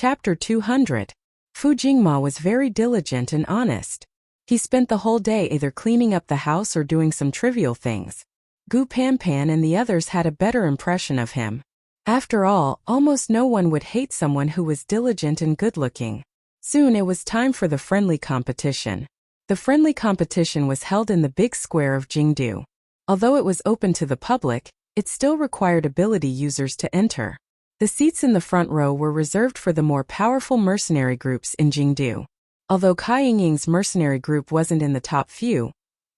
Chapter 200. Fu Jingma was very diligent and honest. He spent the whole day either cleaning up the house or doing some trivial things. Gu Panpan and the others had a better impression of him. After all, almost no one would hate someone who was diligent and good-looking. Soon it was time for the friendly competition. The friendly competition was held in the big square of Jingdu. Although it was open to the public, it still required ability users to enter. The seats in the front row were reserved for the more powerful mercenary groups in Jingdu. Although Kai Yingying's mercenary group wasn't in the top few,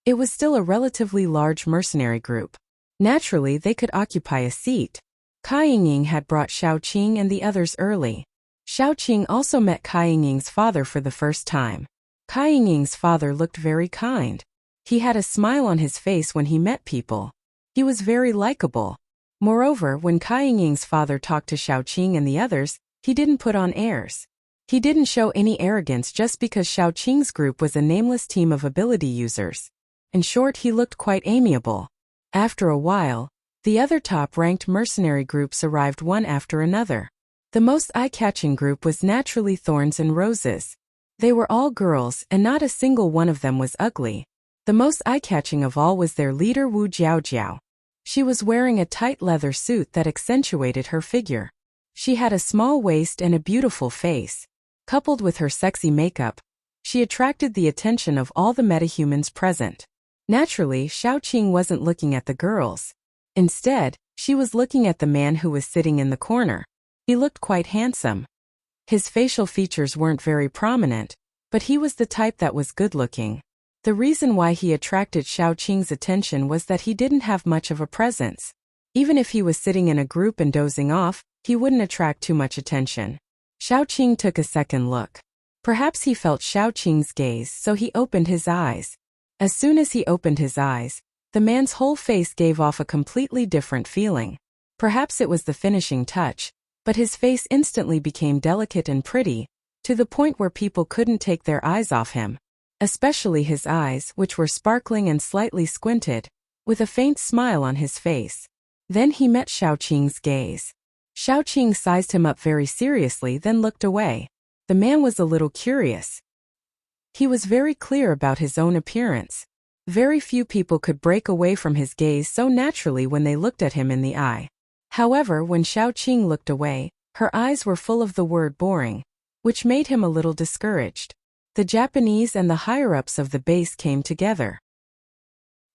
it was still a relatively large mercenary group. Naturally, they could occupy a seat. Kai Yingying had brought Xiaoqing and the others early. Xiaoqing also met Kai Yingying's father for the first time. Kai Yingying's father looked very kind. He had a smile on his face when he met people. He was very likable. Moreover, when Kai Yingying's father talked to Xiaoqing and the others, he didn't put on airs. He didn't show any arrogance just because Xiaoqing's group was a nameless team of ability users. In short, he looked quite amiable. After a while, the other top-ranked mercenary groups arrived one after another. The most eye-catching group was naturally Thorns and Roses. They were all girls, and not a single one of them was ugly. The most eye-catching of all was their leader Wu Jiaojiao. She was wearing a tight leather suit that accentuated her figure. She had a small waist and a beautiful face. Coupled with her sexy makeup, she attracted the attention of all the metahumans present. Naturally, Xiaoqing wasn't looking at the girls. Instead, she was looking at the man who was sitting in the corner. He looked quite handsome. His facial features weren't very prominent, but he was the type that was good-looking. The reason why he attracted Xiaoqing's attention was that he didn't have much of a presence. Even if he was sitting in a group and dozing off, he wouldn't attract too much attention. Xiaoqing took a second look. Perhaps he felt Xiaoqing's gaze, so he opened his eyes. As soon as he opened his eyes, the man's whole face gave off a completely different feeling. Perhaps it was the finishing touch, but his face instantly became delicate and pretty, to the point where people couldn't take their eyes off him. Especially his eyes, which were sparkling and slightly squinted, with a faint smile on his face. Then he met Xiaoqing's gaze. Xiaoqing sized him up very seriously, then looked away. The man was a little curious. He was very clear about his own appearance. Very few people could break away from his gaze so naturally when they looked at him in the eye. However, when Xiaoqing looked away, her eyes were full of the word boring, which made him a little discouraged. The Japanese and the higher-ups of the base came together.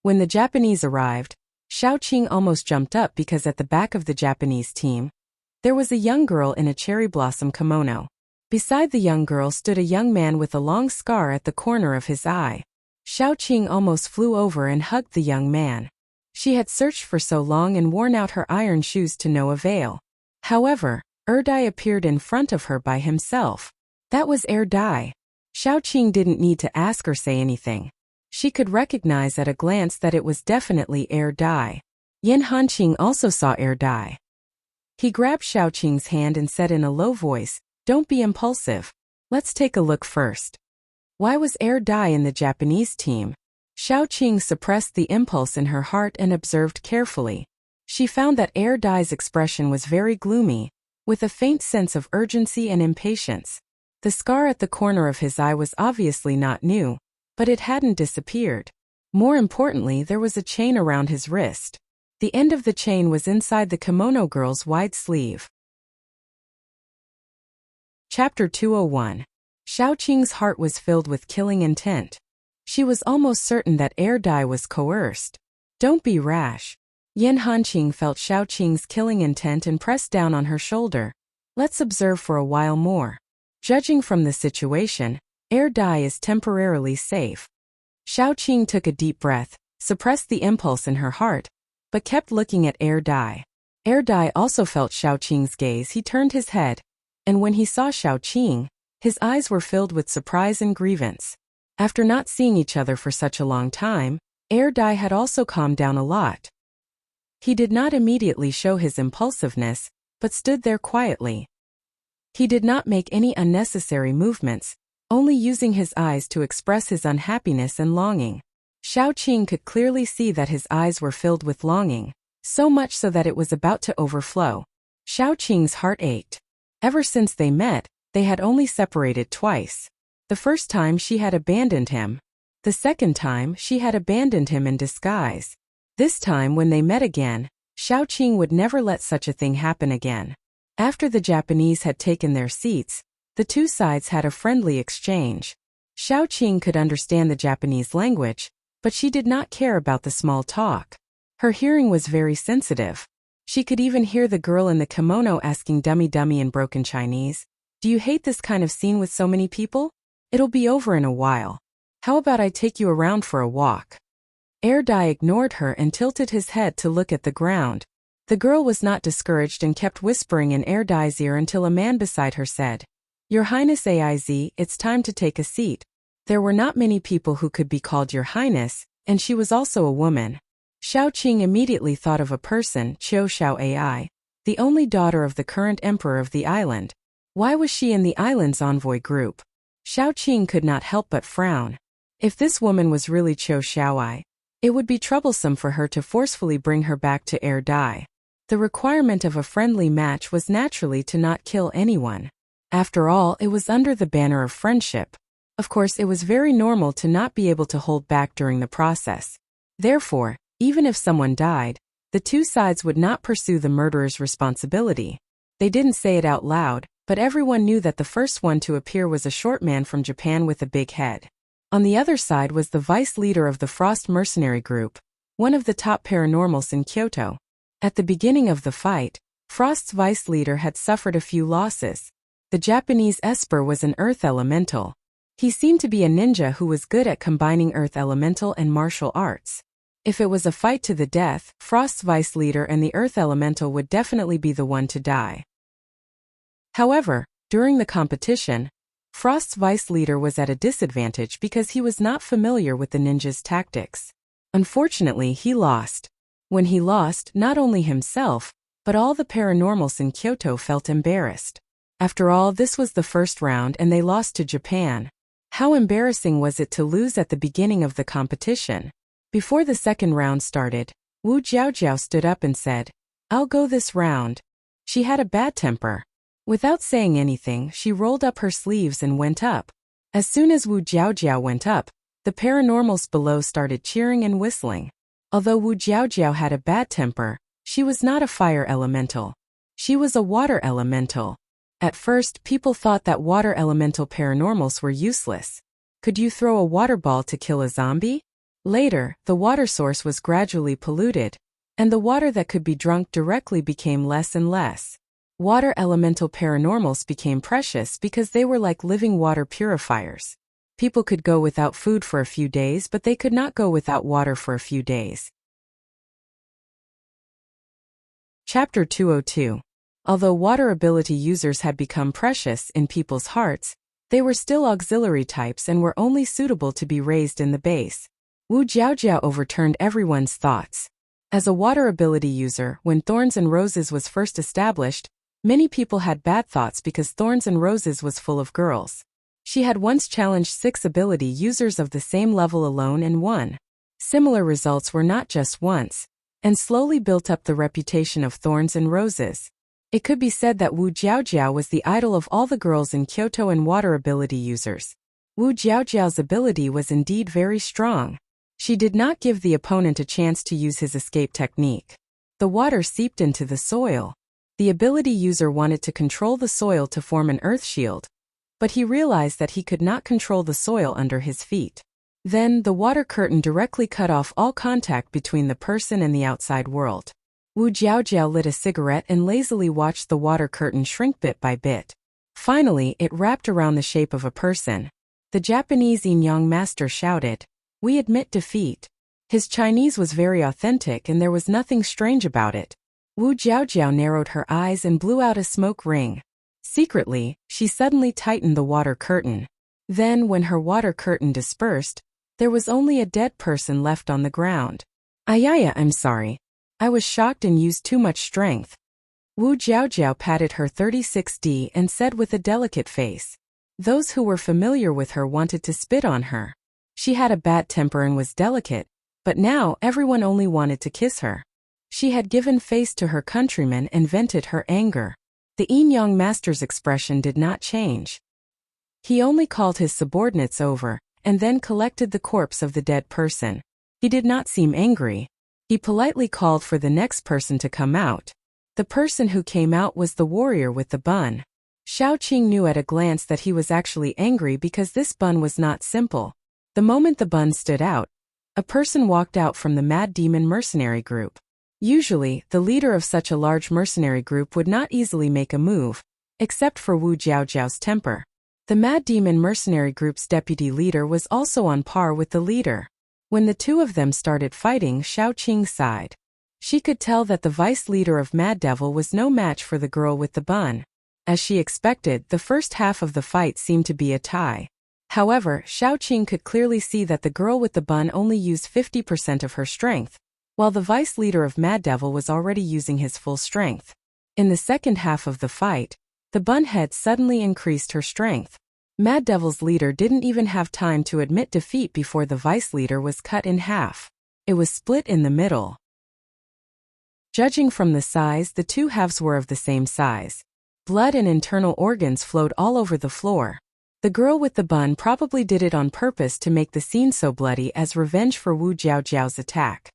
When the Japanese arrived, Xiaoqing almost jumped up because at the back of the Japanese team, there was a young girl in a cherry blossom kimono. Beside the young girl stood a young man with a long scar at the corner of his eye. Xiaoqing almost flew over and hugged the young man. She had searched for so long and worn out her iron shoes to no avail. However, Dai appeared in front of her by himself. That was Dai. Xiaoqing didn't need to ask or say anything. She could recognize at a glance that it was definitely Dai. Yin Hanqing also saw Dai. He grabbed Xiaoqing's hand and said in a low voice, "Don't be impulsive. Let's take a look first." Why was Dai in the Japanese team? Xiaoqing suppressed the impulse in her heart and observed carefully. She found that Dai's expression was very gloomy, with a faint sense of urgency and impatience. The scar at the corner of his eye was obviously not new, but it hadn't disappeared. More importantly, there was a chain around his wrist. The end of the chain was inside the kimono girl's wide sleeve. Chapter 201. Xiaoqing's heart was filled with killing intent. She was almost certain that Dai was coerced. Don't be rash. Yin Hanqing felt Xiaoqing's killing intent and pressed down on her shoulder. Let's observe for a while more. Judging from the situation, Dai is temporarily safe. Xiaoqing took a deep breath, suppressed the impulse in her heart, but kept looking at Dai. Dai also felt Xiaoqing's gaze. He turned his head, and when he saw Xiaoqing, his eyes were filled with surprise and grievance. After not seeing each other for such a long time, Dai had also calmed down a lot. He did not immediately show his impulsiveness, but stood there quietly. He did not make any unnecessary movements, only using his eyes to express his unhappiness and longing. Xiaoqing could clearly see that his eyes were filled with longing, so much so that it was about to overflow. Xiaoqing's heart ached. Ever since they met, They had only separated twice. The first time she had abandoned him. The second time she had abandoned him in disguise. This time when they met again, Xiaoqing would never let such a thing happen again. After the Japanese had taken their seats, the two sides had a friendly exchange. Xiaoqing could understand the Japanese language, but she did not care about the small talk. Her hearing was very sensitive. She could even hear the girl in the kimono asking dummy in broken Chinese, "Do you hate this kind of scene with so many people? It'll be over in a while. How about I take you around for a walk?" Dai ignored her and tilted his head to look at the ground. The girl was not discouraged and kept whispering in Dai's ear until a man beside her said, "Your Highness Aiz, it's time to take a seat." There were not many people who could be called Your Highness, and she was also a woman. Xiaoqing immediately thought of a person, Qiu Xiao Ai, the only daughter of the current emperor of the island. Why was she in the island's envoy group? Xiaoqing could not help but frown. If this woman was really Qiu Xiaoai, it would be troublesome for her to forcefully bring her back to Dai. The requirement of a friendly match was naturally to not kill anyone. After all, it was under the banner of friendship. Of course, it was very normal to not be able to hold back during the process. Therefore, even if someone died, the two sides would not pursue the murderer's responsibility. They didn't say it out loud, but everyone knew that the first one to appear was a short man from Japan with a big head. On the other side was the vice leader of the Frost mercenary group, one of the top paranormals in Kyoto. At the beginning of the fight, Frost's vice leader had suffered a few losses. The Japanese Esper was an earth elemental. He seemed to be a ninja who was good at combining earth elemental and martial arts. If it was a fight to the death, Frost's vice leader and the earth elemental would definitely be the one to die. However, during the competition, Frost's vice leader was at a disadvantage because he was not familiar with the ninja's tactics. Unfortunately, he lost. When he lost, not only himself, but all the paranormals in Kyoto felt embarrassed. After all, this was the first round and they lost to Japan. How embarrassing was it to lose at the beginning of the competition? Before the second round started, Wu Jiaojiao stood up and said, "I'll go this round." She had a bad temper. Without saying anything, she rolled up her sleeves and went up. As soon as Wu Jiaojiao went up, the paranormals below started cheering and whistling. Although Wu Jiaojiao had a bad temper, she was not a fire elemental. She was a water elemental. At first, people thought that water elemental paranormals were useless. Could you throw a water ball to kill a zombie? Later, the water source was gradually polluted, and the water that could be drunk directly became less and less. Water elemental paranormals became precious because they were like living water purifiers. People could go without food for a few days, but they could not go without water for a few days. Chapter 202. Although water ability users had become precious in people's hearts, they were still auxiliary types and were only suitable to be raised in the base. Wu Jiaojiao overturned everyone's thoughts. As a water ability user, when Thorns and Roses was first established, many people had bad thoughts because Thorns and Roses was full of girls. She had once challenged 6 ability users of the same level alone and won. Similar results were not just once, and slowly built up the reputation of Thorns and Roses. It could be said that Wu Jiaojiao was the idol of all the girls in Kyoto and water ability users. Wu Jiaojiao's ability was indeed very strong. She did not give the opponent a chance to use his escape technique. The water seeped into the soil. The ability user wanted to control the soil to form an earth shield, but he realized that he could not control the soil under his feet. Then, the water curtain directly cut off all contact between the person and the outside world. Wu Jiaojiao lit a cigarette and lazily watched the water curtain shrink bit by bit. Finally, it wrapped around the shape of a person. The Japanese yin-yang master shouted, "We admit defeat." His Chinese was very authentic and there was nothing strange about it. Wu Jiaojiao narrowed her eyes and blew out a smoke ring. Secretly, she suddenly tightened the water curtain. Then, when her water curtain dispersed, there was only a dead person left on the ground. "Ayaya, I'm sorry. I was shocked and used too much strength." Wu Jiaojiao patted her 36D and said with a delicate face. Those who were familiar with her wanted to spit on her. She had a bad temper and was delicate, but now everyone only wanted to kiss her. She had given face to her countrymen and vented her anger. The yin-yang master's expression did not change. He only called his subordinates over, and then collected the corpse of the dead person. He did not seem angry. He politely called for the next person to come out. The person who came out was the warrior with the bun. Xiao Qing knew at a glance that he was actually angry because this bun was not simple. The moment the bun stood out, a person walked out from the Mad Demon mercenary group. Usually, the leader of such a large mercenary group would not easily make a move, except for Wu Jiaojiao's temper. The Mad Demon mercenary group's deputy leader was also on par with the leader. When the two of them started fighting, Xiao Qing sighed. She could tell that the vice leader of Mad Devil was no match for the girl with the bun. As she expected, the first half of the fight seemed to be a tie. However, Xiao Qing could clearly see that the girl with the bun only used 50% of her strength, while the vice leader of Mad Devil was already using his full strength. In the second half of the fight, the bunhead suddenly increased her strength. Mad Devil's leader didn't even have time to admit defeat before the vice leader was cut in half. It was split in the middle. Judging from the size, the two halves were of the same size. Blood and internal organs flowed all over the floor. The girl with the bun probably did it on purpose to make the scene so bloody as revenge for Wu Jiaojiao's attack.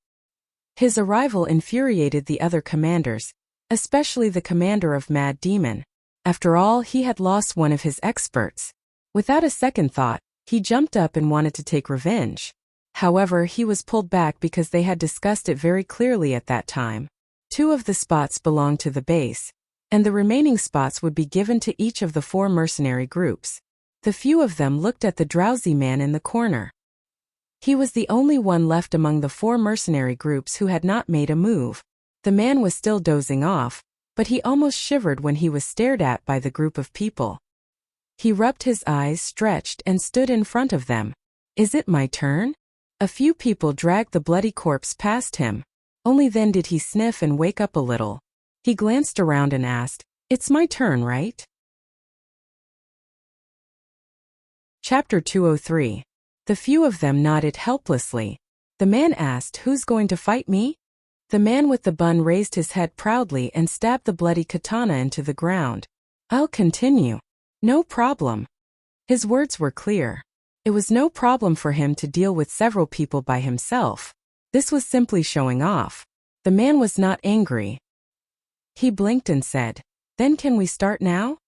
His arrival infuriated the other commanders, especially the commander of Mad Demon. After all, he had lost one of his experts. Without a second thought, he jumped up and wanted to take revenge. However, he was pulled back because they had discussed it very clearly at that time. 2 of the spots belonged to the base, and the remaining spots would be given to each of the 4 mercenary groups. The few of them looked at the drowsy man in the corner. He was the only one left among the 4 mercenary groups who had not made a move. The man was still dozing off, but he almost shivered when he was stared at by the group of people. He rubbed his eyes, stretched, and stood in front of them. Is it my turn? A few people dragged the bloody corpse past him. Only then did he sniff and wake up a little. He glanced around and asked, "It's my turn, right?" Chapter 203. The few of them nodded helplessly. The man asked, "Who's going to fight me?" The man with the bun raised his head proudly and stabbed the bloody katana into the ground. "I'll continue. No problem." His words were clear. It was no problem for him to deal with several people by himself. This was simply showing off. The man was not angry. He blinked and said, "Then can we start now?"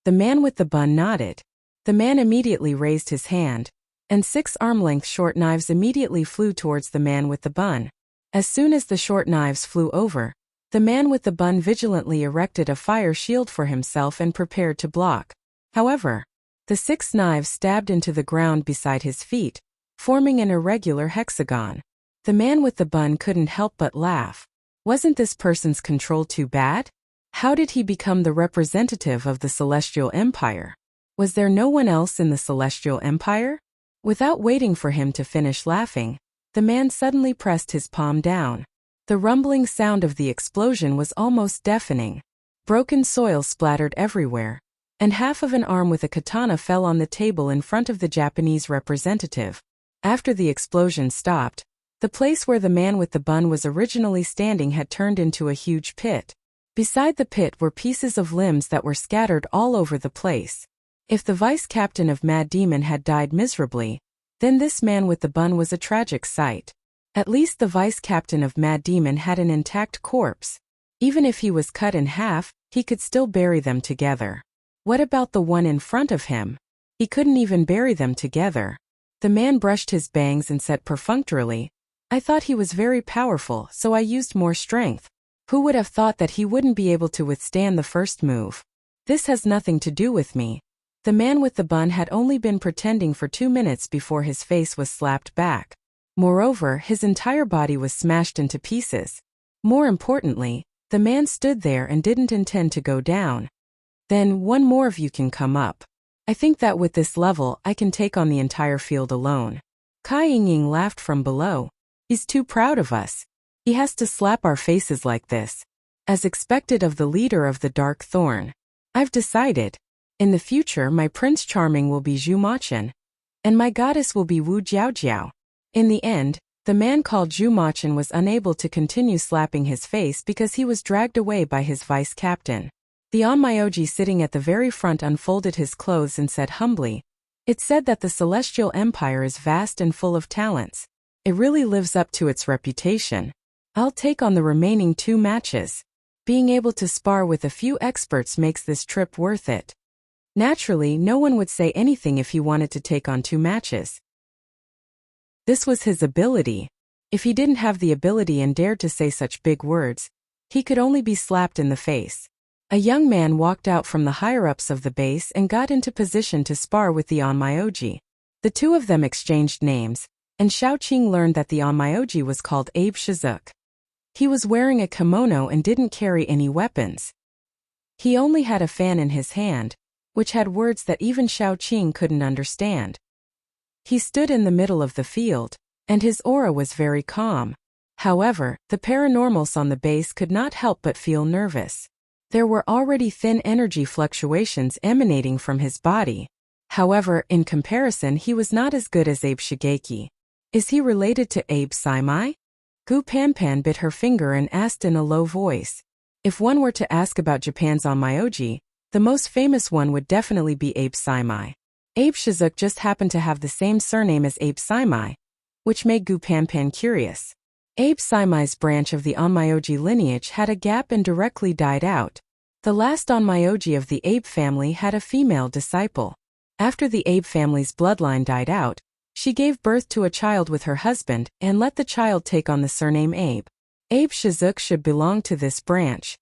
The man with the bun nodded. The man immediately raised his hand, and 6 arm-length short knives immediately flew towards the man with the bun. As soon as the short knives flew over, the man with the bun vigilantly erected a fire shield for himself and prepared to block. However, the 6 knives stabbed into the ground beside his feet, forming an irregular hexagon. The man with the bun couldn't help but laugh. Wasn't this person's control too bad? How did he become the representative of the Celestial Empire? Was there no one else in the Celestial Empire? Without waiting for him to finish laughing, the man suddenly pressed his palm down. The rumbling sound of the explosion was almost deafening. Broken soil splattered everywhere, and half of an arm with a katana fell on the table in front of the Japanese representative. After the explosion stopped, the place where the man with the bun was originally standing had turned into a huge pit. Beside the pit were pieces of limbs that were scattered all over the place. If the vice captain of Mad Demon had died miserably, then this man with the bun was a tragic sight. At least the vice captain of Mad Demon had an intact corpse. Even if he was cut in half, he could still bury them together. What about the one in front of him? He couldn't even bury them together. The man brushed his bangs and said perfunctorily, "I thought he was very powerful, so I used more strength. Who would have thought that he wouldn't be able to withstand the first move? This has nothing to do with me." The man with the bun had only been pretending for 2 minutes before his face was slapped back. Moreover, his entire body was smashed into pieces. More importantly, the man stood there and didn't intend to go down. "Then one more of you can come up. I think that with this level I can take on the entire field alone." Kai Yingying laughed from below. "He's too proud of us. He has to slap our faces like this. As expected of the leader of the Dark Thorn. I've decided. In the future my Prince Charming will be Zhu Machan, and my goddess will be Wu Jiaojiao." In the end, the man called Zhu Machan was unable to continue slapping his face because he was dragged away by his vice captain. The Onmyoji sitting at the very front unfolded his clothes and said humbly, "It's said that the Celestial Empire is vast and full of talents. It really lives up to its reputation. I'll take on the remaining 2 matches. Being able to spar with a few experts makes this trip worth it." Naturally, no one would say anything if he wanted to take on 2 matches. This was his ability. If he didn't have the ability and dared to say such big words, he could only be slapped in the face. A young man walked out from the higher-ups of the base and got into position to spar with the Onmyoji. The 2 of them exchanged names, and Xiaoqing learned that the Onmyoji was called Abe Shizuke. He was wearing a kimono and didn't carry any weapons. He only had a fan in his hand, which had words that even Xiaoqing couldn't understand. He stood in the middle of the field, and his aura was very calm. However, the paranormals on the base could not help but feel nervous. There were already thin energy fluctuations emanating from his body. However, in comparison he was not as good as Abe Shigeki. Is he related to Abe Saimai? Gu Panpan bit her finger and asked in a low voice. If one were to ask about Japan's Onmyoji, the most famous one would definitely be Abe Saimai. Abe Shizuke just happened to have the same surname as Abe Saimai, which made Gu Panpan curious. Abe Saimai's branch of the Onmyoji lineage had a gap and directly died out. The last Onmyoji of the Abe family had a female disciple. After the Abe family's bloodline died out, she gave birth to a child with her husband and let the child take on the surname Abe. Abe Shizuke should belong to this branch.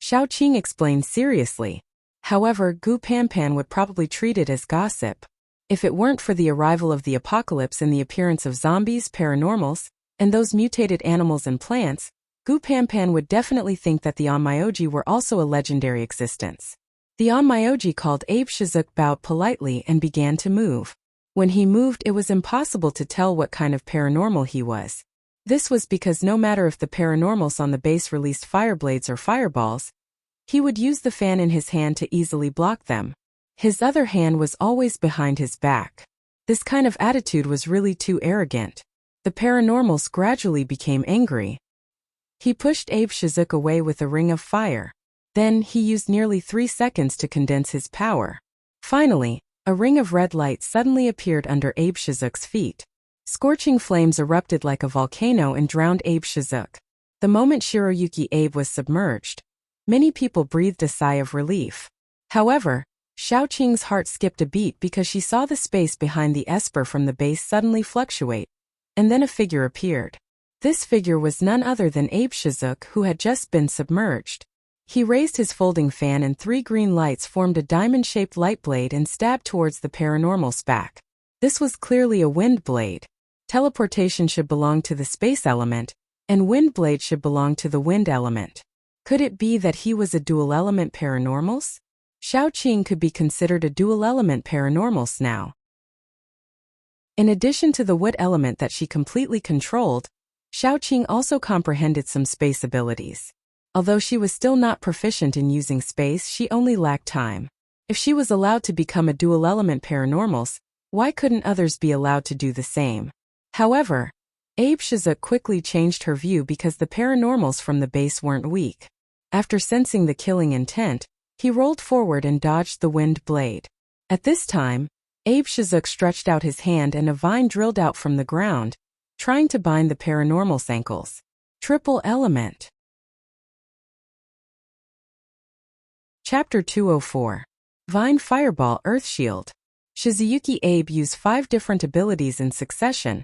Xiaoqing explained seriously. However, Gu Panpan would probably treat it as gossip. If it weren't for the arrival of the apocalypse and the appearance of zombies, paranormals, and those mutated animals and plants, Gu Panpan would definitely think that the Onmyoji were also a legendary existence. The Onmyoji called Abe Shizuke bowed politely and began to move. When he moved, it was impossible to tell what kind of paranormal he was. This was because no matter if the paranormals on the base released fireblades or fireballs, he would use the fan in his hand to easily block them. His other hand was always behind his back. This kind of attitude was really too arrogant. The paranormals gradually became angry. He pushed Abe Shizuke away with a ring of fire. Then, he used nearly 3 seconds to condense his power. Finally, a ring of red light suddenly appeared under Abe Shizuke's feet. Scorching flames erupted like a volcano and drowned Abe Shizuke. The moment Shiroyuki Abe was submerged, many people breathed a sigh of relief. However, Xiaoqing's heart skipped a beat because she saw the space behind the Esper from the base suddenly fluctuate, and then a figure appeared. This figure was none other than Abe Shizuke, who had just been submerged. He raised his folding fan and 3 green lights formed a diamond-shaped light blade and stabbed towards the paranormal's back. This was clearly a wind blade. Teleportation should belong to the space element, and wind blade should belong to the wind element. Could it be that he was a dual-element paranormals? Xiaoqing could be considered a dual-element paranormals now. In addition to the wood element that she completely controlled, Xiaoqing also comprehended some space abilities. Although she was still not proficient in using space, she only lacked time. If she was allowed to become a dual-element paranormals, why couldn't others be allowed to do the same? However, Abe Shizuke quickly changed her view because the paranormals from the base weren't weak. After sensing the killing intent, he rolled forward and dodged the wind blade. At this time, Abe Shizuke stretched out his hand and a vine drilled out from the ground, trying to bind the paranormal's ankles. Triple element. Chapter 204. Vine Fireball Earth Shield. Shizuyuki Abe used 5 different abilities in succession,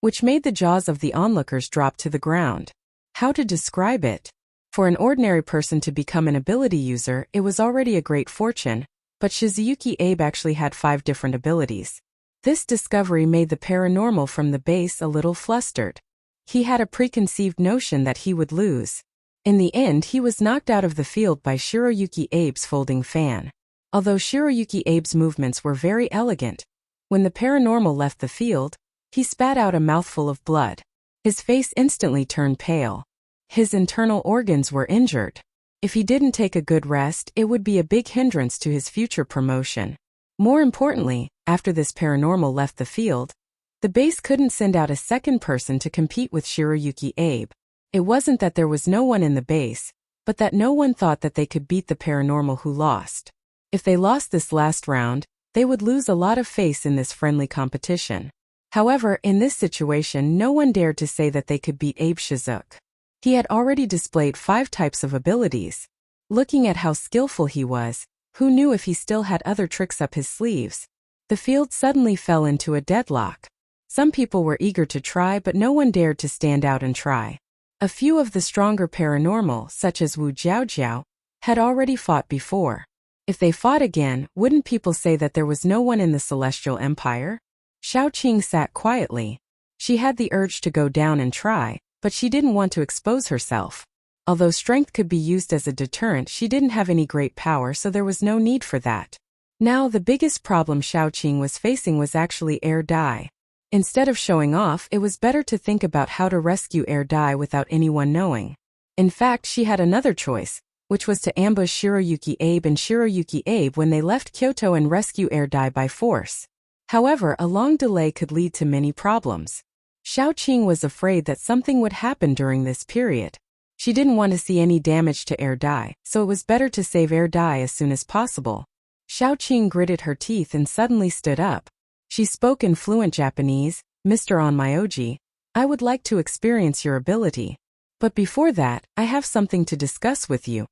which made the jaws of the onlookers drop to the ground. How to describe it? For an ordinary person to become an ability user, it was already a great fortune, but Shizuyuki Abe actually had 5 different abilities. This discovery made the paranormal from the base a little flustered. He had a preconceived notion that he would lose. In the end, he was knocked out of the field by Shiroyuki Abe's folding fan. Although Shiroyuki Abe's movements were very elegant, when the paranormal left the field, he spat out a mouthful of blood. His face instantly turned pale. His internal organs were injured. If he didn't take a good rest, it would be a big hindrance to his future promotion. More importantly, after this paranormal left the field, the base couldn't send out a second person to compete with Shiroyuki Abe. It wasn't that there was no one in the base, but that no one thought that they could beat the paranormal who lost. If they lost this last round, they would lose a lot of face in this friendly competition. However, in this situation no one dared to say that they could beat Abe Shizuke. He had already displayed 5 types of abilities. Looking at how skillful he was, who knew if he still had other tricks up his sleeves? The field suddenly fell into a deadlock. Some people were eager to try, but no one dared to stand out and try. A few of the stronger paranormal, such as Wu Jiaojiao, had already fought before. If they fought again, wouldn't people say that there was no one in the Celestial Empire? Xiaoqing sat quietly. She had the urge to go down and try, but she didn't want to expose herself. Although strength could be used as a deterrent, she didn't have any great power, so there was no need for that. Now the biggest problem Xiaoqing was facing was actually Air Dai. Instead of showing off, it was better to think about how to rescue Air Dai without anyone knowing. In fact, she had another choice, which was to ambush Shiroyuki Abe and Shiroyuki Abe when they left Kyoto and rescue Air Dai by force. However, a long delay could lead to many problems. Xiaoqing was afraid that something would happen during this period. She didn't want to see any damage to Air Dai, so it was better to save Air Dai as soon as possible. Xiaoqing gritted her teeth and suddenly stood up. She spoke in fluent Japanese. "Mr. Onmyoji, I would like to experience your ability. But before that, I have something to discuss with you."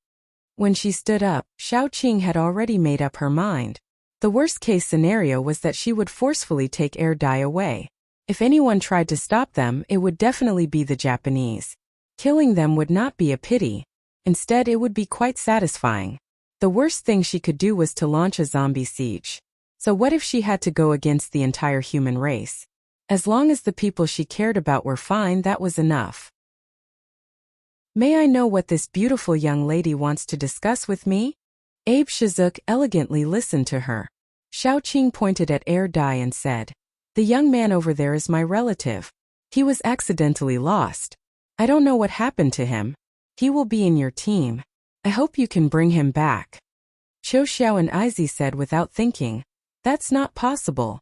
When she stood up, Xiaoqing had already made up her mind. The worst-case scenario was that she would forcefully take Air Dai away. If anyone tried to stop them, it would definitely be the Japanese. Killing them would not be a pity. Instead, it would be quite satisfying. The worst thing she could do was to launch a zombie siege. So what if she had to go against the entire human race? As long as the people she cared about were fine, that was enough. "May I know what this beautiful young lady wants to discuss with me?" Abe Shizuke elegantly listened to her. Xiaoqing pointed at Air Dai and said, "The young man over there is my relative. He was accidentally lost. I don't know what happened to him. He will be in your team. I hope you can bring him back." Qiu Xiao and Izzy said without thinking, "That's not possible."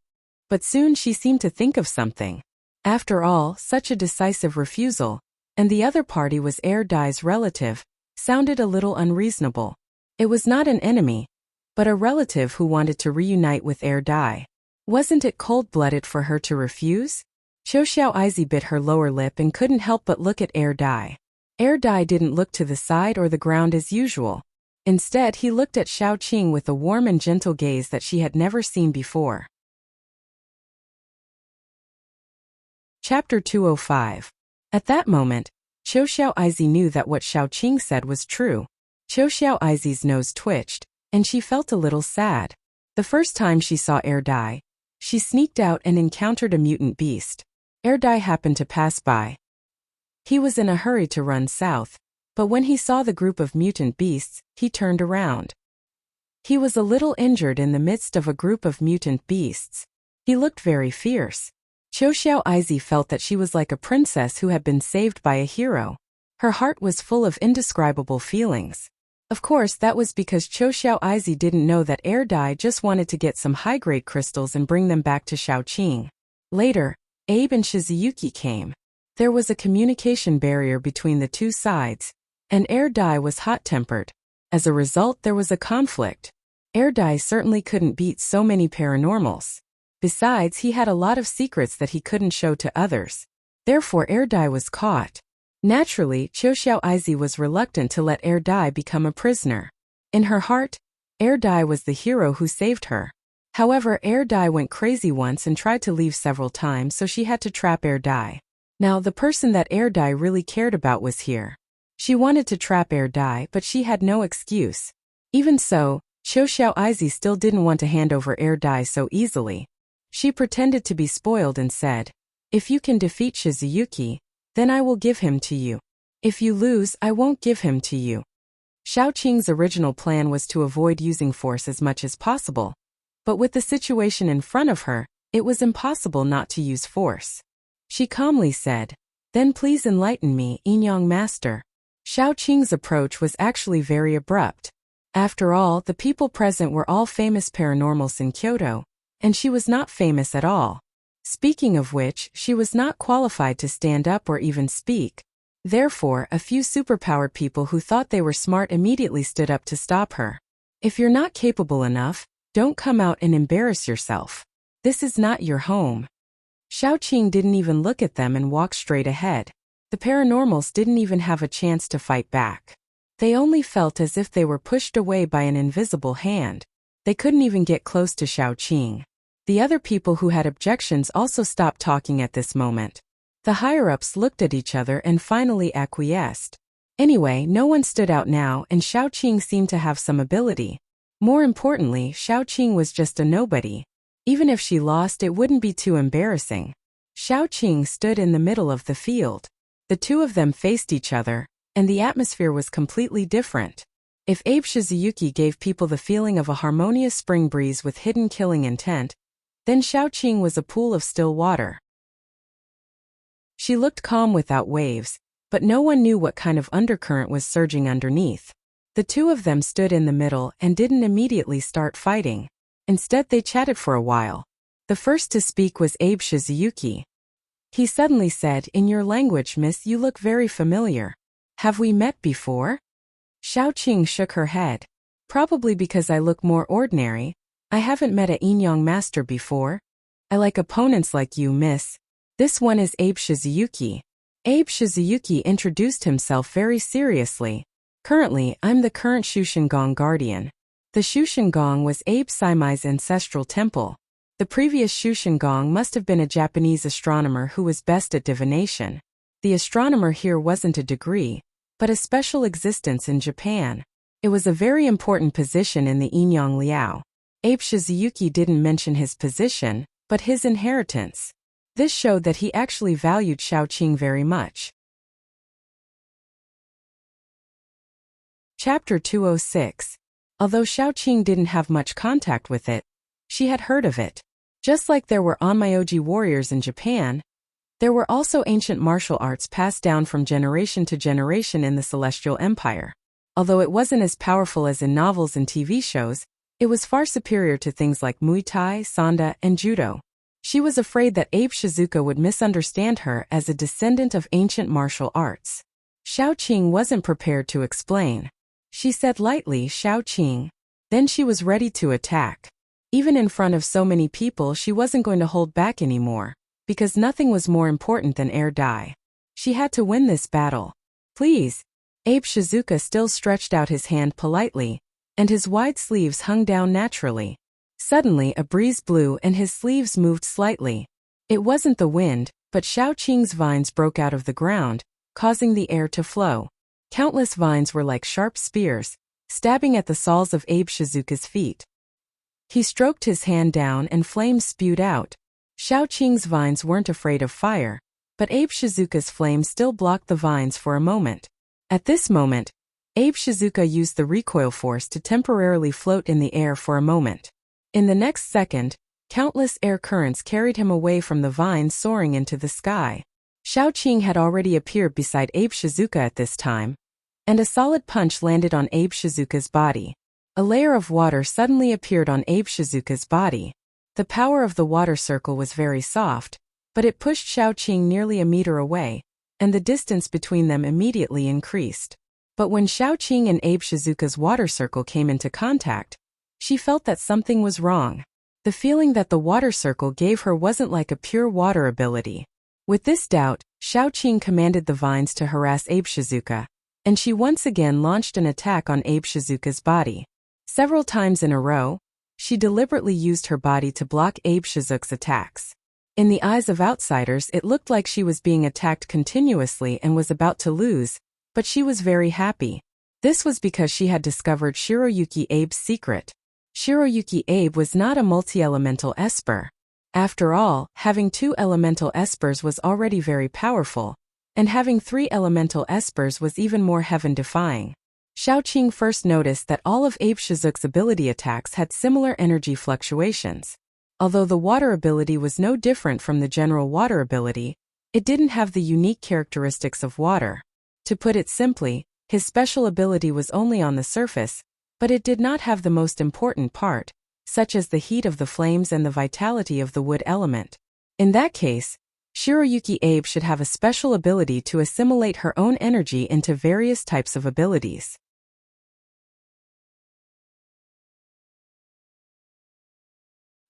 But soon she seemed to think of something. After all, such a decisive refusal, and the other party was Air Dai's relative, sounded a little unreasonable. It was not an enemy, but a relative who wanted to reunite with Air Dai. Wasn't it cold-blooded for her to refuse? Qiu Xiao Izzy bit her lower lip and couldn't help but look at Air Dai. Air Dai didn't look to the side or the ground as usual. Instead, he looked at Xiaoqing with a warm and gentle gaze that she had never seen before. Chapter 205. At that moment, Qiu Xiao Izzy knew that what Xiaoqing said was true. Qiu Xiao Izzy's nose twitched, and she felt a little sad. The first time she saw Air Dai, she sneaked out and encountered a mutant beast. Air Dai happened to pass by. He was in a hurry to run south, but when he saw the group of mutant beasts, he turned around. He was a little injured in the midst of a group of mutant beasts. He looked very fierce. Qiu Xiao Izzy felt that she was like a princess who had been saved by a hero. Her heart was full of indescribable feelings. Of course, that was because Qiu Xiao Izzy didn't know that Air Dai just wanted to get some high-grade crystals and bring them back to Xiaoqing. Later, Abe and Shizuyuki came. There was a communication barrier between the two sides, and Air Dai was hot-tempered. As a result, there was a conflict. Air Dai certainly couldn't beat so many paranormals. Besides, he had a lot of secrets that he couldn't show to others. Therefore, Air Dai was caught. Naturally, Qiu Xiao Izzy was reluctant to let Air Dai become a prisoner. In her heart, Air Dai was the hero who saved her. However, Air Dai went crazy once and tried to leave several times, so she had to trap Air Dai. Now, the person that Air Dai really cared about was here. She wanted to trap Air Dai, but she had no excuse. Even so, Qiu Xiao Izzy still didn't want to hand over Air Dai so easily. She pretended to be spoiled and said, "If you can defeat Shizuyuki, then I will give him to you. If you lose, I won't give him to you." Xiaoqing's original plan was to avoid using force as much as possible. But with the situation in front of her, it was impossible not to use force. She calmly said, "Then please enlighten me, Yinyang Master." Xiaoqing's approach was actually very abrupt. After all, the people present were all famous paranormals in Kyoto, and she was not famous at all. Speaking of which, she was not qualified to stand up or even speak. Therefore, a few superpowered people who thought they were smart immediately stood up to stop her. If you're not capable enough, don't come out and embarrass yourself. This is not your home. Xiaoqing didn't even look at them and walked straight ahead. The paranormals didn't even have a chance to fight back. They only felt as if they were pushed away by an invisible hand. They couldn't even get close to Xiaoqing. The other people who had objections also stopped talking at this moment. The higher-ups looked at each other and finally acquiesced. Anyway, no one stood out now and Xiaoqing seemed to have some ability. More importantly, Xiaoqing was just a nobody. Even if she lost, it wouldn't be too embarrassing. Xiaoqing stood in the middle of the field. The two of them faced each other, and the atmosphere was completely different. If Abe Shizuki gave people the feeling of a harmonious spring breeze with hidden killing intent, then Xiaoqing was a pool of still water. She looked calm without waves, but no one knew what kind of undercurrent was surging underneath. The two of them stood in the middle and didn't immediately start fighting. Instead, they chatted for a while. The first to speak was Abe Shizuki. He suddenly said, "In your language, miss, you look very familiar. Have we met before?" Xiaoqing shook her head. "Probably because I look more ordinary. I haven't met a Yin-Yang master before. I like opponents like you, miss. This one is Abe Shizuki." Abe Shizuki introduced himself very seriously. "Currently, I'm the current Shushengong guardian." The Shushengong was Abe Saimai's ancestral temple. The previous Shushengong must have been a Japanese astronomer who was best at divination. The astronomer here wasn't a degree, but a special existence in Japan. It was a very important position in the Yin-Yang Liao. Abe Shizuki didn't mention his position, but his inheritance. This showed that he actually valued Xiaoqing very much. Chapter 206. Although Xiaoqing didn't have much contact with it, she had heard of it. Just like there were Onmyoji warriors in Japan, there were also ancient martial arts passed down from generation to generation in the Celestial Empire. Although it wasn't as powerful as in novels and TV shows, it was far superior to things like Muay Thai, Sanda, and Judo. She was afraid that Abe Shizuka would misunderstand her as a descendant of ancient martial arts. Xiaoqing wasn't prepared to explain. She said lightly, "Xiaoqing." Then she was ready to attack. Even in front of so many people, she wasn't going to hold back anymore, because nothing was more important than air dye. She had to win this battle. "Please." Abe Shizuka still stretched out his hand politely, and his wide sleeves hung down naturally. Suddenly a breeze blew and his sleeves moved slightly. It wasn't the wind, but Xiaoqing's vines broke out of the ground, causing the air to flow. Countless vines were like sharp spears, stabbing at the soles of Abe Shizuka's feet. He stroked his hand down and flames spewed out. Xiaoqing's vines weren't afraid of fire, but Abe Shizuka's flame still blocked the vines for a moment. At this moment, Abe Shizuka used the recoil force to temporarily float in the air for a moment. In the next second, countless air currents carried him away from the vines soaring into the sky. Xiaoqing had already appeared beside Abe Shizuka at this time, and a solid punch landed on Abe Shizuka's body. A layer of water suddenly appeared on Abe Shizuka's body. The power of the water circle was very soft, but it pushed Xiaoqing nearly a meter away, and the distance between them immediately increased. But when Xiaoqing and Abe Shizuka's water circle came into contact, she felt that something was wrong. The feeling that the water circle gave her wasn't like a pure water ability. With this doubt, Xiaoqing commanded the vines to harass Abe Shizuka, and she once again launched an attack on Abe Shizuka's body. Several times in a row, she deliberately used her body to block Abe Shizuka's attacks. In the eyes of outsiders, it looked like she was being attacked continuously and was about to lose, but she was very happy. This was because she had discovered Shiroyuki Abe's secret. Shiroyuki Abe was not a multi-elemental esper. After all, having 2 elemental espers was already very powerful, and having 3 elemental espers was even more heaven-defying. Xiaoqing first noticed that all of Abe Shizuka's ability attacks had similar energy fluctuations. Although the water ability was no different from the general water ability, it didn't have the unique characteristics of water. To put it simply, his special ability was only on the surface, but it did not have the most important part, such as the heat of the flames and the vitality of the wood element. In that case, Shiroyuki Abe should have a special ability to assimilate her own energy into various types of abilities.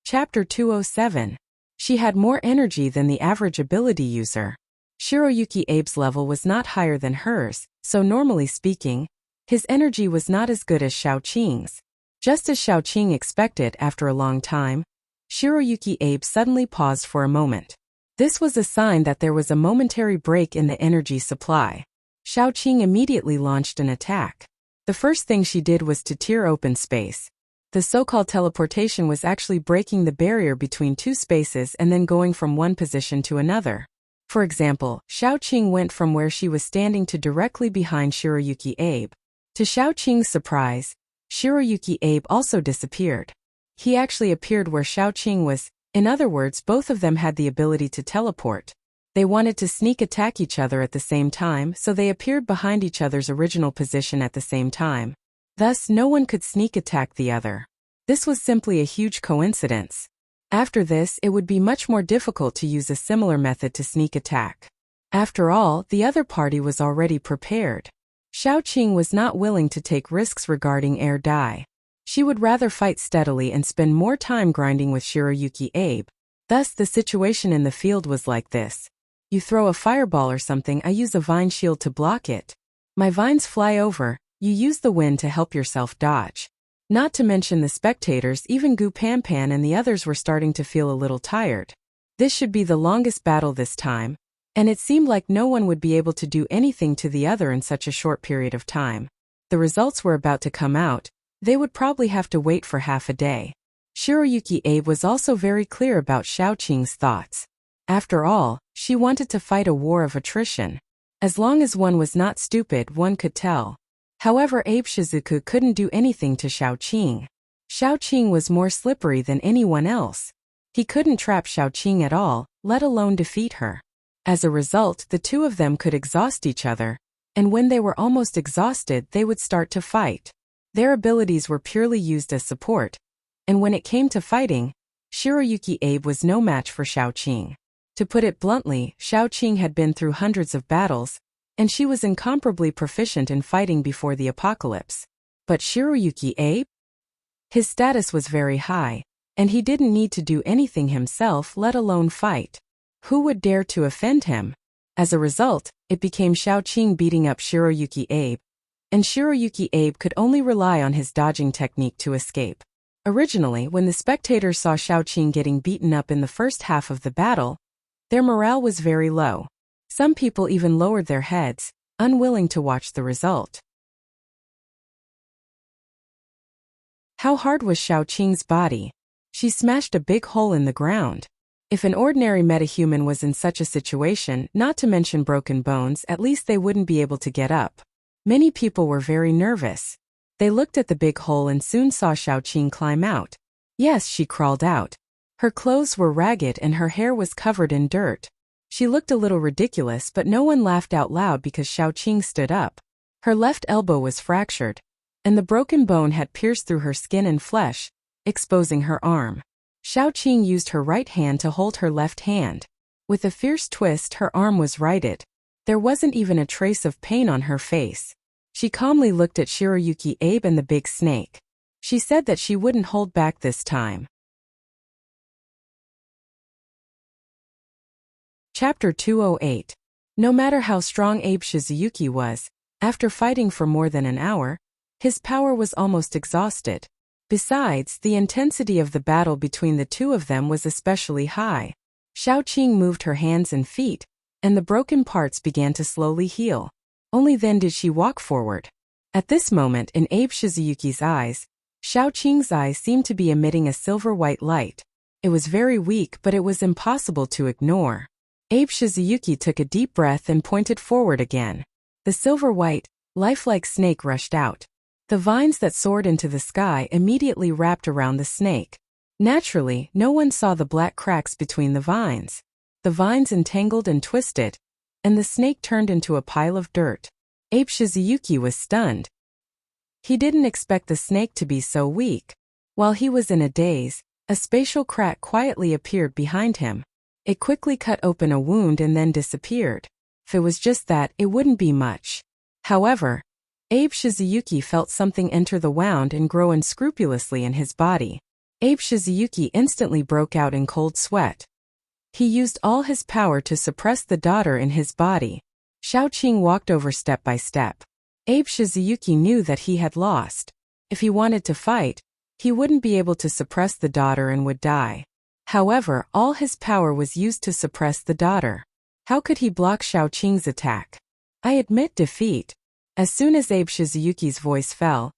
Chapter 207. She had more energy than the average ability user. Shiroyuki Abe's level was not higher than hers, so normally speaking, his energy was not as good as Xiaoqing's. Just as Xiaoqing expected after a long time, Shiroyuki Abe suddenly paused for a moment. This was a sign that there was a momentary break in the energy supply. Xiaoqing immediately launched an attack. The first thing she did was to tear open space. The so-called teleportation was actually breaking the barrier between two spaces and then going from one position to another. For example, Xiaoqing went from where she was standing to directly behind Shiroyuki Abe. To Xiaoqing's surprise, Shiroyuki Abe also disappeared. He actually appeared where Xiaoqing was. In other words, both of them had the ability to teleport. They wanted to sneak attack each other at the same time, so they appeared behind each other's original position at the same time. Thus, no one could sneak attack the other. This was simply a huge coincidence. After this, it would be much more difficult to use a similar method to sneak attack. After all, the other party was already prepared. Xiaoqing was not willing to take risks regarding air die. She would rather fight steadily and spend more time grinding with Shiroyuki Abe. Thus, the situation in the field was like this. You throw a fireball or something, I use a vine shield to block it. My vines fly over. You use the wind to help yourself dodge. Not to mention the spectators, even Gu Panpan and the others were starting to feel a little tired. This should be the longest battle this time, and it seemed like no one would be able to do anything to the other in such a short period of time. The results were about to come out. They would probably have to wait for half a day. Shiroyuki Abe was also very clear about Xiaoqing's thoughts. After all, she wanted to fight a war of attrition. As long as one was not stupid, one could tell. However, Abe Shizuku couldn't do anything to Xiaoqing. Xiaoqing was more slippery than anyone else. He couldn't trap Xiaoqing at all, let alone defeat her. As a result, the two of them could exhaust each other, and when they were almost exhausted, they would start to fight. Their abilities were purely used as support, and when it came to fighting, Shiroyuki Abe was no match for Xiaoqing. To put it bluntly, Xiaoqing had been through hundreds of battles, and she was incomparably proficient in fighting before the apocalypse. But Shiroyuki Abe? His status was very high, and he didn't need to do anything himself, let alone fight. Who would dare to offend him? As a result, it became Xiaoqing beating up Shiroyuki Abe, and Shiroyuki Abe could only rely on his dodging technique to escape. Originally, when the spectators saw Xiaoqing getting beaten up in the first half of the battle, their morale was very low. Some people even lowered their heads, unwilling to watch the result. How hard was Xiaoqing's body? She smashed a big hole in the ground. If an ordinary metahuman was in such a situation, not to mention broken bones, at least they wouldn't be able to get up. Many people were very nervous. They looked at the big hole and soon saw Xiaoqing climb out. Yes, she crawled out. Her clothes were ragged and her hair was covered in dirt. She looked a little ridiculous, but no one laughed out loud because Xiaoqing stood up. Her left elbow was fractured, and the broken bone had pierced through her skin and flesh, exposing her arm. Xiaoqing used her right hand to hold her left hand. With a fierce twist, her arm was righted. There wasn't even a trace of pain on her face. She calmly looked at Shiroyuki Abe and the big snake. She said that she wouldn't hold back this time. Chapter 208. No matter how strong Abe Shizuki was, after fighting for more than an hour, his power was almost exhausted. Besides, the intensity of the battle between the two of them was especially high. Xiaoqing moved her hands and feet, and the broken parts began to slowly heal. Only then did she walk forward. At this moment, in Abe Shizuki's eyes, Xiaoqing's eyes seemed to be emitting a silver-white light. It was very weak, but it was impossible to ignore. Abe Shizuki took a deep breath and pointed forward again. The silver-white, lifelike snake rushed out. The vines that soared into the sky immediately wrapped around the snake. Naturally, no one saw the black cracks between the vines. The vines entangled and twisted, and the snake turned into a pile of dirt. Abe Shizuki was stunned. He didn't expect the snake to be so weak. While he was in a daze, a spatial crack quietly appeared behind him. It quickly cut open a wound and then disappeared. If it was just that, it wouldn't be much. However, Abe Shizuyuki felt something enter the wound and grow unscrupulously in his body. Abe Shizuyuki instantly broke out in cold sweat. He used all his power to suppress the daughter in his body. Xiaoqing walked over step by step. Abe Shizuyuki knew that he had lost. If he wanted to fight, he wouldn't be able to suppress the daughter and would die. However, all his power was used to suppress the daughter. How could he block Xiaoqing's attack? I admit defeat. As soon as Abe Shizuyuki's voice fell,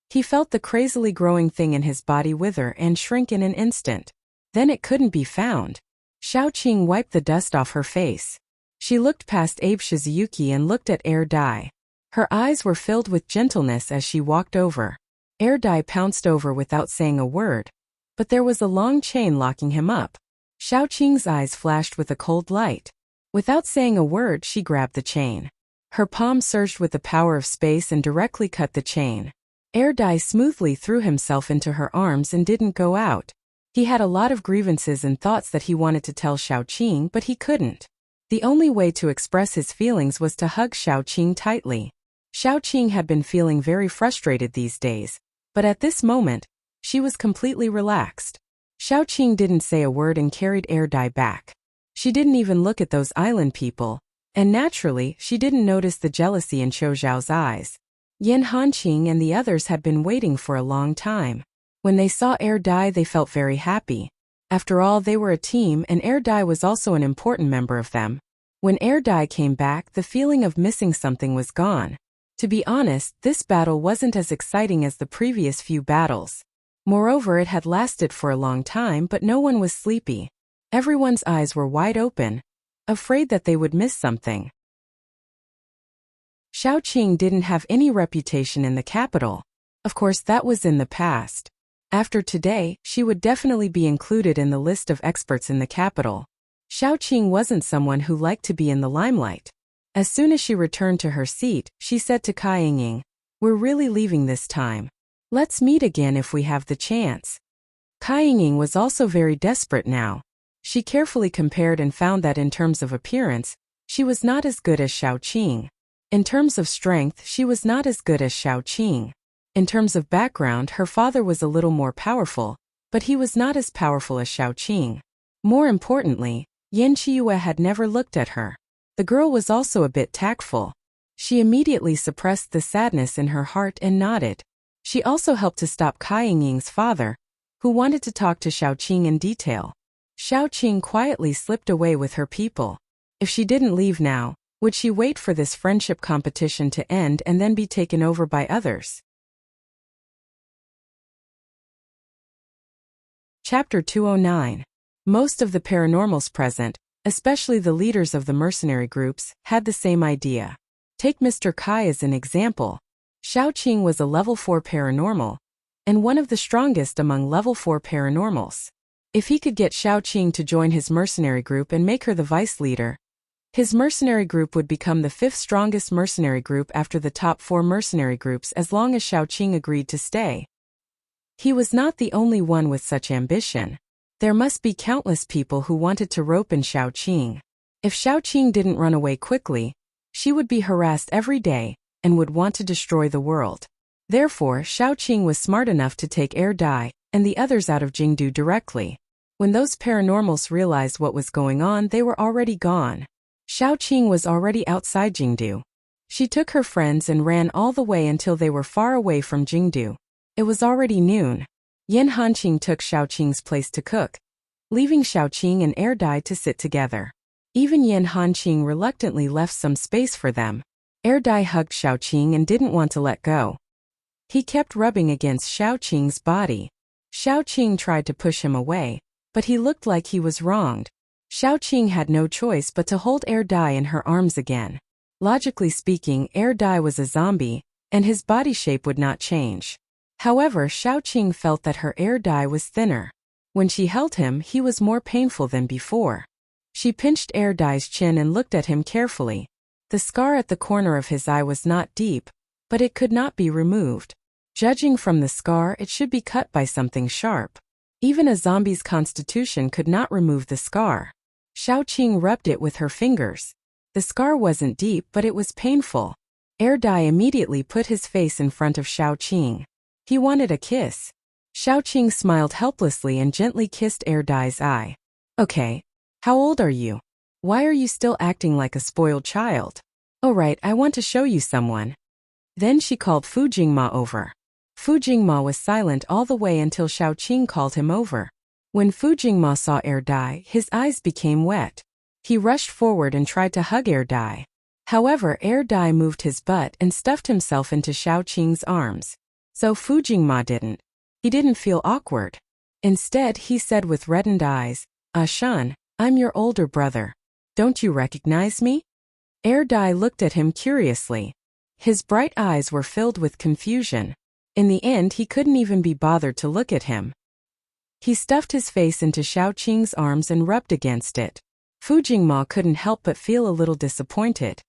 he felt the crazily growing thing in his body wither and shrink in an instant. Then it couldn't be found. Xiaoqing wiped the dust off her face. She looked past Abe Shizuyuki and looked at Air Dai. Her eyes were filled with gentleness as she walked over. Air Dai pounced over without saying a word, but there was a long chain locking him up. Xiaoqing's eyes flashed with a cold light. Without saying a word, she grabbed the chain. Her palm surged with the power of space and directly cut the chain. Air Dai smoothly threw himself into her arms and didn't go out. He had a lot of grievances and thoughts that he wanted to tell Xiaoqing, but he couldn't. The only way to express his feelings was to hug Xiaoqing tightly. Xiaoqing had been feeling very frustrated these days, but at this moment, she was completely relaxed. Xiaoqing didn't say a word and carried Air Dai back. She didn't even look at those island people, and naturally, she didn't notice the jealousy in Qiu Zhao's eyes. Yin Hanqing and the others had been waiting for a long time. When they saw Air Dai, they felt very happy. After all, they were a team and Air Dai was also an important member of them. When Air Dai came back, the feeling of missing something was gone. To be honest, this battle wasn't as exciting as the previous few battles. Moreover, it had lasted for a long time, but no one was sleepy. Everyone's eyes were wide open, afraid that they would miss something. Xiaoqing didn't have any reputation in the capital. Of course, that was in the past. After today, she would definitely be included in the list of experts in the capital. Xiaoqing wasn't someone who liked to be in the limelight. As soon as she returned to her seat, she said to Kai Yingying, "We're really leaving this time. Let's meet again if we have the chance." Kai Yingying was also very desperate now. She carefully compared and found that in terms of appearance, she was not as good as Xiaoqing. In terms of strength, she was not as good as Xiaoqing. In terms of background, her father was a little more powerful, but he was not as powerful as Xiaoqing. More importantly, Yan Qiuyue had never looked at her. The girl was also a bit tactful. She immediately suppressed the sadness in her heart and nodded. She also helped to stop Kai Yingying's father, who wanted to talk to Xiaoqing in detail. Xiaoqing quietly slipped away with her people. If she didn't leave now, would she wait for this friendship competition to end and then be taken over by others? Chapter 209. Most of the paranormals present, especially the leaders of the mercenary groups, had the same idea. Take Mr. Kai as an example. Xiaoqing was a level 4 paranormal, and one of the strongest among level 4 paranormals. If he could get Xiaoqing to join his mercenary group and make her the vice leader, his mercenary group would become the 5th strongest mercenary group after the top 4 mercenary groups as long as Xiaoqing agreed to stay. He was not the only one with such ambition. There must be countless people who wanted to rope in Xiaoqing. If Xiaoqing didn't run away quickly, she would be harassed every day and would want to destroy the world. Therefore, Xiaoqing was smart enough to take Air Dai and the others out of Jingdu directly. When those paranormals realized what was going on, they were already gone. Xiaoqing was already outside Jingdu. She took her friends and ran all the way until they were far away from Jingdu. It was already noon. Yin Hanqing took Xiaoqing's place to cook, leaving Xiaoqing and Air Dai to sit together. Even Yin Hanqing reluctantly left some space for them. Air Dai hugged Xiaoqing and didn't want to let go. He kept rubbing against Xiaoqing's body. Xiaoqing tried to push him away, but he looked like he was wronged. Xiaoqing had no choice but to hold Air Dai in her arms again. Logically speaking, Air Dai was a zombie, and his body shape would not change. However, Xiaoqing felt that her Air Dai was thinner. When she held him, he was more painful than before. She pinched Air Dai's chin and looked at him carefully. The scar at the corner of his eye was not deep, but it could not be removed. Judging from the scar, it should be cut by something sharp. Even a zombie's constitution could not remove the scar. Xiaoqing rubbed it with her fingers. The scar wasn't deep, but it was painful. Dai immediately put his face in front of Xiaoqing. He wanted a kiss. Xiaoqing smiled helplessly and gently kissed Dai's eye. Okay. How old are you? Why are you still acting like a spoiled child? Oh right, I want to show you someone. Then she called Fu Jingma over. Fu Jingma was silent all the way until Xiaoqing called him over. When Fu Jingma saw Dai, his eyes became wet. He rushed forward and tried to hug Dai. However, Dai moved his butt and stuffed himself into Xiaoqing's arms. So Fu Jingma didn't. He didn't feel awkward. Instead, he said with reddened eyes, Shan, I'm your older brother. Don't you recognize me? Dai looked at him curiously. His bright eyes were filled with confusion. In the end, he couldn't even be bothered to look at him. He stuffed his face into Xiaoqing's arms and rubbed against it. Fu Jingma couldn't help but feel a little disappointed.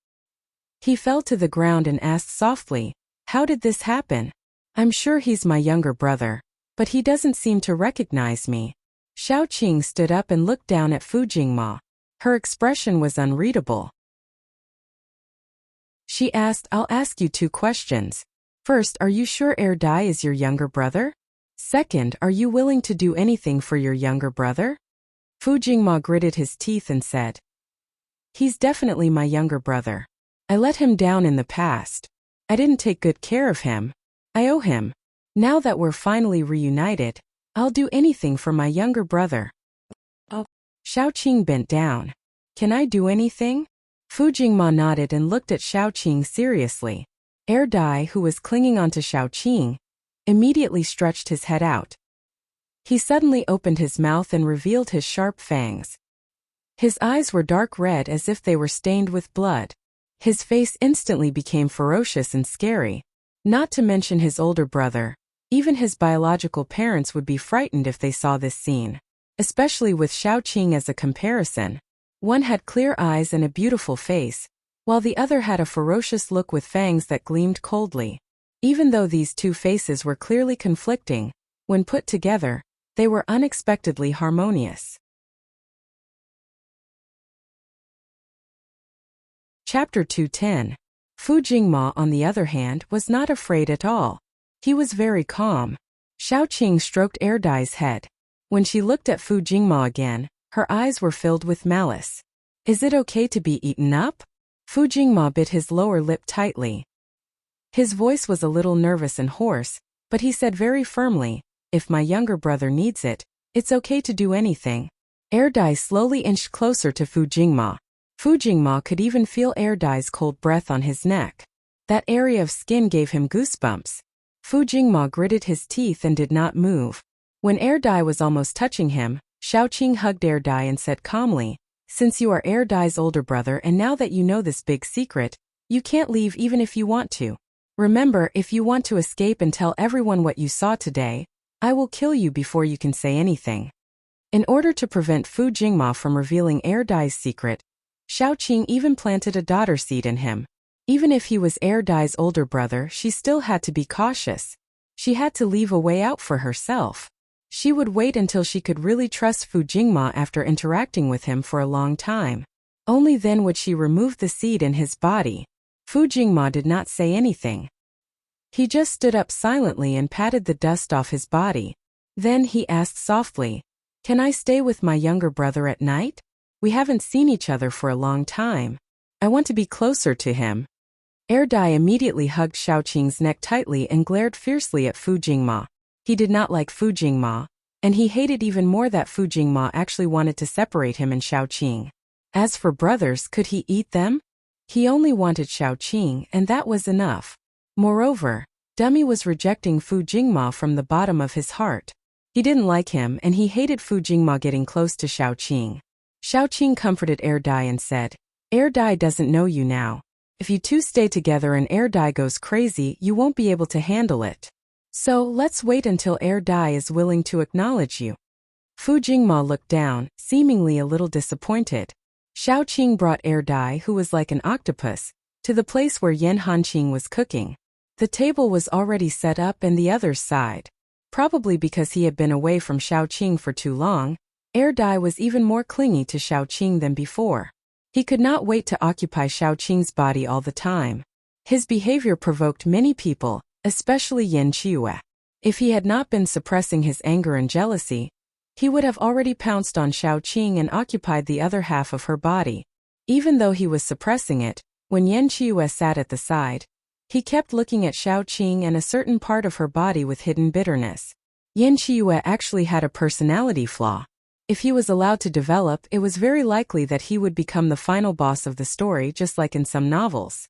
He fell to the ground and asked softly, How did this happen? I'm sure he's my younger brother, but he doesn't seem to recognize me. Xiaoqing stood up and looked down at Fu Jingma. Her expression was unreadable. She asked, I'll ask you 2 questions. First, are you sure Dai is your younger brother? Second, are you willing to do anything for your younger brother? Fu Jingma gritted his teeth and said, He's definitely my younger brother. I let him down in the past. I didn't take good care of him. I owe him. Now that we're finally reunited, I'll do anything for my younger brother. Oh. Xiaoqing bent down. Can I do anything? Fu Jingma nodded and looked at Xiaoqing seriously. Dai, who was clinging onto Xiaoqing, immediately stretched his head out. He suddenly opened his mouth and revealed his sharp fangs. His eyes were dark red as if they were stained with blood. His face instantly became ferocious and scary. Not to mention his older brother. Even his biological parents would be frightened if they saw this scene. Especially with Xiaoqing as a comparison. One had clear eyes and a beautiful face, while the other had a ferocious look with fangs that gleamed coldly. Even though these 2 faces were clearly conflicting, when put together, they were unexpectedly harmonious. Chapter 210. Fu Jingma, on the other hand, was not afraid at all. He was very calm. Xiaoqing stroked Dai's head. When she looked at Fu Jingma again, her eyes were filled with malice. Is it okay to be eaten up? Fu Jingma bit his lower lip tightly. His voice was a little nervous and hoarse, but he said very firmly, If my younger brother needs it, it's okay to do anything. Dai slowly inched closer to Fu Jingma. Fu Jingma could even feel Dai's cold breath on his neck. That area of skin gave him goosebumps. Fu Jingma gritted his teeth and did not move. When Dai was almost touching him, Xiaoqing hugged Dai and said calmly, Since you are Dai's older brother and now that you know this big secret, you can't leave even if you want to. Remember, if you want to escape and tell everyone what you saw today, I will kill you before you can say anything. In order to prevent Fu Jingma from revealing Dai's secret, Xiaoqing even planted a daughter seed in him. Even if he was Dai's older brother, she still had to be cautious. She had to leave a way out for herself. She would wait until she could really trust Fu Jingma after interacting with him for a long time. Only then would she remove the seed in his body. Fu Jingma did not say anything. He just stood up silently and patted the dust off his body. Then he asked softly, Can I stay with my younger brother at night? We haven't seen each other for a long time. I want to be closer to him. Dai immediately hugged Xiaoqing's neck tightly and glared fiercely at Fu Jingma. He did not like Fu Jingma, and he hated even more that Fu Jingma actually wanted to separate him and Xiaoqing. As for brothers, could he eat them? He only wanted Xiaoqing, and that was enough. Moreover, Dummy was rejecting Fu Jingma from the bottom of his heart. He didn't like him and he hated Fu Jingma getting close to Xiaoqing. Xiaoqing comforted Dai and said, Dai doesn't know you now. If you 2 stay together and Dai goes crazy, you won't be able to handle it. So, let's wait until Dai is willing to acknowledge you. Fu Jingma looked down, seemingly a little disappointed. Xiaoqing brought Dai, who was like an octopus, to the place where Yan Hanqing was cooking. The table was already set up and the others sighed. Probably because he had been away from Xiaoqing for too long, Air Dai was even more clingy to Xiaoqing than before. He could not wait to occupy Xiaoqing's body all the time. His behavior provoked many people, especially Yan Qiue. If he had not been suppressing his anger and jealousy, he would have already pounced on Xiaoqing and occupied the other half of her body. Even though he was suppressing it, when Yan Qiue sat at the side, he kept looking at Xiaoqing and a certain part of her body with hidden bitterness. Yan Qiue actually had a personality flaw. If he was allowed to develop, it was very likely that he would become the final boss of the story, just like in some novels.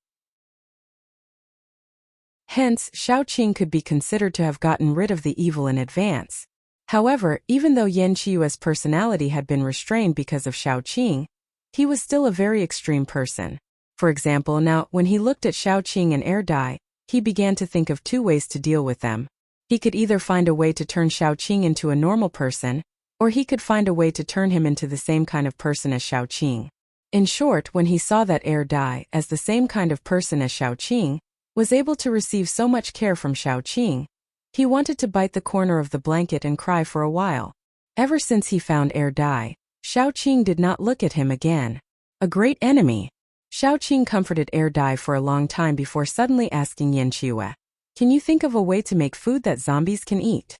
Hence, Xiaoqing could be considered to have gotten rid of the evil in advance. However, even though Yan Qiue's personality had been restrained because of Xiaoqing, he was still a very extreme person. For example, now, when he looked at Xiaoqing and Air Dai, he began to think of two ways to deal with them. He could either find a way to turn Xiaoqing into a normal person, or he could find a way to turn him into the same kind of person as Xiaoqing. In short, when he saw that Air Dai, as the same kind of person as Xiaoqing, was able to receive so much care from Xiaoqing, he wanted to bite the corner of the blanket and cry for a while. Ever since he found Air Dai, Xiaoqing did not look at him again. A great enemy. Xiaoqing comforted Air Dai for a long time before suddenly asking Yan Qiue, "Can you think of a way to make food that zombies can eat?"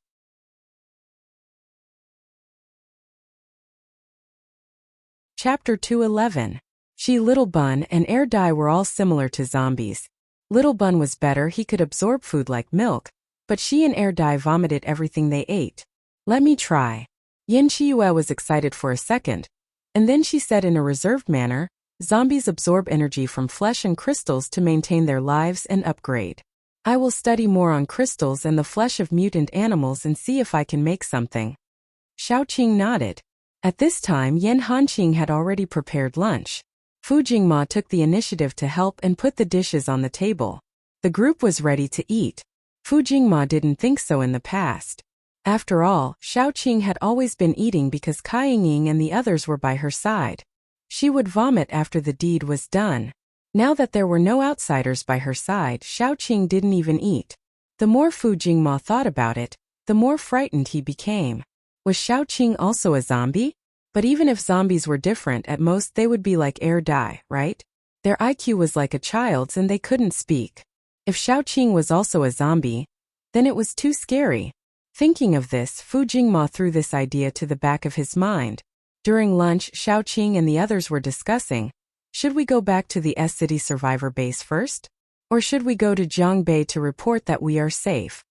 Chapter 211. Little Bun and Air Dai were all similar to zombies. Little Bun was better, he could absorb food like milk, but she and Air Dai vomited everything they ate. "Let me try." Yan Qiue was excited for a second, and then she said in a reserved manner, "Zombies absorb energy from flesh and crystals to maintain their lives and upgrade. I will study more on crystals and the flesh of mutant animals and see if I can make something." Xiaoqing nodded. At this time, Yan Hanqing had already prepared lunch. Fu Jingma took the initiative to help and put the dishes on the table. The group was ready to eat. Fu Jingma didn't think so in the past. After all, Xiaoqing had always been eating because Kai Yingying and the others were by her side. She would vomit after the deed was done. Now that there were no outsiders by her side, Xiaoqing didn't even eat. The more Fu Jingma thought about it, the more frightened he became. Was Xiaoqing also a zombie? But even if zombies were different, at most they would be like Air Dai, right? Their IQ was like a child's and they couldn't speak. If Xiaoqing was also a zombie, then it was too scary. Thinking of this, Fu Jingma threw this idea to the back of his mind. During lunch, Xiaoqing and the others were discussing, should we go back to the S-City survivor base first? Or should we go to Jiangbei to report that we are safe?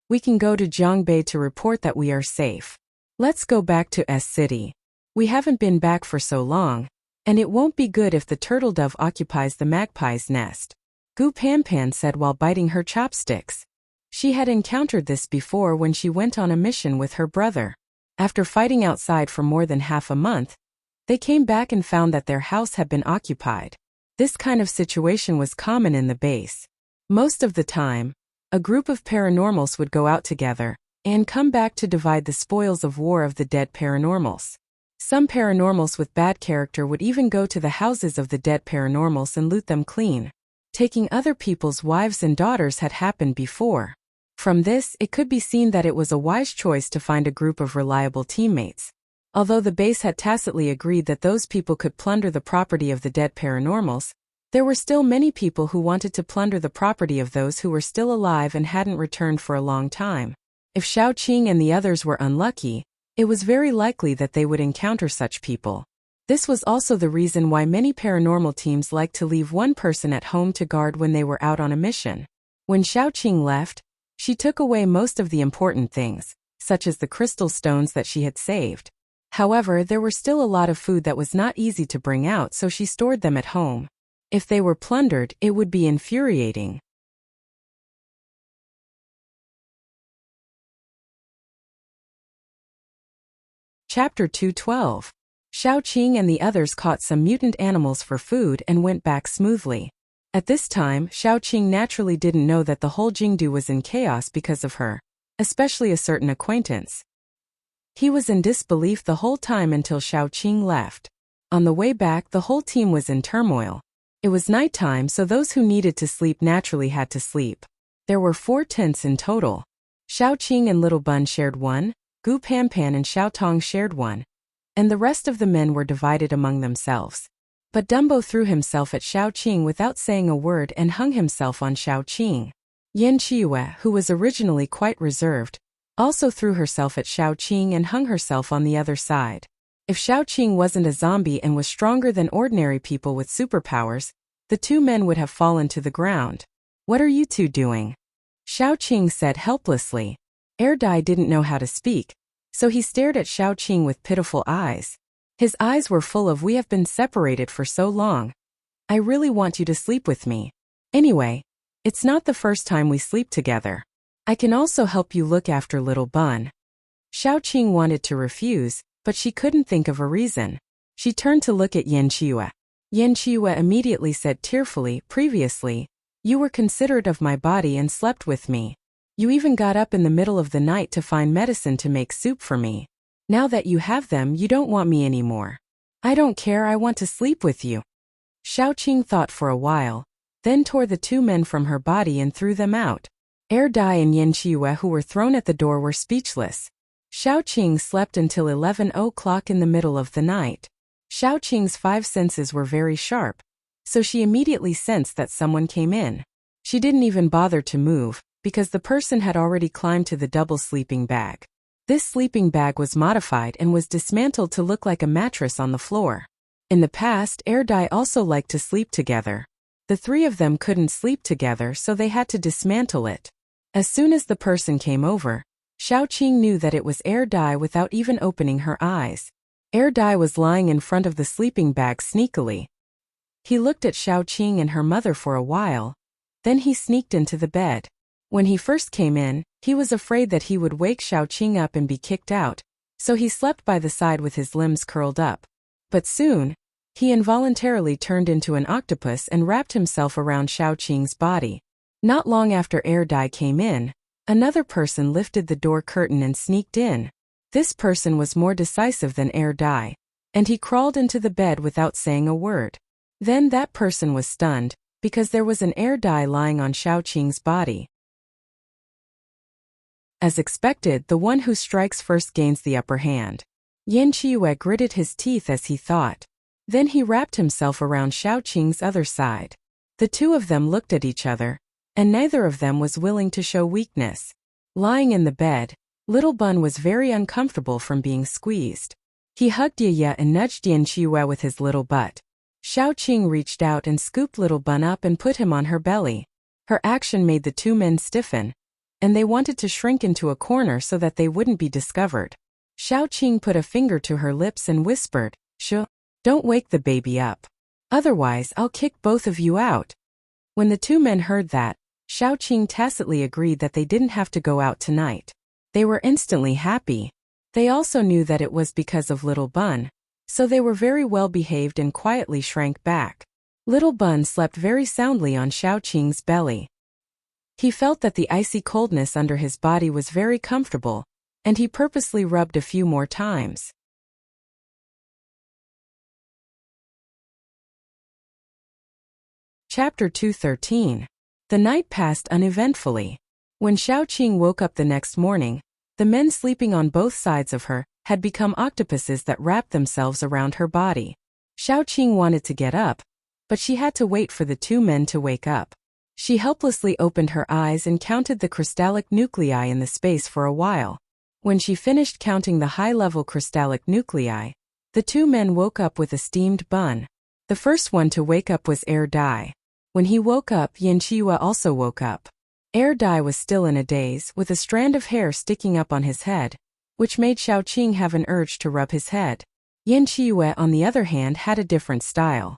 We can go to Jiangbei to report that we are safe. Let's go back to S-City. We haven't been back for so long, and it won't be good if the turtle dove occupies the magpie's nest, Gu Panpan said while biting her chopsticks. She had encountered this before when she went on a mission with her brother. After fighting outside for more than half a month, they came back and found that their house had been occupied. This kind of situation was common in the base. Most of the time, a group of paranormals would go out together and come back to divide the spoils of war of the dead paranormals. Some paranormals with bad character would even go to the houses of the dead paranormals and loot them clean. Taking other people's wives and daughters had happened before. From this, it could be seen that it was a wise choice to find a group of reliable teammates. Although the base had tacitly agreed that those people could plunder the property of the dead paranormals, there were still many people who wanted to plunder the property of those who were still alive and hadn't returned for a long time. If Xiaoqing and the others were unlucky, it was very likely that they would encounter such people. This was also the reason why many paranormal teams liked to leave one person at home to guard when they were out on a mission. When Xiaoqing left, she took away most of the important things, such as the crystal stones that she had saved. However, there were still a lot of food that was not easy to bring out, so she stored them at home. If they were plundered, it would be infuriating. Chapter 212. Xiaoqing and the others caught some mutant animals for food and went back smoothly. At this time, Xiaoqing naturally didn't know that the whole Jingdu was in chaos because of her, especially a certain acquaintance. He was in disbelief the whole time until Xiaoqing left. On the way back, the whole team was in turmoil. It was nighttime, so those who needed to sleep naturally had to sleep. There were 4 tents in total. Xiaoqing and Little Bun shared one, Gu Panpan and Xiaotong shared one, and the rest of the men were divided among themselves. But Dumbo threw himself at Xiaoqing without saying a word and hung himself on Xiaoqing. Yan Qiyu, who was originally quite reserved, also threw herself at Xiaoqing and hung herself on the other side. If Xiaoqing wasn't a zombie and was stronger than ordinary people with superpowers, the two men would have fallen to the ground. "What are you two doing?" Xiaoqing said helplessly. Dai didn't know how to speak, so he stared at Xiaoqing with pitiful eyes. His eyes were full of "We have been separated for so long. I really want you to sleep with me. Anyway, it's not the first time we sleep together. I can also help you look after little Bun." Xiaoqing wanted to refuse, but she couldn't think of a reason. She turned to look at Yan Qiyu. Yan Qiyu immediately said tearfully, "Previously, you were considerate of my body and slept with me. You even got up in the middle of the night to find medicine to make soup for me. Now that you have them, you don't want me anymore. I don't care, I want to sleep with you." Xiaoqing thought for a while, then tore the two men from her body and threw them out. Dai and Yan Qiyu, who were thrown at the door, were speechless. Xiaoqing slept until 11 o'clock in the middle of the night. Xiaoqing's five senses were very sharp, so she immediately sensed that someone came in. She didn't even bother to move, because the person had already climbed to the double sleeping bag. This sleeping bag was modified and was dismantled to look like a mattress on the floor. In the past, Dai also liked to sleep together. The three of them couldn't sleep together, so they had to dismantle it. As soon as the person came over, Xiaoqing knew that it was Dai without even opening her eyes. Dai was lying in front of the sleeping bag sneakily. He looked at Xiaoqing and her mother for a while, then he sneaked into the bed. When he first came in, he was afraid that he would wake Xiaoqing up and be kicked out, so he slept by the side with his limbs curled up. But soon, he involuntarily turned into an octopus and wrapped himself around Xiaoqing's body. Not long after Dai came in, another person lifted the door curtain and sneaked in. This person was more decisive than Dai, and he crawled into the bed without saying a word. Then that person was stunned, because there was an Dai lying on Xiaoqing's body. As expected, the one who strikes first gains the upper hand. Yan Qiyu gritted his teeth as he thought. Then he wrapped himself around Xiaoqing's other side. The two of them looked at each other, and neither of them was willing to show weakness. Lying in the bed, little Bun was very uncomfortable from being squeezed. He hugged Yaya and nudged Yan Qiyu with his little butt. Xiaoqing reached out and scooped little Bun up and put him on her belly. Her action made the two men stiffen, and they wanted to shrink into a corner so that they wouldn't be discovered. Xiaoqing put a finger to her lips and whispered, "Shh, don't wake the baby up. Otherwise I'll kick both of you out." When the two men heard that, Xiaoqing tacitly agreed that they didn't have to go out tonight. They were instantly happy. They also knew that it was because of little Bun, so they were very well behaved and quietly shrank back. Little Bun slept very soundly on Xiaoqing's belly. He felt that the icy coldness under his body was very comfortable, and he purposely rubbed a few more times. Chapter 213. The night passed uneventfully. When Xiaoqing woke up the next morning, the men sleeping on both sides of her had become octopuses that wrapped themselves around her body. Xiaoqing wanted to get up, but she had to wait for the two men to wake up. She helplessly opened her eyes and counted the crystallic nuclei in the space for a while. When she finished counting the high-level crystallic nuclei, the two men woke up with a steamed bun. The first one to wake up was Dai. When he woke up, Yan Qiyu also woke up. Dai was still in a daze, with a strand of hair sticking up on his head, which made Xiaoqing have an urge to rub his head. Yan Qiyu, on the other hand, had a different style.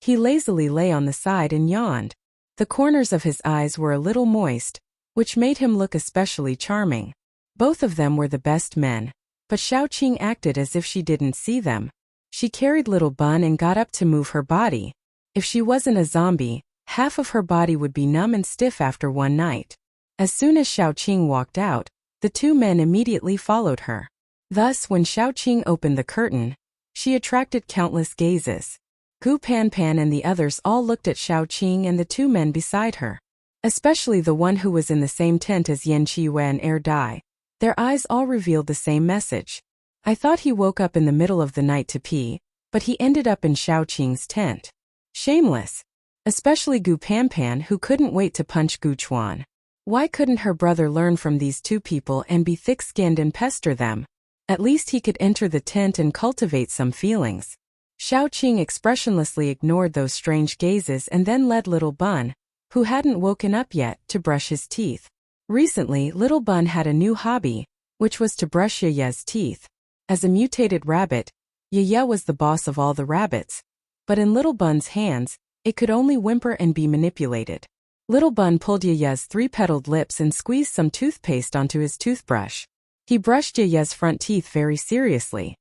He lazily lay on the side and yawned. The corners of his eyes were a little moist, which made him look especially charming. Both of them were the best men, but Xiaoqing acted as if she didn't see them. She carried little Bun and got up to move her body. If she wasn't a zombie, half of her body would be numb and stiff after one night. As soon as Xiaoqing walked out, the two men immediately followed her. Thus, when Xiaoqing opened the curtain, she attracted countless gazes. Gu Panpan and the others all looked at Xiaoqing and the two men beside her. Especially the one who was in the same tent as Yan Qiyu and Dai. Their eyes all revealed the same message. I thought he woke up in the middle of the night to pee, but he ended up in Xiaoqing's tent. Shameless. Especially Gu Panpan, who couldn't wait to punch Gu Chuan. Why couldn't her brother learn from these two people and be thick-skinned and pester them? At least he could enter the tent and cultivate some feelings. Xiaoqing expressionlessly ignored those strange gazes and then led Little Bun, who hadn't woken up yet, to brush his teeth. Recently, Little Bun had a new hobby, which was to brush Ye's teeth. As a mutated rabbit, Ye was the boss of all the rabbits. But in Little Bun's hands, it could only whimper and be manipulated. Little Bun pulled Ye's three-petaled lips and squeezed some toothpaste onto his toothbrush. He brushed Ye's front teeth very seriously.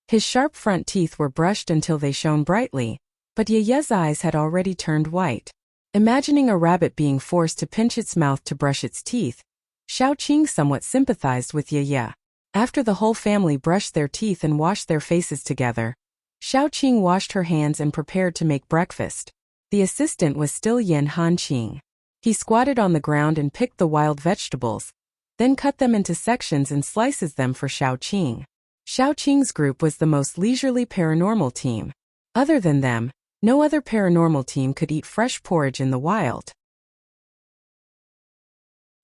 His sharp front teeth were brushed until they shone brightly, but Ye's eyes had already turned white. Imagining a rabbit being forced to pinch its mouth to brush its teeth, Xiaoqing somewhat sympathized with Ye. After the whole family brushed their teeth and washed their faces together, Xiaoqing washed her hands and prepared to make breakfast. The assistant was still Yan Hanqing. He squatted on the ground and picked the wild vegetables, then cut them into sections and slices them for Xiaoqing. Xiaoqing's group was the most leisurely paranormal team. Other than them, no other paranormal team could eat fresh porridge in the wild.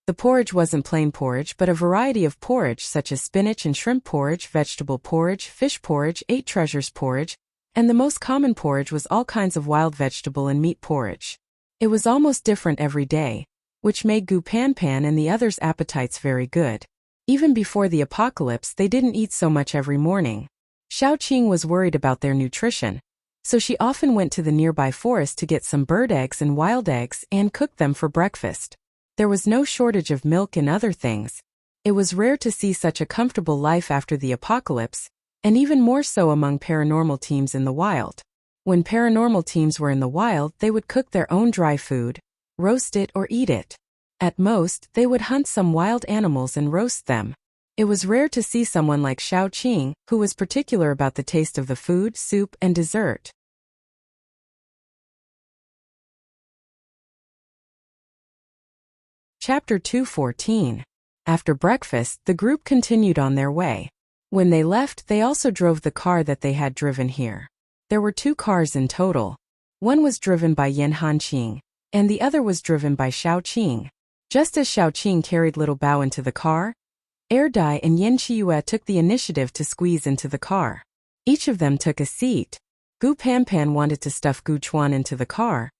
The porridge wasn't plain porridge but a variety of porridge such as spinach and shrimp porridge, vegetable porridge, fish porridge, 8 treasures porridge, and the most common porridge was all kinds of wild vegetable and meat porridge. It was almost different every day, which made Gu Panpan and the others' appetites very good. Even before the apocalypse, they didn't eat so much every morning. Xiaoqing was worried about their nutrition, so she often went to the nearby forest to get some bird eggs and wild eggs and cook them for breakfast. There was no shortage of milk and other things. It was rare to see such a comfortable life after the apocalypse, and even more so among paranormal teams in the wild. When paranormal teams were in the wild, they would cook their own dry food, roast it or eat it. At most, they would hunt some wild animals and roast them. It was rare to see someone like Xiaoqing, who was particular about the taste of the food, soup, and dessert. Chapter 2:14. After breakfast, the group continued on their way. When they left, they also drove the car that they had driven here. There were 2 cars in total. One was driven by Yan Hanqing, and the other was driven by Xiaoqing. Just as Xiaoqing carried Little Bao into the car, Dai and Yan Qiue took the initiative to squeeze into the car. Each of them took a seat. Gu Panpan wanted to stuff Gu Chuan into the car,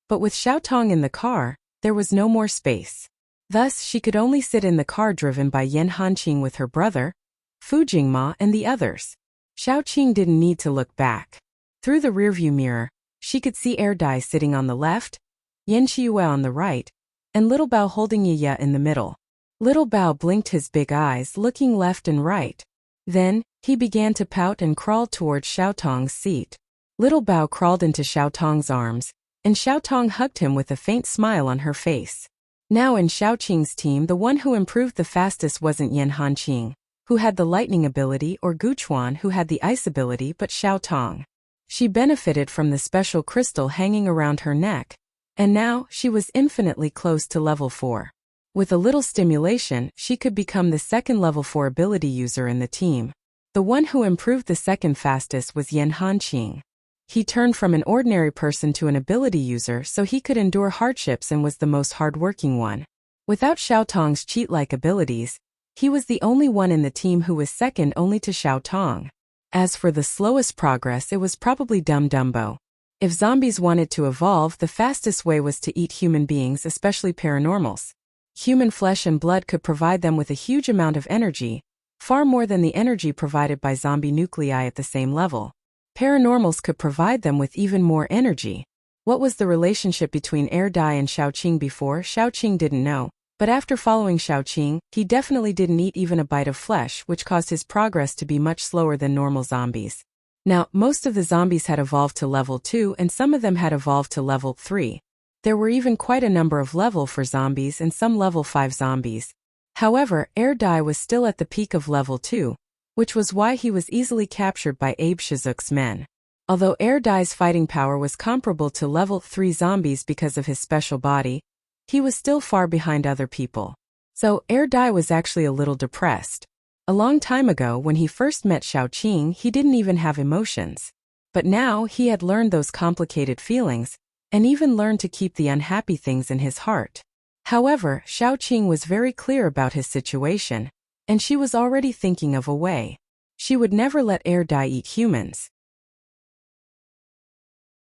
but with Xiaotong in the car, there was no more space. Thus, she could only sit in the car driven by Yan Hanqing with her brother, Fu Jingma, and the others. Xiaoqing didn't need to look back. Through the rearview mirror, she could see Dai sitting on the left, Yan Qiue on the right, and Little Bao holding Ye in the middle. Little Bao blinked his big eyes, looking left and right. Then, he began to pout and crawl towards Xiaotong's seat. Little Bao crawled into Xiaotong's arms, and Xiaotong hugged him with a faint smile on her face. Now in Xiaoqing's team, the one who improved the fastest wasn't Yan Hanqing, who had the lightning ability, or Gu Chuan, who had the ice ability, but Xiaotong. She benefited from the special crystal hanging around her neck, and now she was infinitely close to level 4. With a little stimulation, she could become the second level 4 ability user in the team. The one who improved the second fastest was Yan Hanqing. He turned from an ordinary person to an ability user so he could endure hardships and was the most hard-working one. Without Xiaotong's cheat-like abilities, he was the only one in the team who was second only to Xiaotong. As for the slowest progress, it was probably Dumbo. If zombies wanted to evolve, the fastest way was to eat human beings, especially paranormals. Human flesh and blood could provide them with a huge amount of energy, far more than the energy provided by zombie nuclei at the same level. Paranormals could provide them with even more energy. What was the relationship between Dai and Xiaoqing before? Xiaoqing didn't know, but after following Xiaoqing, he definitely didn't eat even a bite of flesh, which caused his progress to be much slower than normal zombies. Now, most of the zombies had evolved to level 2 and some of them had evolved to level 3. There were even quite a number of level 4 zombies and some level 5 zombies. However, Dai was still at the peak of level 2, which was why he was easily captured by Abe Shizuk's men. Although Dai's fighting power was comparable to level 3 zombies because of his special body, he was still far behind other people. So, Dai was actually a little depressed. A long time ago when he first met Xiaoqing, he didn't even have emotions. But now he had learned those complicated feelings, and even learned to keep the unhappy things in his heart. However, Xiaoqing was very clear about his situation, and she was already thinking of a way. She would never let Air Dai eat humans.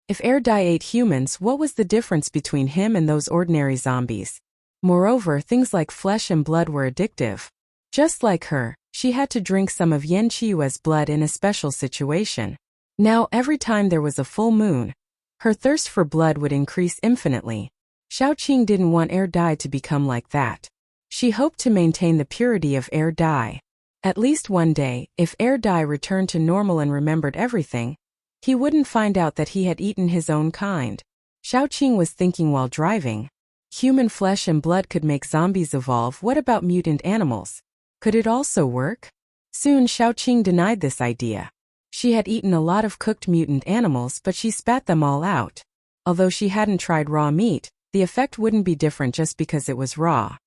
If Air Dai ate humans, what was the difference between him and those ordinary zombies? Moreover, things like flesh and blood were addictive. Just like her, she had to drink some of Yan Qiue's blood in a special situation. Now, every time there was a full moon, her thirst for blood would increase infinitely. Xiaoqing didn't want Air Dai to become like that. She hoped to maintain the purity of Air Dai. At least one day, if Air Dai returned to normal and remembered everything, he wouldn't find out that he had eaten his own kind. Xiaoqing was thinking while driving. Human flesh and blood could make zombies evolve. What about mutant animals? Could it also work? Soon Xiaoqing denied this idea. She had eaten a lot of cooked mutant animals, but she spat them all out. Although she hadn't tried raw meat, the effect wouldn't be different just because it was raw.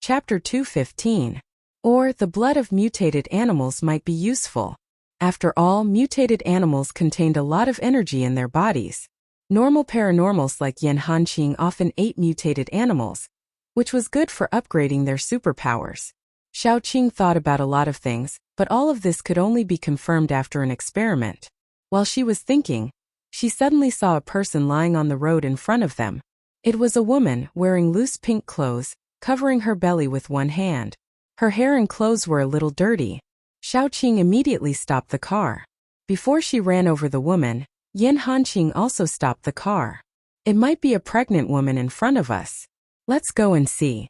Chapter 215. Or, the blood of mutated animals might be useful. After all, mutated animals contained a lot of energy in their bodies. Normal paranormals like Yan Hanqing often ate mutated animals, which was good for upgrading their superpowers. Xiaoqing thought about a lot of things, but all of this could only be confirmed after an experiment. While she was thinking, she suddenly saw a person lying on the road in front of them. It was a woman wearing loose pink clothes, covering her belly with one hand. Her hair and clothes were a little dirty. Xiaoqing immediately stopped the car. Before she ran over the woman, Yan Hanqing also stopped the car. It might be a pregnant woman in front of us. Let's go and see.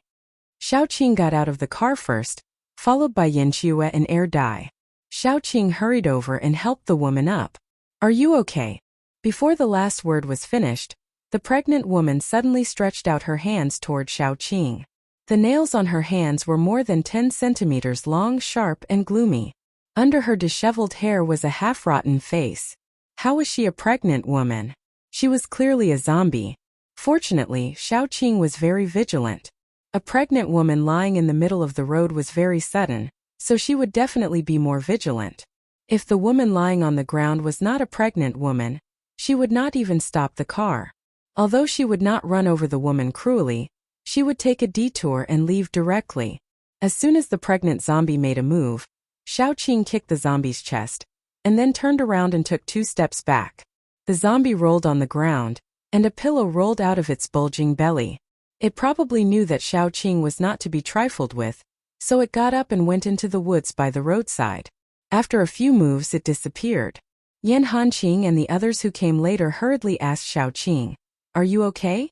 Xiaoqing got out of the car first, followed by Yan Qiue and Air Dai. Xiaoqing hurried over and helped the woman up. Are you okay? Before the last word was finished, the pregnant woman suddenly stretched out her hands toward Xiaoqing. The nails on her hands were more than 10 centimeters long, sharp and gloomy. Under her disheveled hair was a half-rotten face. How was she a pregnant woman? She was clearly a zombie. Fortunately, Xiaoqing was very vigilant. A pregnant woman lying in the middle of the road was very sudden, so she would definitely be more vigilant. If the woman lying on the ground was not a pregnant woman, she would not even stop the car. Although she would not run over the woman cruelly, she would take a detour and leave directly. As soon as the pregnant zombie made a move, Xiaoqing kicked the zombie's chest, and then turned around and took 2 steps back. The zombie rolled on the ground, and a pillow rolled out of its bulging belly. It probably knew that Xiaoqing was not to be trifled with, so it got up and went into the woods by the roadside. After a few moves it disappeared. Yan Hanqing and the others who came later hurriedly asked Xiaoqing, "Are you okay?"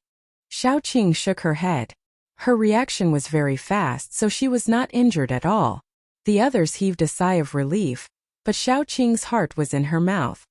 Xiaoqing shook her head. Her reaction was very fast, so she was not injured at all. The others heaved a sigh of relief, but Xiaoqing's heart was in her mouth.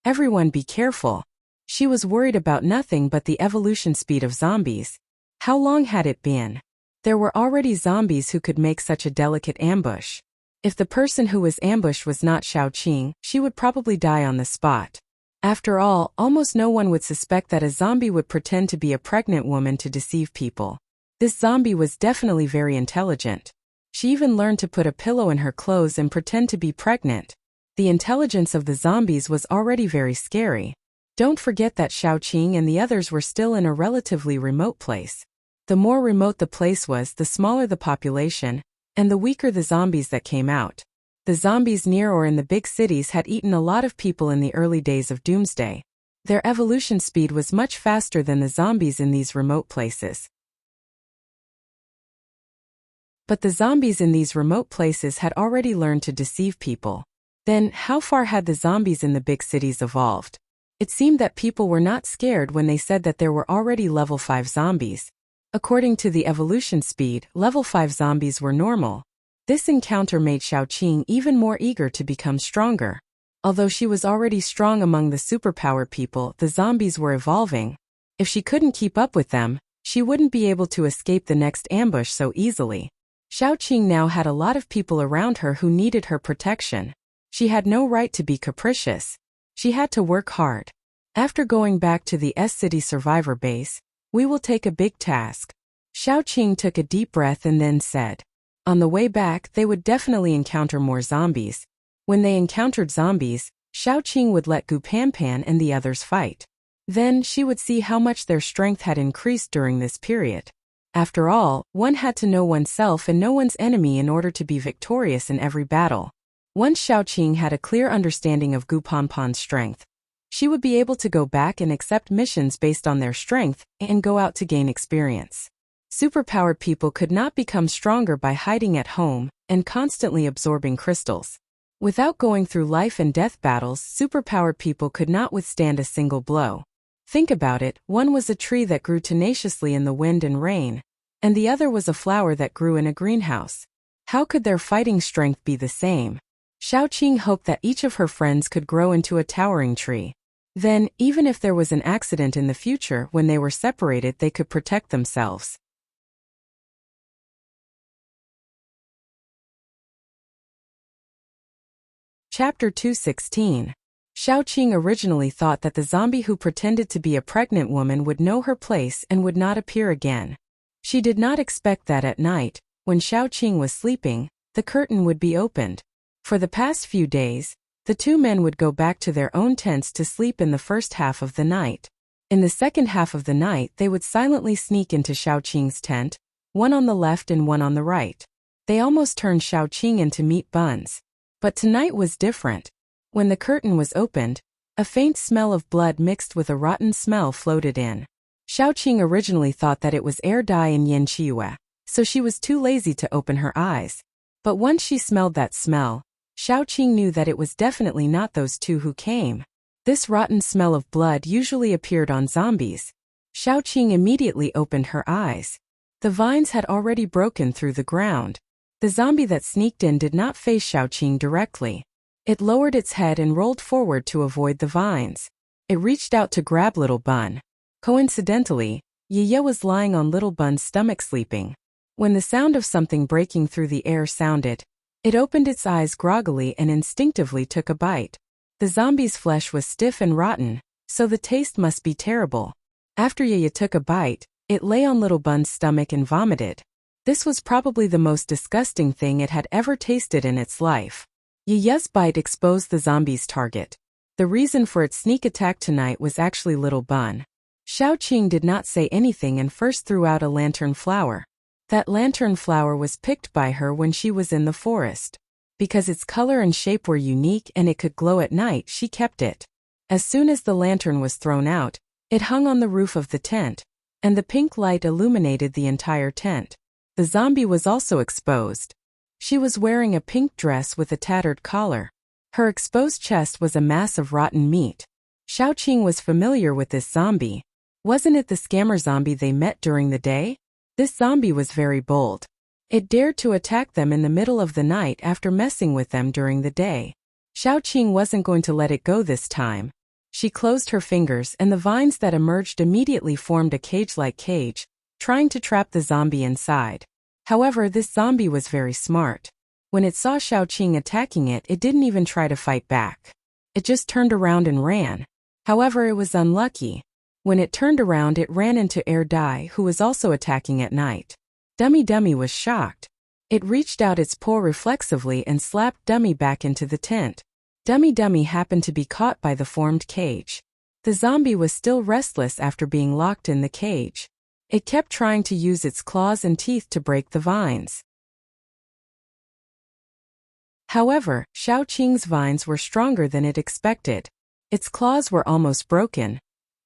Everyone be careful. She was worried about nothing but the evolution speed of zombies. How long had it been? There were already zombies who could make such a delicate ambush. If the person who was ambushed was not Xiaoqing, she would probably die on the spot. After all, almost no one would suspect that a zombie would pretend to be a pregnant woman to deceive people. This zombie was definitely very intelligent. She even learned to put a pillow in her clothes and pretend to be pregnant. The intelligence of the zombies was already very scary. Don't forget that Xiaoqing and the others were still in a relatively remote place. The more remote the place was, the smaller the population, and the weaker the zombies that came out. The zombies near or in the big cities had eaten a lot of people in the early days of Doomsday. Their evolution speed was much faster than the zombies in these remote places. But the zombies in these remote places had already learned to deceive people. Then, how far had the zombies in the big cities evolved? It seemed that people were not scared when they said that there were already level 5 zombies. According to the evolution speed, level 5 zombies were normal. This encounter made Xiaoqing even more eager to become stronger. Although she was already strong among the superpower people, the zombies were evolving. If she couldn't keep up with them, she wouldn't be able to escape the next ambush so easily. Xiaoqing now had a lot of people around her who needed her protection. She had no right to be capricious. She had to work hard. After going back to the S-City survivor base, We will take a big task. Xiaoqing took a deep breath and then said. On the way back, they would definitely encounter more zombies. When they encountered zombies, Xiaoqing would let Gu Panpan and the others fight. Then she would see how much their strength had increased during this period. After all, one had to know oneself and know one's enemy in order to be victorious in every battle. Once Xiaoqing had a clear understanding of Gu Panpan's strength, she would be able to go back and accept missions based on their strength and go out to gain experience. Superpowered people could not become stronger by hiding at home and constantly absorbing crystals. Without going through life and death battles, superpowered people could not withstand a single blow. Think about it, one was a tree that grew tenaciously in the wind and rain, and the other was a flower that grew in a greenhouse. How could their fighting strength be the same? Xiaoqing hoped that each of her friends could grow into a towering tree. Then, even if there was an accident in the future when they were separated, they could protect themselves. Chapter 216. Xiaoqing originally thought that the zombie who pretended to be a pregnant woman would know her place and would not appear again. She did not expect that at night, when Xiaoqing was sleeping, the curtain would be opened. For the past few days, the two men would go back to their own tents to sleep in the first half of the night. In the second half of the night, they would silently sneak into Xiaoqing's tent, one on the left and one on the right. They almost turned Xiaoqing into meat buns. But tonight was different. When the curtain was opened, a faint smell of blood mixed with a rotten smell floated in. Xiaoqing originally thought that it was air dye in Yin Qiue, so she was too lazy to open her eyes. But once she smelled that smell, Xiaoqing knew that it was definitely not those two who came. This rotten smell of blood usually appeared on zombies. Xiaoqing immediately opened her eyes. The vines had already broken through the ground. The zombie that sneaked in did not face Xiaoqing directly. It lowered its head and rolled forward to avoid the vines. It reached out to grab Little Bun. Coincidentally, Yiye was lying on Little Bun's stomach sleeping. When the sound of something breaking through the air sounded, it opened its eyes groggily and instinctively took a bite. The zombie's flesh was stiff and rotten, so the taste must be terrible. After Yiye took a bite, it lay on Little Bun's stomach and vomited. This was probably the most disgusting thing it had ever tasted in its life. Yiye's bite exposed the zombie's target. The reason for its sneak attack tonight was actually Little Bun. Xiaoqing did not say anything and first threw out a lantern flower. That lantern flower was picked by her when she was in the forest. Because its color and shape were unique and it could glow at night, she kept it. As soon as the lantern was thrown out, it hung on the roof of the tent, and the pink light illuminated the entire tent. The zombie was also exposed. She was wearing a pink dress with a tattered collar. Her exposed chest was a mass of rotten meat. Xiaoqing was familiar with this zombie. Wasn't it the scammer zombie they met during the day? This zombie was very bold. It dared to attack them in the middle of the night after messing with them during the day. Xiaoqing wasn't going to let it go this time. She closed her fingers and the vines that emerged immediately formed a cage-like cage, trying to trap the zombie inside. However, this zombie was very smart. When it saw Xiaoqing attacking it, it didn't even try to fight back. It just turned around and ran. However, it was unlucky. When it turned around, it ran into Air Dai, who was also attacking at night. Dummy was shocked. It reached out its paw reflexively and slapped Dummy back into the tent. Dummy happened to be caught by the formed cage. The zombie was still restless after being locked in the cage. It kept trying to use its claws and teeth to break the vines. However, Xiaoqing's vines were stronger than it expected. Its claws were almost broken,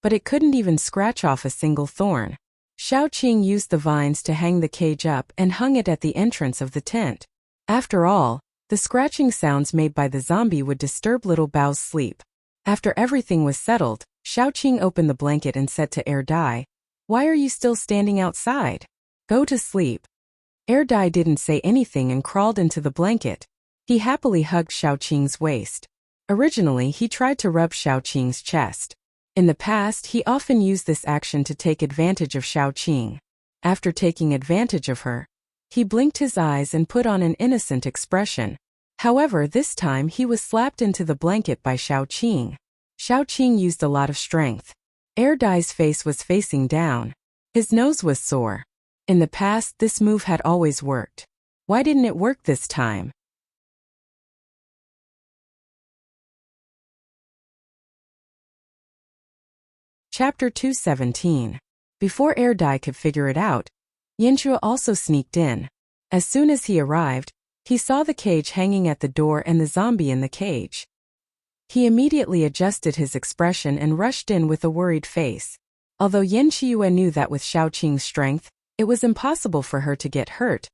but it couldn't even scratch off a single thorn. Xiaoqing used the vines to hang the cage up and hung it at the entrance of the tent. After all, the scratching sounds made by the zombie would disturb Little Bao's sleep. After everything was settled, Xiaoqing opened the blanket and said to Air Dai, "Why are you still standing outside? Go to sleep." Air Dai didn't say anything and crawled into the blanket. He happily hugged Xiaoqing's waist. Originally, he tried to rub Xiaoqing's chest. In the past, he often used this action to take advantage of Xiaoqing. After taking advantage of her, he blinked his eyes and put on an innocent expression. However, this time he was slapped into the blanket by Xiaoqing. Xiaoqing used a lot of strength. Air Dai's face was facing down. His nose was sore. In the past, this move had always worked. Why didn't it work this time? Chapter 217. Before Dai could figure it out, Yanchua also sneaked in. As soon as he arrived, he saw the cage hanging at the door and the zombie in the cage. He immediately adjusted his expression and rushed in with a worried face. Although Yanchua knew that with Xiaoqing's strength, it was impossible for her to get hurt.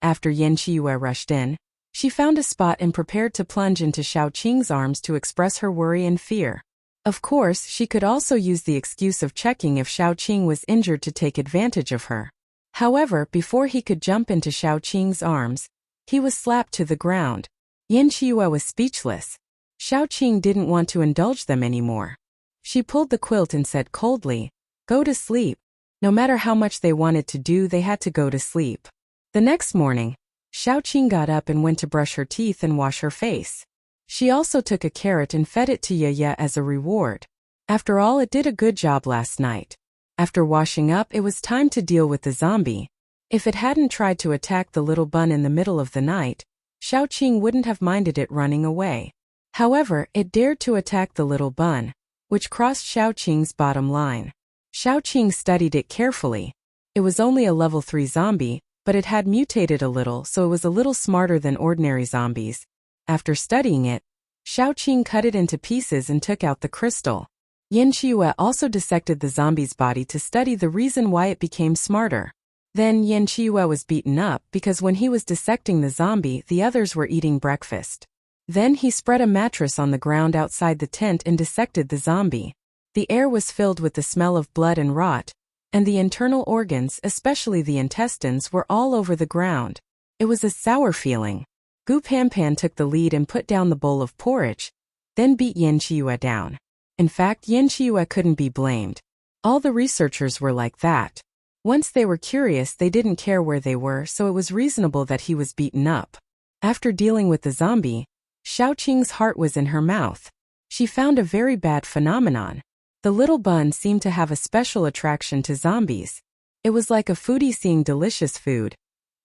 After Yanchua rushed in, she found a spot and prepared to plunge into Xiaoqing's arms to express her worry and fear. Of course, she could also use the excuse of checking if Xiaoqing was injured to take advantage of her. However, before he could jump into Xiaoqing's arms, he was slapped to the ground. Yanchua was speechless. Xiaoqing didn't want to indulge them anymore. She pulled the quilt and said coldly, "Go to sleep." No matter how much they wanted to do, they had to go to sleep. The next morning, Xiaoqing got up and went to brush her teeth and wash her face. She also took a carrot and fed it to Yaya as a reward. After all, it did a good job last night. After washing up, it was time to deal with the zombie. If it hadn't tried to attack the little bun in the middle of the night, Xiaoqing wouldn't have minded it running away. However, it dared to attack the little bun, which crossed Xiaoqing's bottom line. Xiaoqing studied it carefully. It was only a level 3 zombie, but it had mutated a little, so it was a little smarter than ordinary zombies. After studying it, Xiaoqing cut it into pieces and took out the crystal. Yanchua also dissected the zombie's body to study the reason why it became smarter. Then Yanchua was beaten up because when he was dissecting the zombie, the others were eating breakfast. Then he spread a mattress on the ground outside the tent and dissected the zombie. The air was filled with the smell of blood and rot, and the internal organs, especially the intestines, were all over the ground. It was a sour feeling. Gu Panpan took the lead and put down the bowl of porridge, then beat Yanchua down. In fact, Yanchua couldn't be blamed. All the researchers were like that. Once they were curious, they didn't care where they were, so it was reasonable that he was beaten up. After dealing with the zombie, Xiaoqing's heart was in her mouth. She found a very bad phenomenon. The little bun seemed to have a special attraction to zombies. It was like a foodie seeing delicious food,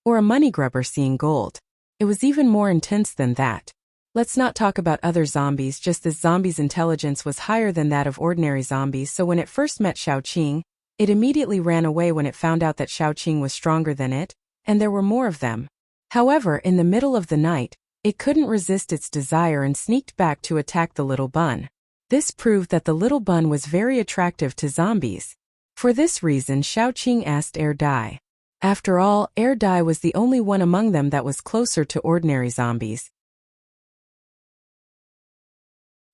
or a money grubber seeing gold. It was even more intense than that. Let's not talk about other zombies, just this zombie's intelligence was higher than that of ordinary zombies, so when it first met Xiaoqing, it immediately ran away when it found out that Xiaoqing was stronger than it, and there were more of them. However, in the middle of the night, it couldn't resist its desire and sneaked back to attack the little bun. This proved that the little bun was very attractive to zombies. For this reason, Xiaoqing asked Dai. After all, Dai was the only one among them that was closer to ordinary zombies.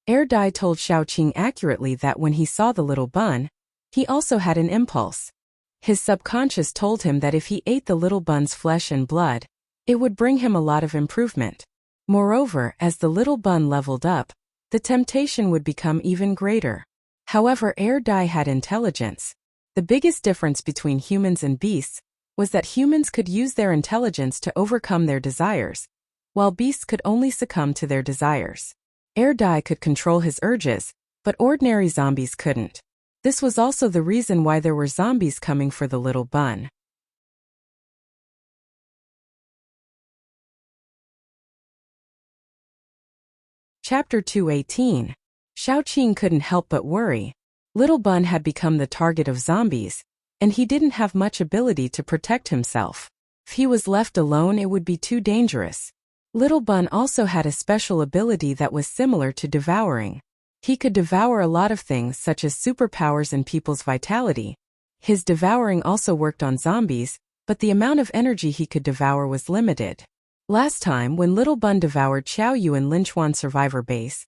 Dai told Xiaoqing accurately that when he saw the little bun, he also had an impulse. His subconscious told him that if he ate the little bun's flesh and blood, it would bring him a lot of improvement. Moreover, as the little bun leveled up, the temptation would become even greater. However, Dai had intelligence. The biggest difference between humans and beasts was that humans could use their intelligence to overcome their desires, while beasts could only succumb to their desires. Dai could control his urges, but ordinary zombies couldn't. This was also the reason why there were zombies coming for the little bun. Chapter 218. Xiaoqing couldn't help but worry. Little Bun had become the target of zombies, and he didn't have much ability to protect himself. If he was left alone, it would be too dangerous. Little Bun also had a special ability that was similar to devouring. He could devour a lot of things such as superpowers and people's vitality. His devouring also worked on zombies, but the amount of energy he could devour was limited. Last time, when Little Bun devoured Xiaoyu in Linchuan Survivor Base,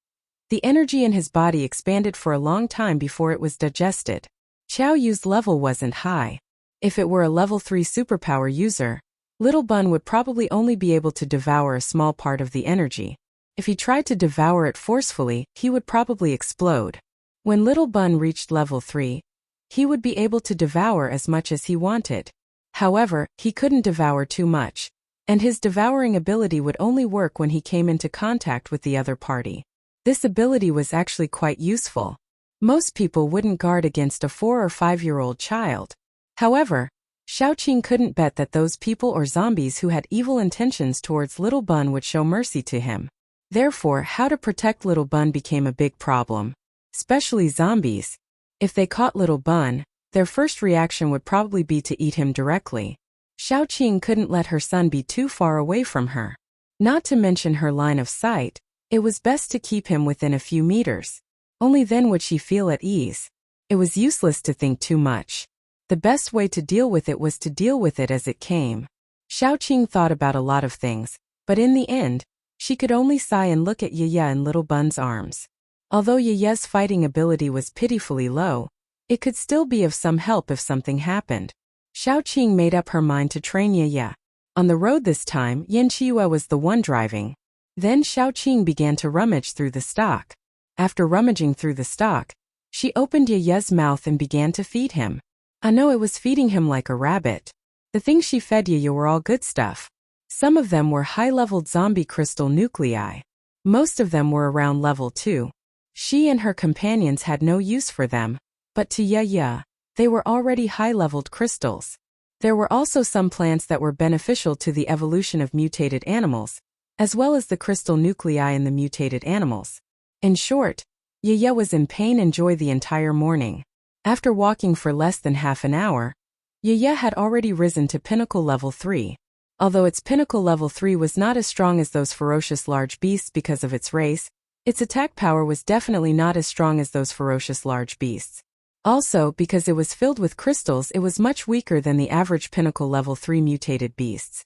the energy in his body expanded for a long time before it was digested. Xiaoyu's level wasn't high. If it were a level 3 superpower user, Little Bun would probably only be able to devour a small part of the energy. If he tried to devour it forcefully, he would probably explode. When Little Bun reached level 3, he would be able to devour as much as he wanted. However, he couldn't devour too much, and his devouring ability would only work when he came into contact with the other party. This ability was actually quite useful. Most people wouldn't guard against a 4 or 5-year-old child. However, Xiaoqing couldn't bet that those people or zombies who had evil intentions towards Little Bun would show mercy to him. Therefore, how to protect Little Bun became a big problem. Especially zombies. If they caught Little Bun, their first reaction would probably be to eat him directly. Xiaoqing couldn't let her son be too far away from her. Not to mention her line of sight, it was best to keep him within a few meters. Only then would she feel at ease. It was useless to think too much. The best way to deal with it was to deal with it as it came. Xiaoqing thought about a lot of things, but in the end, she could only sigh and look at Ye in Little Bun's arms. Although Ye's fighting ability was pitifully low, it could still be of some help if something happened. Xiaoqing made up her mind to train Ye. On the road this time, Yanqiue was the one driving. Then Xiaoqing began to rummage through the stock. After rummaging through the stock, she opened Ye's mouth and began to feed him. I know it was feeding him like a rabbit. The things she fed Ye were all good stuff. Some of them were high-leveled zombie crystal nuclei. Most of them were around level 2. She and her companions had no use for them, but to Ye, they were already high-leveled crystals. There were also some plants that were beneficial to the evolution of mutated animals, as well as the crystal nuclei in the mutated animals. In short, Ye was in pain and joy the entire morning. After walking for less than half an hour, Ye had already risen to pinnacle level 3. Although its pinnacle level 3 was not as strong as those ferocious large beasts because of its race, its attack power was definitely not as strong as those ferocious large beasts. Also, because it was filled with crystals, it was much weaker than the average pinnacle level 3 mutated beasts.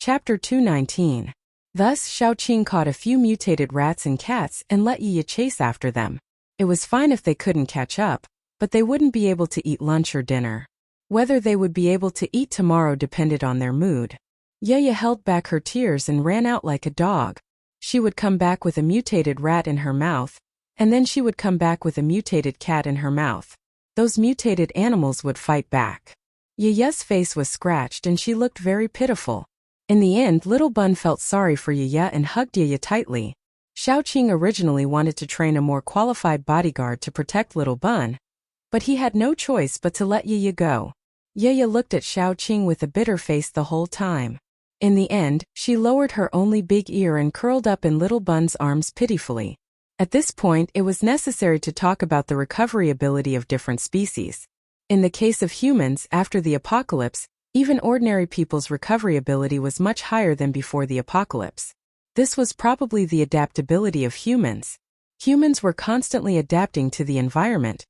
Chapter 219. Thus, Xiaoqing caught a few mutated rats and cats and let Ye chase after them. It was fine if they couldn't catch up, but they wouldn't be able to eat lunch or dinner. Whether they would be able to eat tomorrow depended on their mood. Ye held back her tears and ran out like a dog. She would come back with a mutated rat in her mouth, and then she would come back with a mutated cat in her mouth. Those mutated animals would fight back. Ye's face was scratched and she looked very pitiful. In the end, Little Bun felt sorry for Ye and hugged Ye tightly. Xiaoqing originally wanted to train a more qualified bodyguard to protect Little Bun, but he had no choice but to let Ye go. Ye looked at Xiaoqing with a bitter face the whole time. In the end, she lowered her only big ear and curled up in Little Bun's arms pitifully. At this point, it was necessary to talk about the recovery ability of different species. In the case of humans, after the apocalypse, even ordinary people's recovery ability was much higher than before the apocalypse. This was probably the adaptability of humans. Humans were constantly adapting to the environment,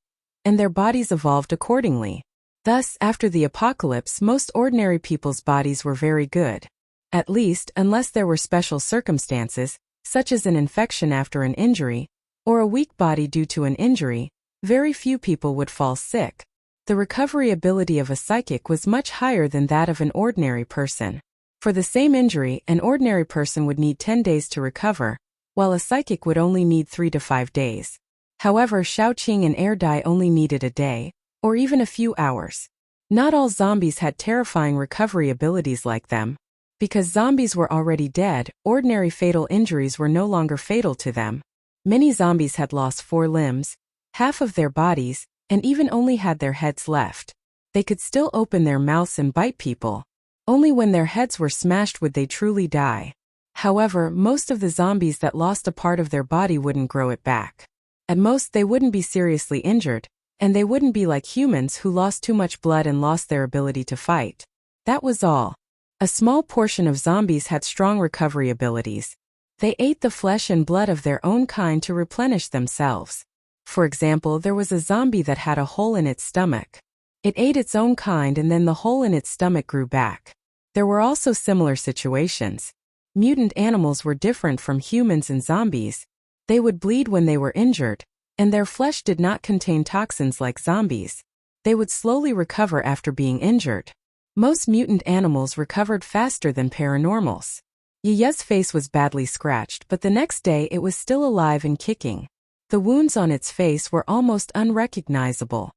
and their bodies evolved accordingly. Thus, after the apocalypse, most ordinary people's bodies were very good. At least, unless there were special circumstances, such as an infection after an injury, or a weak body due to an injury, very few people would fall sick. The recovery ability of a psychic was much higher than that of an ordinary person. For the same injury, an ordinary person would need 10 days to recover, while a psychic would only need 3 to 5 days. However, Xiaoqing and Air Dai only needed a day, or even a few hours. Not all zombies had terrifying recovery abilities like them. Because zombies were already dead, ordinary fatal injuries were no longer fatal to them. Many zombies had lost 4 limbs, half of their bodies, and even only had their heads left. They could still open their mouths and bite people. Only when their heads were smashed would they truly die. However, most of the zombies that lost a part of their body wouldn't grow it back. At most, they wouldn't be seriously injured, and they wouldn't be like humans who lost too much blood and lost their ability to fight. That was all. A small portion of zombies had strong recovery abilities. They ate the flesh and blood of their own kind to replenish themselves. For example, there was a zombie that had a hole in its stomach. It ate its own kind and then the hole in its stomach grew back. There were also similar situations. Mutant animals were different from humans and zombies. They would bleed when they were injured, and their flesh did not contain toxins like zombies. They would slowly recover after being injured. Most mutant animals recovered faster than paranormals. Ye's face was badly scratched, but the next day it was still alive and kicking. The wounds on its face were almost unrecognizable.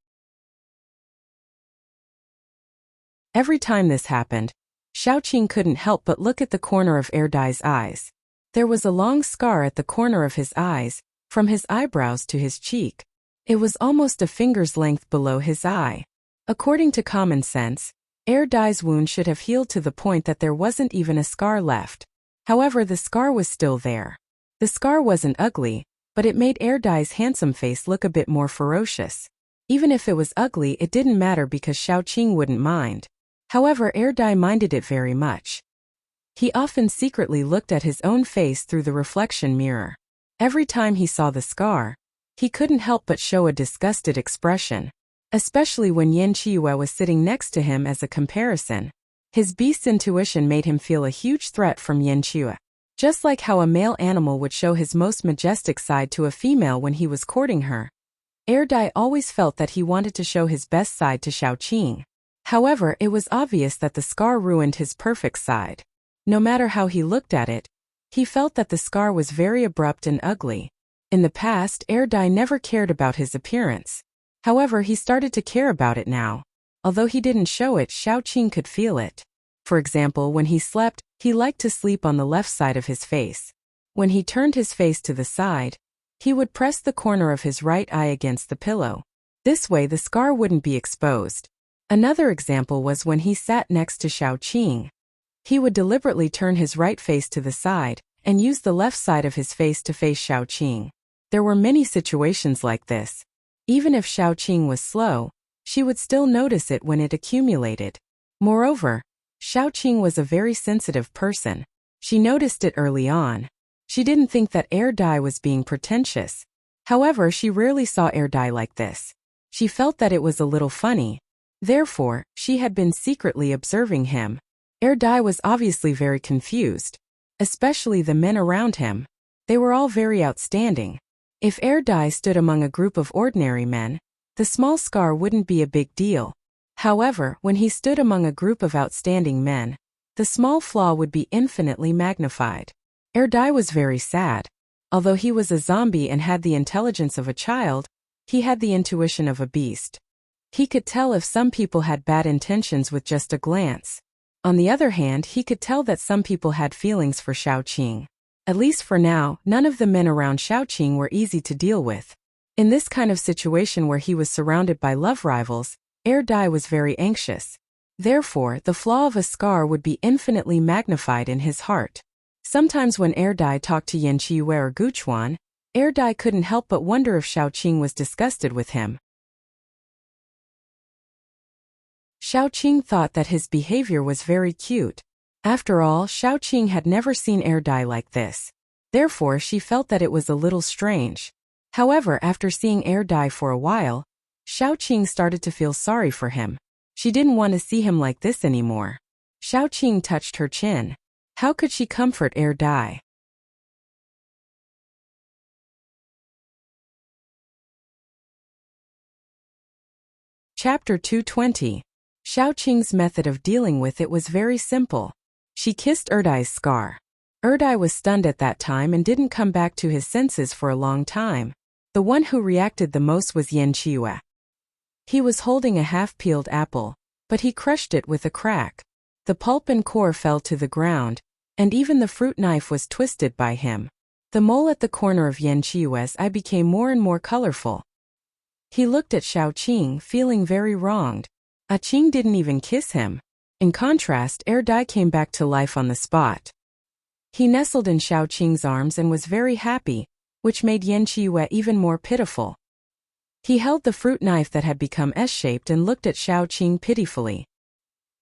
Every time this happened, Xiaoqing couldn't help but look at the corner of Air Dai's eyes. There was a long scar at the corner of his eyes, from his eyebrows to his cheek. It was almost a finger's length below his eye. According to common sense, Dai's wound should have healed to the point that there wasn't even a scar left. However, the scar was still there. The scar wasn't ugly, but it made Dai's handsome face look a bit more ferocious. Even if it was ugly, it didn't matter because Xiaoqing wouldn't mind. However, Dai minded it very much. He often secretly looked at his own face through the reflection mirror. Every time he saw the scar, he couldn't help but show a disgusted expression, especially when Yan Qiyu was sitting next to him as a comparison. His beast's intuition made him feel a huge threat from Yan Qiyu. Just like how a male animal would show his most majestic side to a female when he was courting her, Dai always felt that he wanted to show his best side to Xiaoqing. However, it was obvious that the scar ruined his perfect side. No matter how he looked at it, he felt that the scar was very abrupt and ugly. In the past, Dai never cared about his appearance. However, he started to care about it now. Although he didn't show it, Xiaoqing could feel it. For example, when he slept, he liked to sleep on the left side of his face. When he turned his face to the side, he would press the corner of his right eye against the pillow. This way the scar wouldn't be exposed. Another example was when he sat next to Xiaoqing. He would deliberately turn his right face to the side, and use the left side of his face to face Xiaoqing. There were many situations like this. Even if Xiaoqing was slow, she would still notice it when it accumulated. Moreover, Xiaoqing was a very sensitive person. She noticed it early on. She didn't think that Dai was being pretentious. However, she rarely saw Dai like this. She felt that it was a little funny. Therefore, she had been secretly observing him. Dai was obviously very confused, especially the men around him. They were all very outstanding. If Dai stood among a group of ordinary men, the small scar wouldn't be a big deal. However, when he stood among a group of outstanding men, the small flaw would be infinitely magnified. Dai was very sad. Although he was a zombie and had the intelligence of a child, he had the intuition of a beast. He could tell if some people had bad intentions with just a glance. On the other hand, he could tell that some people had feelings for Xiaoqing. At least for now, none of the men around Xiaoqing were easy to deal with. In this kind of situation where he was surrounded by love rivals, Dai was very anxious. Therefore, the flaw of a scar would be infinitely magnified in his heart. Sometimes when Dai talked to Yan Qiyu or Guchuan, Dai couldn't help but wonder if Xiaoqing was disgusted with him. Xiaoqing thought that his behavior was very cute. After all, Xiaoqing had never seen Dai like this. Therefore, she felt that it was a little strange. However, after seeing Dai for a while, Xiaoqing started to feel sorry for him. She didn't want to see him like this anymore. Xiaoqing touched her chin. How could she comfort Dai? Chapter 220. Xiaoqing's method of dealing with it was very simple. She kissed Dai's scar. Dai was stunned at that time and didn't come back to his senses for a long time. The one who reacted the most was Yan Qiyu. He was holding a half-peeled apple, but he crushed it with a crack. The pulp and core fell to the ground, and even the fruit knife was twisted by him. The mole at the corner of Yan Qiyu's eye became more and more colorful. He looked at Xiaoqing, feeling very wronged. Qing didn't even kiss him. In contrast, Dai came back to life on the spot. He nestled in Xiaoqing's arms and was very happy, which made Yan Qiyu even more pitiful. He held the fruit knife that had become S-shaped and looked at Xiaoqing pitifully.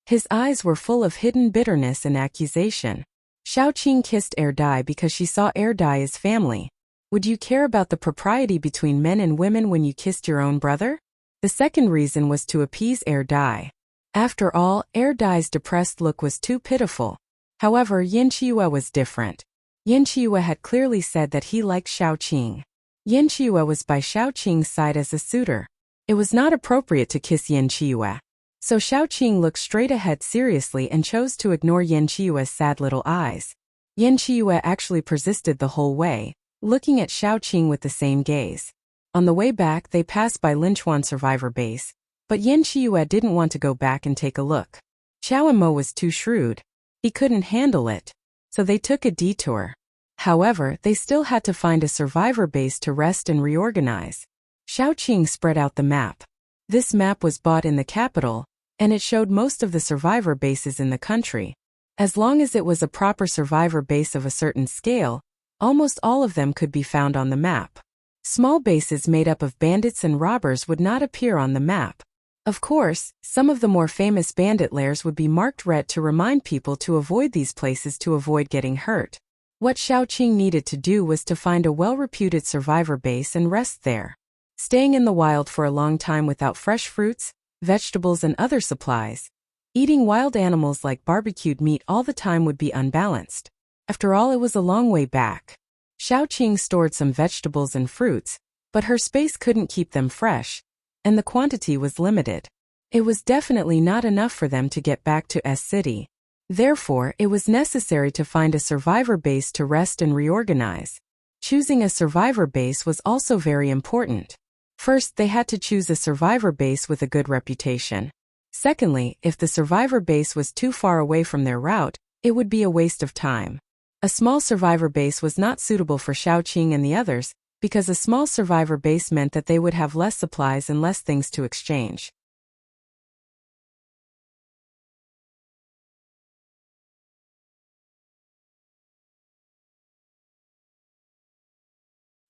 His eyes were full of hidden bitterness and accusation. Xiaoqing kissed Dai because she saw Dai as family. Would you care about the propriety between men and women when you kissed your own brother? The second reason was to appease Dai. After all, Dai's depressed look was too pitiful. However, Yan Qiyu was different. Yan Qiyu had clearly said that he liked Xiaoqing. Yan Qiyu was by Xiaoqing's side as a suitor. It was not appropriate to kiss Yan Qiyu. So Xiaoqing looked straight ahead seriously and chose to ignore Yan Qiyu's sad little eyes. Yan Qiyu actually persisted the whole way, looking at Xiaoqing with the same gaze. On the way back, they passed by Linchuan survivor base, but Yan Qiyu didn't want to go back and take a look. Qiao Mo was too shrewd. He couldn't handle it. So they took a detour. However, they still had to find a survivor base to rest and reorganize. Xiaoqing spread out the map. This map was bought in the capital, and it showed most of the survivor bases in the country. As long as it was a proper survivor base of a certain scale, almost all of them could be found on the map. Small bases made up of bandits and robbers would not appear on the map. Of course, some of the more famous bandit lairs would be marked red to remind people to avoid these places to avoid getting hurt. What Xiaoqing needed to do was to find a well-reputed survivor base and rest there. Staying in the wild for a long time without fresh fruits, vegetables and other supplies, eating wild animals like barbecued meat all the time would be unbalanced. After all, it was a long way back. Xiaoqing stored some vegetables and fruits, but her space couldn't keep them fresh, and the quantity was limited. It was definitely not enough for them to get back to S City. Therefore, it was necessary to find a survivor base to rest and reorganize. Choosing a survivor base was also very important. First, they had to choose a survivor base with a good reputation. Secondly, if the survivor base was too far away from their route, it would be a waste of time. A small survivor base was not suitable for Xiaoqing and the others, because a small survivor base meant that they would have less supplies and less things to exchange.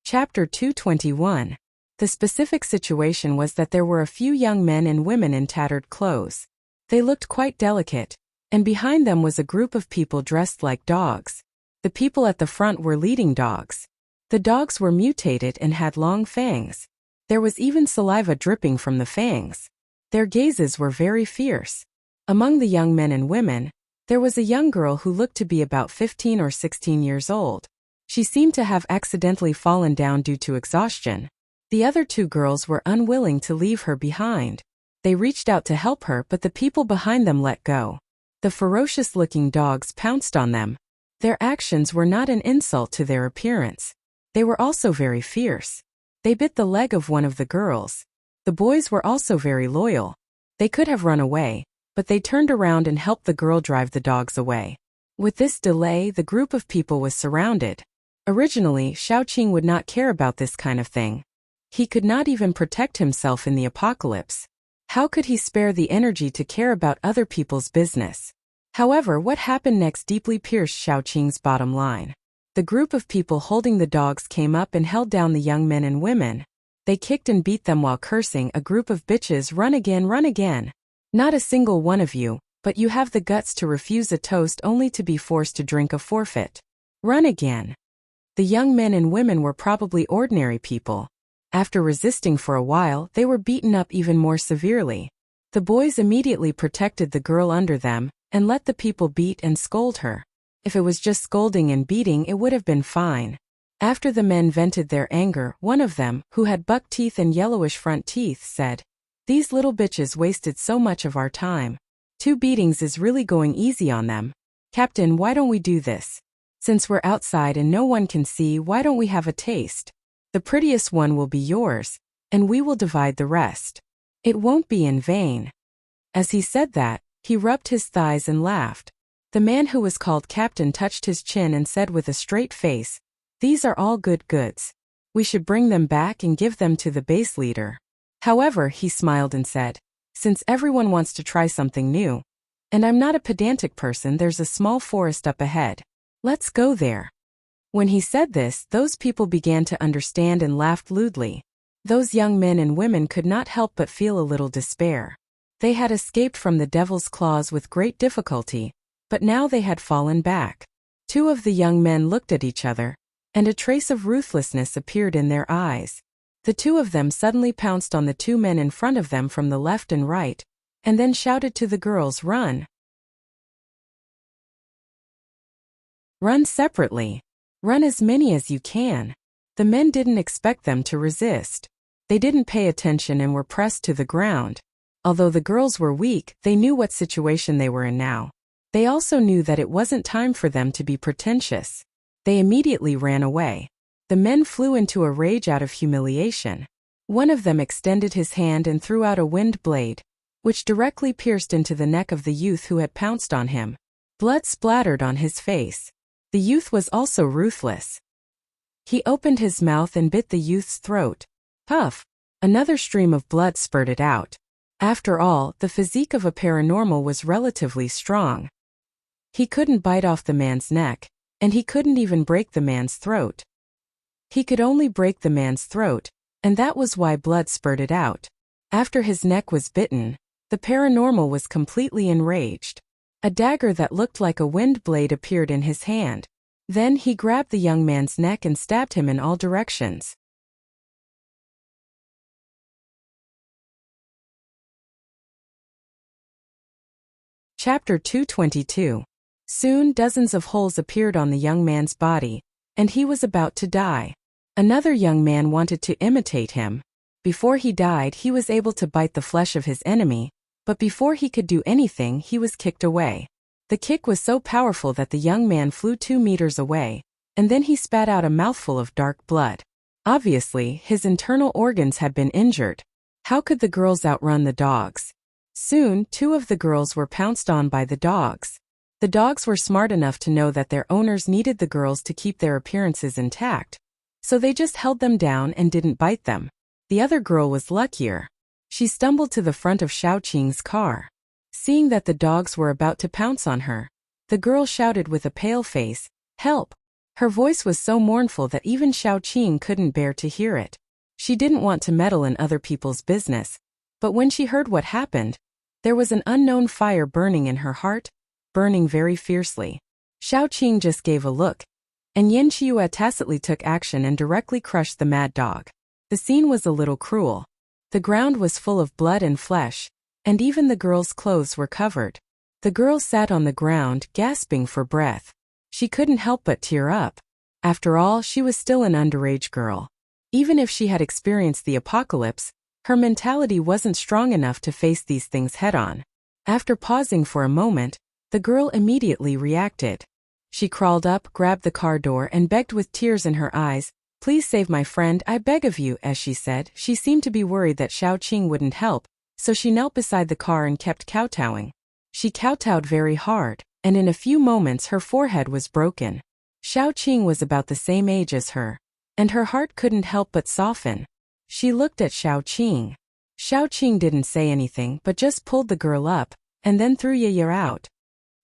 Chapter 221. The specific situation was that there were a few young men and women in tattered clothes. They looked quite delicate, and behind them was a group of people dressed like dogs. The people at the front were leading dogs. The dogs were mutated and had long fangs. There was even saliva dripping from the fangs. Their gazes were very fierce. Among the young men and women, there was a young girl who looked to be about 15 or 16 years old. She seemed to have accidentally fallen down due to exhaustion. The other two girls were unwilling to leave her behind. They reached out to help her, but the people behind them let go. The ferocious-looking dogs pounced on them. Their actions were not an insult to their appearance. They were also very fierce. They bit the leg of one of the girls. The boys were also very loyal. They could have run away, but they turned around and helped the girl drive the dogs away. With this delay, the group of people was surrounded. Originally, Xiaoqing would not care about this kind of thing. He could not even protect himself in the apocalypse. How could he spare the energy to care about other people's business? However, what happened next deeply pierced Xiaoqing's bottom line. The group of people holding the dogs came up and held down the young men and women. They kicked and beat them while cursing, "A group of bitches, run again, run again. Not a single one of you, but you have the guts to refuse a toast only to be forced to drink a forfeit. Run again." The young men and women were probably ordinary people. After resisting for a while, they were beaten up even more severely. The boys immediately protected the girl under them, and let the people beat and scold her. If it was just scolding and beating, it would have been fine. After the men vented their anger, one of them, who had buck teeth and yellowish front teeth, said, "These little bitches wasted so much of our time. 2 beatings is really going easy on them. Captain, why don't we do this? Since we're outside and no one can see, why don't we have a taste? The prettiest one will be yours, and we will divide the rest. It won't be in vain." As he said that, he rubbed his thighs and laughed. The man who was called Captain touched his chin and said with a straight face, "These are all good goods. We should bring them back and give them to the base leader." However, he smiled and said, "Since everyone wants to try something new, and I'm not a pedantic person, there's a small forest up ahead. Let's go there." When he said this, those people began to understand and laughed lewdly. Those young men and women could not help but feel a little despair. They had escaped from the devil's claws with great difficulty, but now they had fallen back. 2 of the young men looked at each other, and a trace of ruthlessness appeared in their eyes. The 2 of them suddenly pounced on the 2 men in front of them from the left and right, and then shouted to the girls, "Run! Run separately! Run as many as you can!" The men didn't expect them to resist. They didn't pay attention and were pressed to the ground. Although the girls were weak, they knew what situation they were in now. They also knew that it wasn't time for them to be pretentious. They immediately ran away. The men flew into a rage out of humiliation. One of them extended his hand and threw out a wind blade, which directly pierced into the neck of the youth who had pounced on him. Blood splattered on his face. The youth was also ruthless. He opened his mouth and bit the youth's throat. Puff! Another stream of blood spurted out. After all, the physique of a paranormal was relatively strong. He couldn't bite off the man's neck, and he couldn't even break the man's throat. He could only break the man's throat, and that was why blood spurted out. After his neck was bitten, the paranormal was completely enraged. A dagger that looked like a wind blade appeared in his hand. Then he grabbed the young man's neck and stabbed him in all directions. Chapter 222. Soon dozens of holes appeared on the young man's body, and he was about to die. Another young man wanted to imitate him. Before he died, he was able to bite the flesh of his enemy, but before he could do anything, he was kicked away. The kick was so powerful that the young man flew 2 meters away, and then he spat out a mouthful of dark blood. Obviously, his internal organs had been injured. How could the girls outrun the dogs? Soon, 2 of the girls were pounced on by the dogs. The dogs were smart enough to know that their owners needed the girls to keep their appearances intact, so they just held them down and didn't bite them. The other girl was luckier. She stumbled to the front of Xiaoqing's car. Seeing that the dogs were about to pounce on her, the girl shouted with a pale face, "Help!" Her voice was so mournful that even Xiaoqing couldn't bear to hear it. She didn't want to meddle in other people's business, but when she heard what happened, there was an unknown fire burning in her heart, burning very fiercely. Xiaoqing just gave a look, and Yin Qiuya tacitly took action and directly crushed the mad dog. The scene was a little cruel. The ground was full of blood and flesh, and even the girl's clothes were covered. The girl sat on the ground, gasping for breath. She couldn't help but tear up. After all, she was still an underage girl. Even if she had experienced the apocalypse, her mentality wasn't strong enough to face these things head-on. After pausing for a moment, the girl immediately reacted. She crawled up, grabbed the car door and begged with tears in her eyes, "Please save my friend, I beg of you," as she said. She seemed to be worried that Xiaoqing wouldn't help, so she knelt beside the car and kept kowtowing. She kowtowed very hard, and in a few moments her forehead was broken. Xiaoqing was about the same age as her, and her heart couldn't help but soften. She looked at Xiaoqing. Xiaoqing didn't say anything but just pulled the girl up, and then threw Yaya out.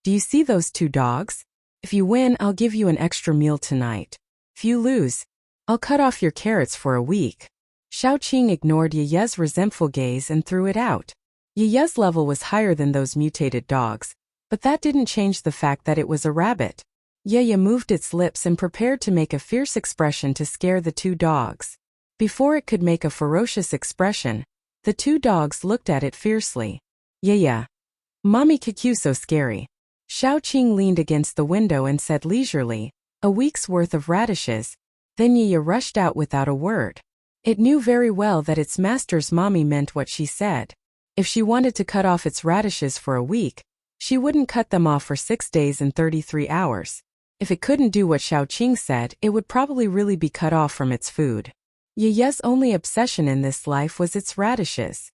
"Do you see those 2 dogs? If you win, I'll give you an extra meal tonight. If you lose, I'll cut off your carrots for a week." Xiaoqing ignored Yaya's resentful gaze and threw it out. Yaya's level was higher than those mutated dogs, but that didn't change the fact that it was a rabbit. Yaya moved its lips and prepared to make a fierce expression to scare the 2 dogs. Before it could make a ferocious expression, the 2 dogs looked at it fiercely. "Yaya, mommy Kikyu so scary." Xiaoqing leaned against the window and said leisurely, "A week's worth of radishes." Then Yaya rushed out without a word. It knew very well that its master's mommy meant what she said. If she wanted to cut off its radishes for a week, she wouldn't cut them off for 6 days and 33 hours. If it couldn't do what Xiaoqing said, it would probably really be cut off from its food. Yaya's only obsession in this life was its radishes.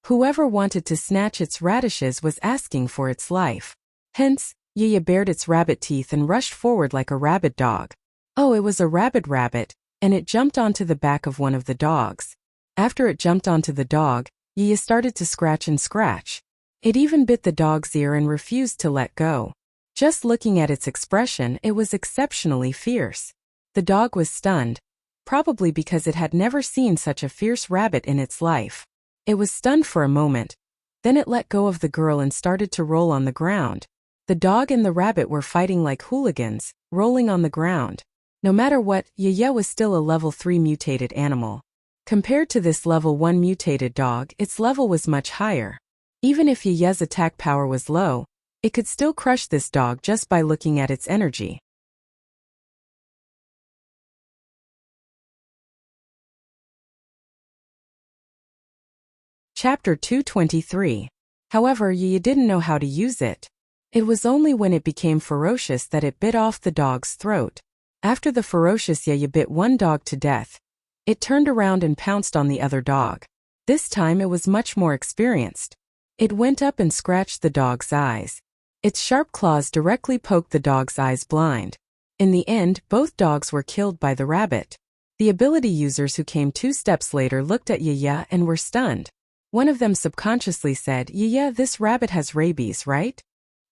Whoever wanted to snatch its radishes was asking for its life. Hence, Yaya bared its rabbit teeth and rushed forward like a rabid dog. Oh, it was a rabid rabbit, and it jumped onto the back of one of the dogs. After it jumped onto the dog, Yaya started to scratch and scratch. It even bit the dog's ear and refused to let go. Just looking at its expression, it was exceptionally fierce. The dog was stunned, probably because it had never seen such a fierce rabbit in its life. It was stunned for a moment. Then it let go of the girl and started to roll on the ground. The dog and the rabbit were fighting like hooligans, rolling on the ground. No matter what, Yaya was still a level 3 mutated animal. Compared to this level 1 mutated dog, its level was much higher. Even if Yaya's attack power was low, it could still crush this dog just by looking at its energy. Chapter 223. However, Yaya didn't know how to use it. It was only when it became ferocious that it bit off the dog's throat. After the ferocious Yaya bit one dog to death, it turned around and pounced on the other dog. This time it was much more experienced. It went up and scratched the dog's eyes. Its sharp claws directly poked the dog's eyes blind. In the end, both dogs were killed by the rabbit. The ability users who came 2 steps later looked at Yaya and were stunned. One of them subconsciously said, "Yaya, this rabbit has rabies, right?"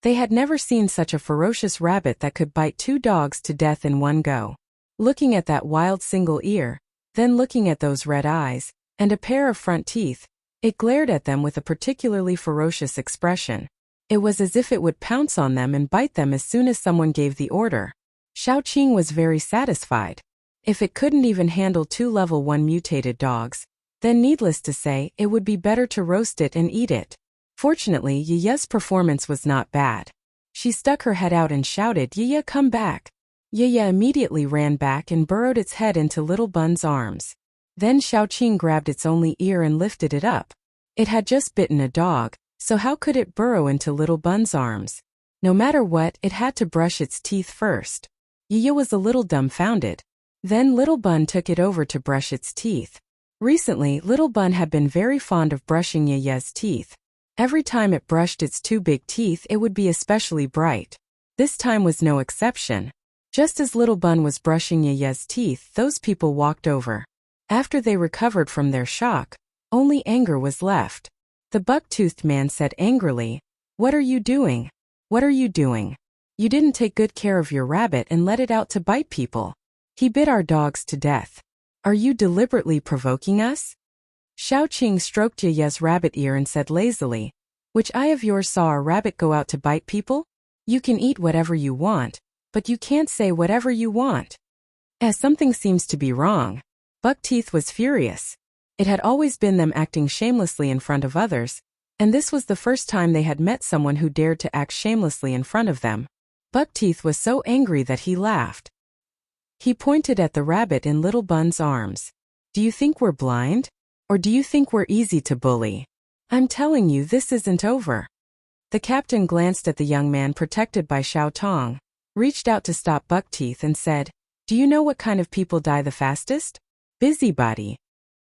They had never seen such a ferocious rabbit that could bite 2 dogs to death in one go. Looking at that wild single ear, then looking at those red eyes, and a pair of front teeth, it glared at them with a particularly ferocious expression. It was as if it would pounce on them and bite them as soon as someone gave the order. Xiaoqing was very satisfied. If it couldn't even handle 2 level 1 mutated dogs, then needless to say, it would be better to roast it and eat it. Fortunately, Yaya's performance was not bad. She stuck her head out and shouted, "Yaya, come back." Yaya immediately ran back and burrowed its head into Little Bun's arms. Then Xiaoqing grabbed its only ear and lifted it up. It had just bitten a dog, so how could it burrow into Little Bun's arms? No matter what, it had to brush its teeth first. Yaya was a little dumbfounded. Then Little Bun took it over to brush its teeth. Recently, Little Bun had been very fond of brushing Yaya's teeth. Every time it brushed its 2 big teeth, it would be especially bright. This time was no exception. Just as Little Bun was brushing Yaya's teeth, those people walked over. After they recovered from their shock, only anger was left. The buck-toothed man said angrily, "What are you doing? What are you doing? You didn't take good care of your rabbit and let it out to bite people. He bit our dogs to death. Are you deliberately provoking us?" Xiaoqing stroked Yaya's rabbit ear and said lazily, "Which eye of yours saw a rabbit go out to bite people? You can eat whatever you want, but you can't say whatever you want." As something seems to be wrong. Buckteeth was furious. It had always been them acting shamelessly in front of others, and this was the first time they had met someone who dared to act shamelessly in front of them. Buckteeth was so angry that he laughed. He pointed at the rabbit in Little Bun's arms. "Do you think we're blind? Or do you think we're easy to bully? I'm telling you, this isn't over." The captain glanced at the young man protected by Xiao Tong, reached out to stop Buckteeth and said, "Do you know what kind of people die the fastest? Busybody."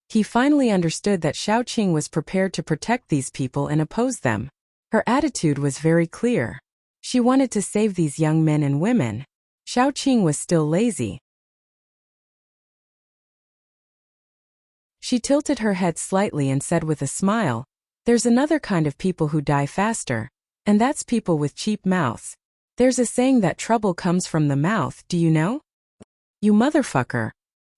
He finally understood that Xiaoqing was prepared to protect these people and oppose them. Her attitude was very clear. She wanted to save these young men and women. Xiaoqing was still lazy. She tilted her head slightly and said with a smile, "There's another kind of people who die faster, and that's people with cheap mouths. There's a saying that trouble comes from the mouth, do you know? You motherfucker."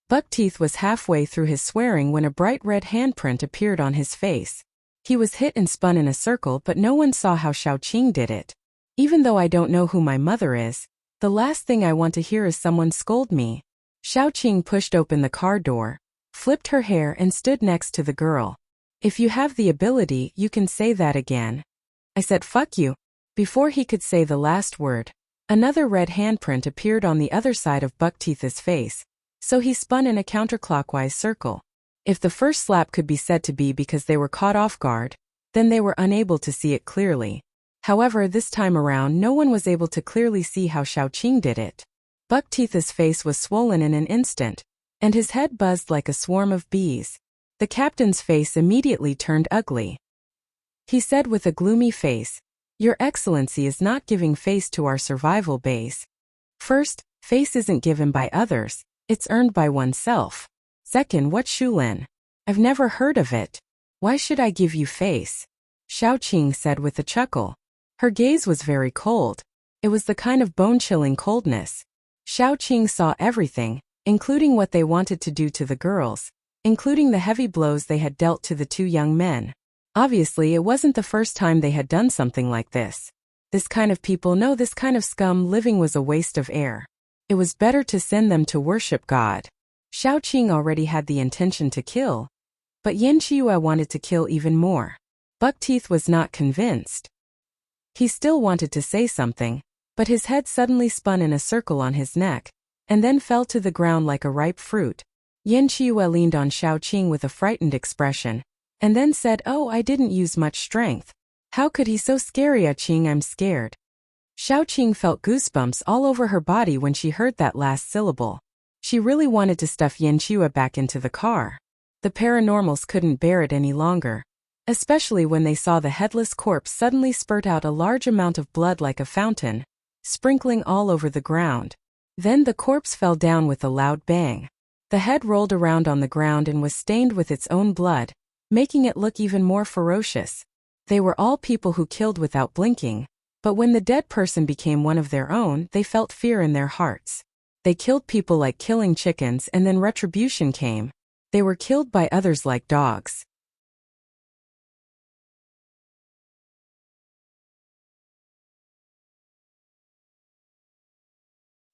Buckteeth was halfway through his swearing when a bright red handprint appeared on his face. He was hit and spun in a circle, but no one saw how Xiaoqing did it. "Even though I don't know who my mother is, the last thing I want to hear is someone scold me." Xiaoqing pushed open the car door, flipped her hair and stood next to the girl. "If you have the ability, you can say that again." "I said fuck you." Before he could say the last word, another red handprint appeared on the other side of Buckteeth's face, so he spun in a counterclockwise circle. If the first slap could be said to be because they were caught off guard, then they were unable to see it clearly. However, this time around no one was able to clearly see how Xiaoqing did it. Buckteeth's face was swollen in an instant, and his head buzzed like a swarm of bees. The captain's face immediately turned ugly. He said with a gloomy face, "Your Excellency is not giving face to our survival base. First, face isn't given by others, it's earned by oneself. Second, what's Shulin? I've never heard of it. Why should I give you face?" Xiaoqing said with a chuckle. Her gaze was very cold. It was the kind of bone-chilling coldness. Xiaoqing saw everything, including what they wanted to do to the girls, including the heavy blows they had dealt to the 2 young men. Obviously, it wasn't the first time they had done something like this. This kind of people know this kind of scum living was a waste of air. It was better to send them to worship God. Xiaoqing already had the intention to kill, but Yanqiua wanted to kill even more. Buckteeth was not convinced. He still wanted to say something, but his head suddenly spun in a circle on his neck, and then fell to the ground like a ripe fruit. Yanqiua leaned on Xiaoqing with a frightened expression, and then said, "Oh, I didn't use much strength. How could he so scary? Qing, I'm scared." Xiaoqing felt goosebumps all over her body when she heard that last syllable. She really wanted to stuff Yanqiua back into the car. The paranormals couldn't bear it any longer. especially when they saw the headless corpse suddenly spurt out a large amount of blood like a fountain, sprinkling all over the ground. Then the corpse fell down with a loud bang. The head rolled around on the ground and was stained with its own blood, making it look even more ferocious. They were all people who killed without blinking, but when the dead person became one of their own, they felt fear in their hearts. They killed people like killing chickens, and then retribution came. They were killed by others like dogs.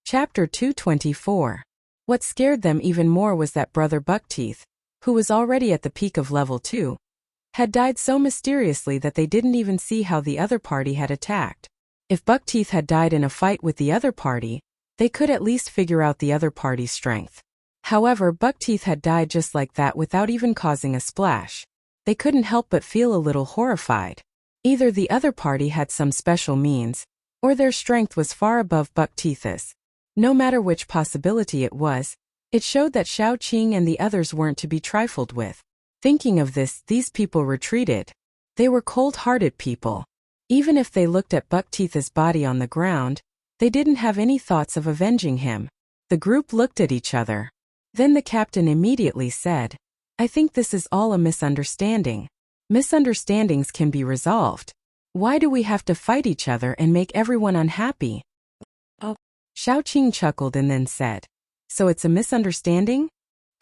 Chapter 224. What scared them even more was that Brother Buckteeth, who was already at the peak of level 2, had died so mysteriously that they didn't even see how the other party had attacked. If Buckteeth had died in a fight with the other party, they could at least figure out the other party's strength. However, Buckteeth had died just like that without even causing a splash. They couldn't help but feel a little horrified. Either the other party had some special means, or their strength was far above Buckteeth's. No matter which possibility it was, it showed that Xiao Qing and the others weren't to be trifled with. Thinking of this, these people retreated. They were cold-hearted people. Even if they looked at Buckteeth's body on the ground, they didn't have any thoughts of avenging him. The group looked at each other. Then the captain immediately said, "I think this is all a misunderstanding. Misunderstandings can be resolved. Why do we have to fight each other and make everyone unhappy?" Xiao Qing chuckled and then said, "So it's a misunderstanding?"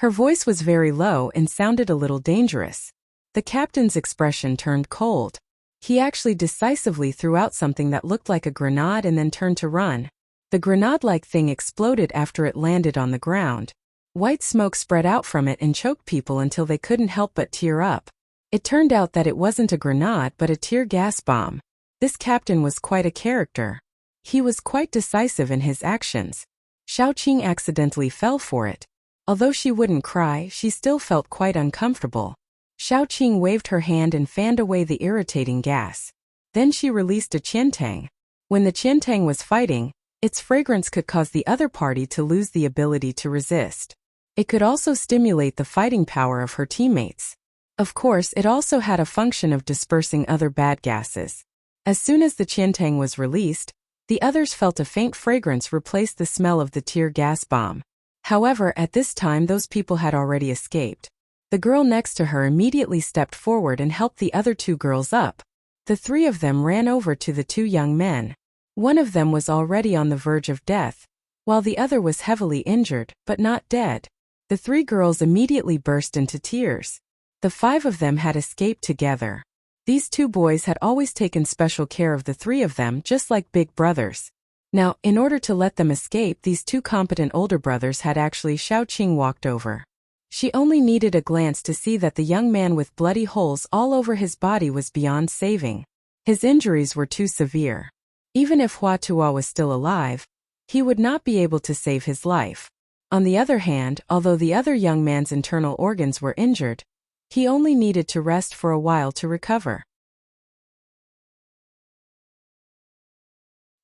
Her voice was very low and sounded a little dangerous. The captain's expression turned cold. He actually decisively threw out something that looked like a grenade and then turned to run. The grenade-like thing exploded after it landed on the ground. White smoke spread out from it and choked people until they couldn't help but tear up. It turned out that it wasn't a grenade but a tear gas bomb. This captain was quite a character. He was quite decisive in his actions. Xiao Qing accidentally fell for it. Although she wouldn't cry, she still felt quite uncomfortable. Xiao Qing waved her hand and fanned away the irritating gas. Then she released a qiantang. When the qiantang was fighting, its fragrance could cause the other party to lose the ability to resist. It could also stimulate the fighting power of her teammates. Of course, it also had a function of dispersing other bad gases. As soon as the qiantang was released, the others felt a faint fragrance replace the smell of the tear gas bomb. However, at this time those people had already escaped. The girl next to her immediately stepped forward and helped the other two girls up. The three of them ran over to the two young men. One of them was already on the verge of death, while the other was heavily injured, but not dead. The three girls immediately burst into tears. The five of them had escaped together. These two boys had always taken special care of the three of them, just like big brothers. Now, in order to let them escape, these two competent older brothers had actually Xiao Qing walked over. She only needed a glance to see that the young man with bloody holes all over his body was beyond saving. His injuries were too severe. Even if Hua Tuo was still alive, he would not be able to save his life. On the other hand, although the other young man's internal organs were injured, he only needed to rest for a while to recover.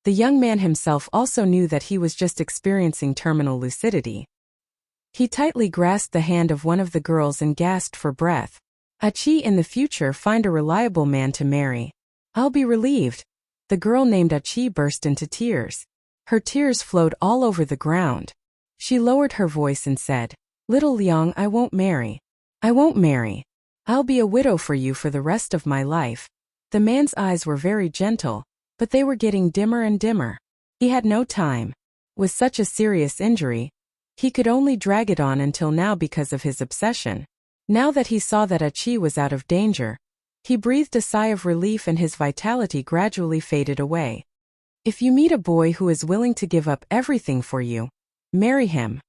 The young man himself also knew that he was just experiencing terminal lucidity. He tightly grasped the hand of one of the girls and gasped for breath. "Achi, in the future find a reliable man to marry. I'll be relieved." The girl named Achi burst into tears. Her tears flowed all over the ground. She lowered her voice and said, "Little Liang, I won't marry. I won't marry. I'll be a widow for you for the rest of my life." The man's eyes were very gentle, but they were getting dimmer and dimmer. He had no time. With such a serious injury, he could only drag it on until now because of his obsession. Now that he saw that Achi was out of danger, he breathed a sigh of relief and his vitality gradually faded away. If you meet a boy who is willing to give up everything for you, marry him.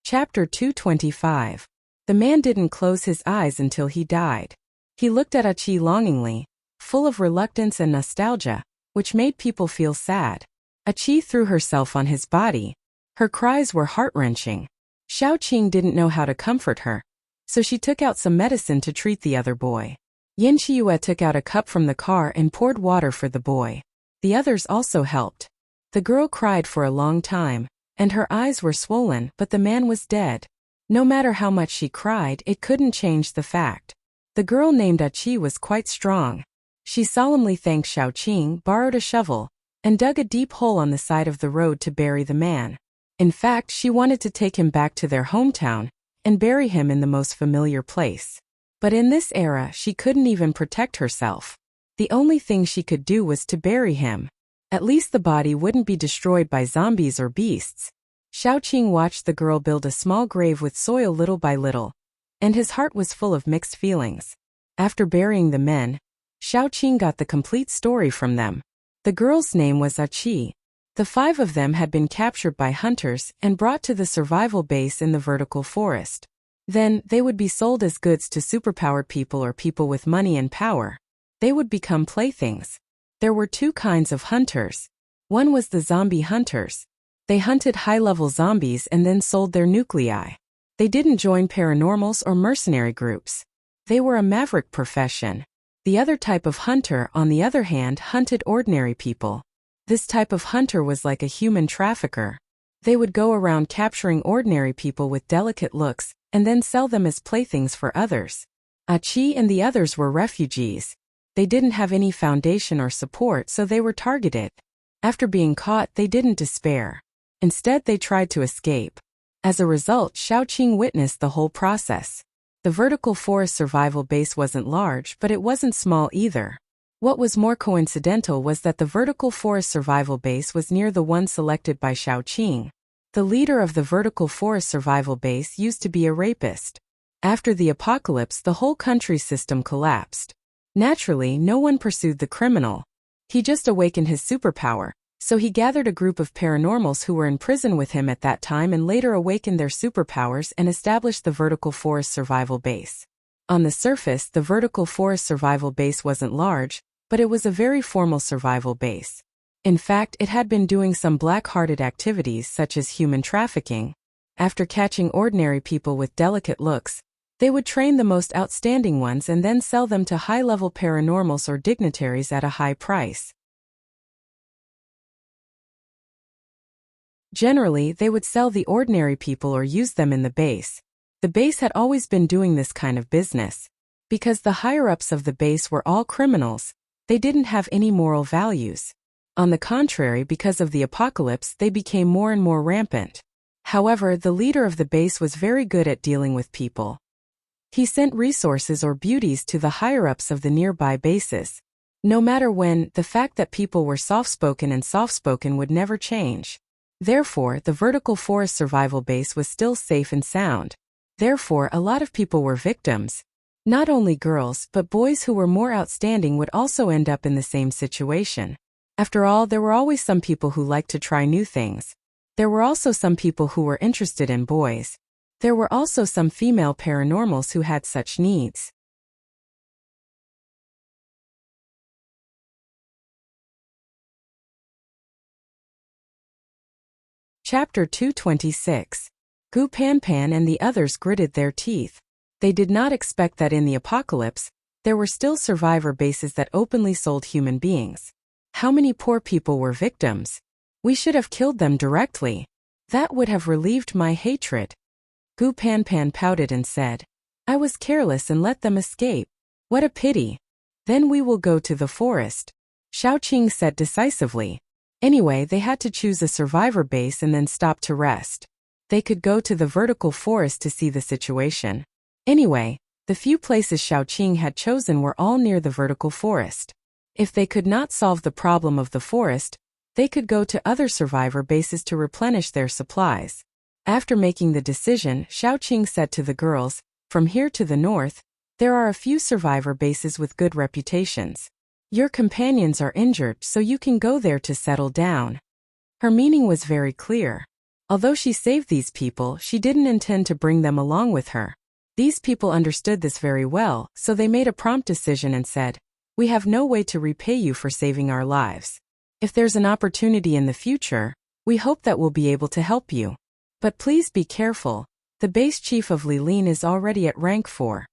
Chapter 225. The man didn't close his eyes until he died. He looked at Achi longingly, full of reluctance and nostalgia, which made people feel sad. Achi threw herself on his body. Her cries were heart-wrenching. Xiao Qing didn't know how to comfort her, so she took out some medicine to treat the other boy. Yin Qiue took out a cup from the car and poured water for the boy. The others also helped. The girl cried for a long time, and her eyes were swollen, but the man was dead. No matter how much she cried, it couldn't change the fact. The girl named Achi was quite strong. She solemnly thanked Xiaoqing, borrowed a shovel, and dug a deep hole on the side of the road to bury the man. In fact, she wanted to take him back to their hometown and bury him in the most familiar place. But in this era, she couldn't even protect herself. The only thing she could do was to bury him. At least the body wouldn't be destroyed by zombies or beasts. Xiaoqing watched the girl build a small grave with soil little by little, and his heart was full of mixed feelings. After burying the men, Xiaoqing got the complete story from them. The girl's name was Achi. The 5 of them had been captured by hunters and brought to the survival base in the vertical forest. Then, they would be sold as goods to superpowered people or people with money and power. They would become playthings. There were 2 kinds of hunters. One was the zombie hunters. They hunted high-level zombies and then sold their nuclei. They didn't join paranormals or mercenary groups. They were a maverick profession. The other type of hunter, on the other hand, hunted ordinary people. This type of hunter was like a human trafficker. They would go around capturing ordinary people with delicate looks and then sell them as playthings for others. Achi and the others were refugees. They didn't have any foundation or support, so they were targeted. After being caught, they didn't despair. Instead, they tried to escape. As a result, Xiaoqing witnessed the whole process. The vertical forest survival base wasn't large, but it wasn't small either. What was more coincidental was that the vertical forest survival base was near the one selected by Xiaoqing. The leader of the vertical forest survival base used to be a rapist. After the apocalypse, the whole country's system collapsed. Naturally, no one pursued the criminal. He just awakened his superpower, so he gathered a group of paranormals who were in prison with him at that time and later awakened their superpowers and established the vertical forest survival base. On the surface, the vertical forest survival base wasn't large, but it was a very formal survival base. In fact, it had been doing some black-hearted activities such as human trafficking. After catching ordinary people with delicate looks, they would train the most outstanding ones and then sell them to high-level paranormals or dignitaries at a high price. Generally, they would sell the ordinary people or use them in the base. The base had always been doing this kind of business. Because the higher-ups of the base were all criminals, they didn't have any moral values. On the contrary, because of the apocalypse, they became more and more rampant. However, the leader of the base was very good at dealing with people. He sent resources or beauties to the higher-ups of the nearby bases. No matter when, the fact that people were soft-spoken and soft-spoken would never change. Therefore, the vertical forest survival base was still safe and sound. Therefore, a lot of people were victims. Not only girls, but boys who were more outstanding would also end up in the same situation. After all, there were always some people who liked to try new things. There were also some people who were interested in boys. There were also some female paranormals who had such needs. Chapter 226. Gu Panpan and the others gritted their teeth. They did not expect that in the apocalypse, there were still survivor bases that openly sold human beings. How many poor people were victims? We should have killed them directly. That would have relieved my hatred. Gu Panpan pouted and said, I was careless and let them escape. What a pity. Then we will go to the forest. Xiaoqing said decisively. Anyway, they had to choose a survivor base and then stop to rest. They could go to the vertical forest to see the situation. Anyway, the few places Xiaoqing had chosen were all near the vertical forest. If they could not solve the problem of the forest, they could go to other survivor bases to replenish their supplies. After making the decision, Xiaoqing said to the girls, from here to the north, there are a few survivor bases with good reputations. Your companions are injured, so you can go there to settle down. Her meaning was very clear. Although she saved these people, she didn't intend to bring them along with her. These people understood this very well, so they made a prompt decision and said, we have no way to repay you for saving our lives. If there's an opportunity in the future, we hope that we'll be able to help you. But please be careful, the base chief of Lilin is already at rank 4.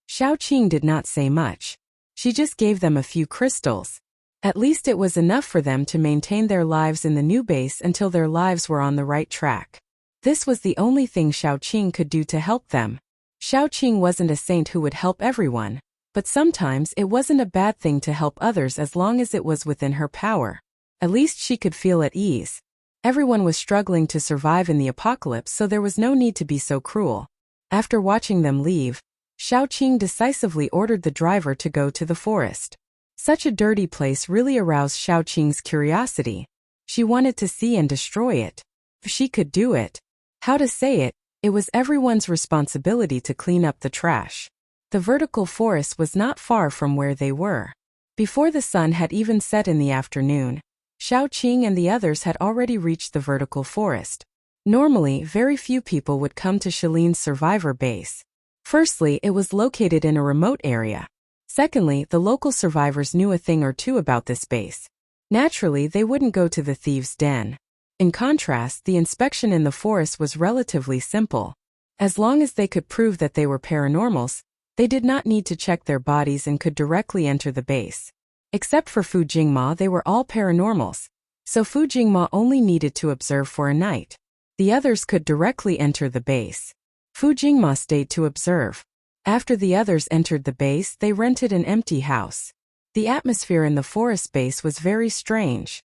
Xiaoqing did not say much. She just gave them a few crystals. At least it was enough for them to maintain their lives in the new base until their lives were on the right track. This was the only thing Xiaoqing could do to help them. Xiaoqing wasn't a saint who would help everyone, but sometimes it wasn't a bad thing to help others as long as it was within her power. At least she could feel at ease. Everyone was struggling to survive in the apocalypse, so there was no need to be so cruel. After watching them leave, Xiaoqing decisively ordered the driver to go to the forest. Such a dirty place really aroused Xiaoqing's curiosity. She wanted to see and destroy it. If she could do it. How to say it, it was everyone's responsibility to clean up the trash. The vertical forest was not far from where they were. Before the sun had even set in the afternoon, Xiaoqing and the others had already reached the vertical forest. Normally, very few people would come to Shiline's survivor base. Firstly, it was located in a remote area. Secondly, the local survivors knew a thing or two about this base. Naturally, they wouldn't go to the thieves' den. In contrast, the inspection in the forest was relatively simple. As long as they could prove that they were paranormals, they did not need to check their bodies and could directly enter the base. Except for Fu Jingma, they were all paranormals, so Fu Jingma only needed to observe for a night. The others could directly enter the base. Fu Jingma stayed to observe. After the others entered the base, they rented an empty house. The atmosphere in the forest base was very strange.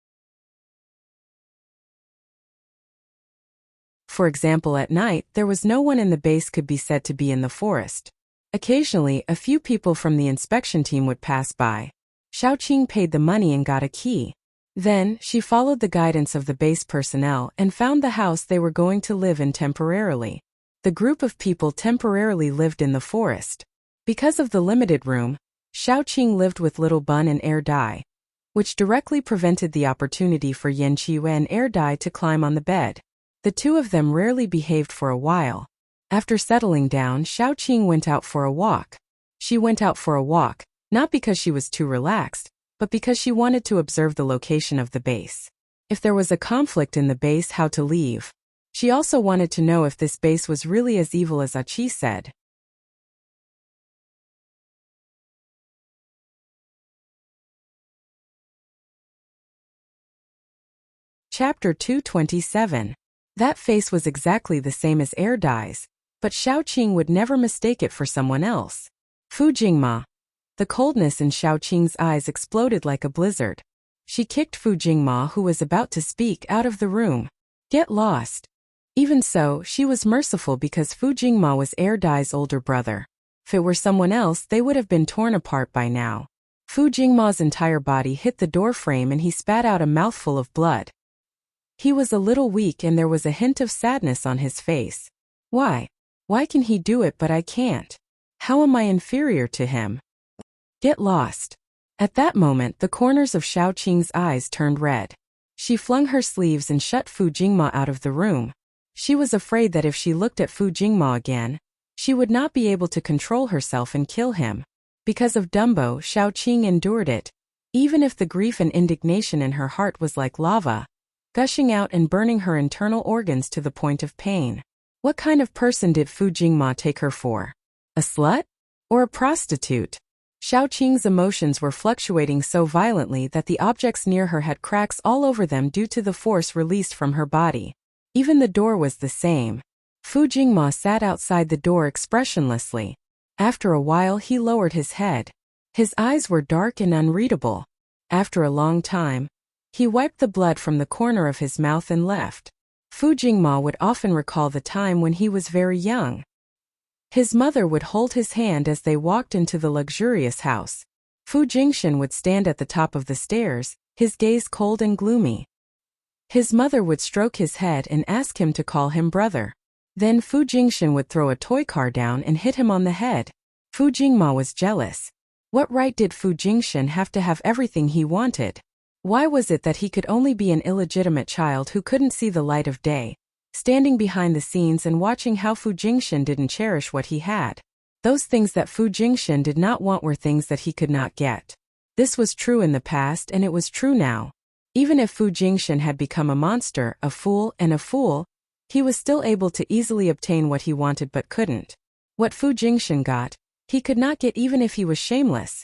For example, at night, there was no one in the base could be said to be in the forest. Occasionally, a few people from the inspection team would pass by. Xiaoqing paid the money and got a key. Then, she followed the guidance of the base personnel and found the house they were going to live in temporarily. The group of people temporarily lived in the forest. Because of the limited room, Xiaoqing lived with Little Bun and Air Dai, which directly prevented the opportunity for Yan Qiwei and Air Dai to climb on the bed. The two of them rarely behaved for a while. After settling down, Xiaoqing went out for a walk. She went out for a walk, not because she was too relaxed, but because she wanted to observe the location of the base. If there was a conflict in the base, how to leave. She also wanted to know if this base was really as evil as Achi said. Chapter 227. That face was exactly the same as Air Dai's, but Xiaoqing would never mistake it for someone else. Fu Jingma. The coldness in Xiaoqing's eyes exploded like a blizzard. She kicked Fu Jingma, who was about to speak, out of the room. Get lost. Even so, she was merciful because Fu Jingma was Air Dai's older brother. If it were someone else, they would have been torn apart by now. Fu Jingma's entire body hit the door frame and he spat out a mouthful of blood. He was a little weak and there was a hint of sadness on his face. Why? Why can he do it but I can't? How am I inferior to him? Get lost. At that moment, the corners of Xiaoqing's eyes turned red. She flung her sleeves and shut Fu Jingma out of the room. She was afraid that if she looked at Fu Jingma again, she would not be able to control herself and kill him. Because of Dumbo, Xiaoqing endured it, even if the grief and indignation in her heart was like lava, gushing out and burning her internal organs to the point of pain. What kind of person did Fu Jingma take her for? A slut? Or a prostitute? Xiaoqing's emotions were fluctuating so violently that the objects near her had cracks all over them due to the force released from her body. Even the door was the same. Fu Jingma sat outside the door expressionlessly. After a while he lowered his head. His eyes were dark and unreadable. After a long time, he wiped the blood from the corner of his mouth and left. Fu Jingma would often recall the time when he was very young. His mother would hold his hand as they walked into the luxurious house. Fu Jingshan would stand at the top of the stairs, his gaze cold and gloomy. His mother would stroke his head and ask him to call him brother. Then Fu Jingshan would throw a toy car down and hit him on the head. Fu Jingma was jealous. What right did Fu Jingshan have to have everything he wanted? Why was it that he could only be an illegitimate child who couldn't see the light of day, standing behind the scenes and watching how Fu Jingshan didn't cherish what he had? Those things that Fu Jingshan did not want were things that he could not get. This was true in the past and it was true now. Even if Fu Jingshan had become a monster, a fool, he was still able to easily obtain what he wanted but couldn't. What Fu Jingshan got, he could not get even if he was shameless.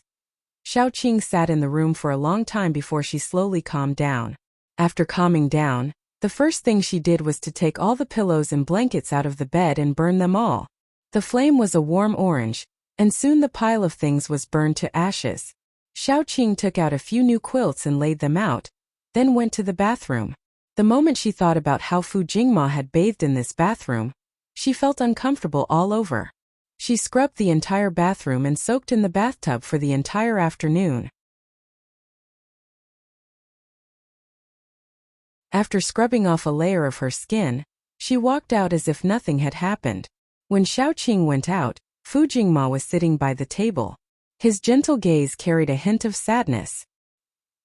Xiaoqing sat in the room for a long time before she slowly calmed down. After calming down, the first thing she did was to take all the pillows and blankets out of the bed and burn them all. The flame was a warm orange, and soon the pile of things was burned to ashes. Xiaoqing took out a few new quilts and laid them out, then went to the bathroom. The moment she thought about how Fu Jingma had bathed in this bathroom, she felt uncomfortable all over. She scrubbed the entire bathroom and soaked in the bathtub for the entire afternoon. After scrubbing off a layer of her skin, she walked out as if nothing had happened. When Xiaoqing went out, Fu Jingma was sitting by the table. His gentle gaze carried a hint of sadness.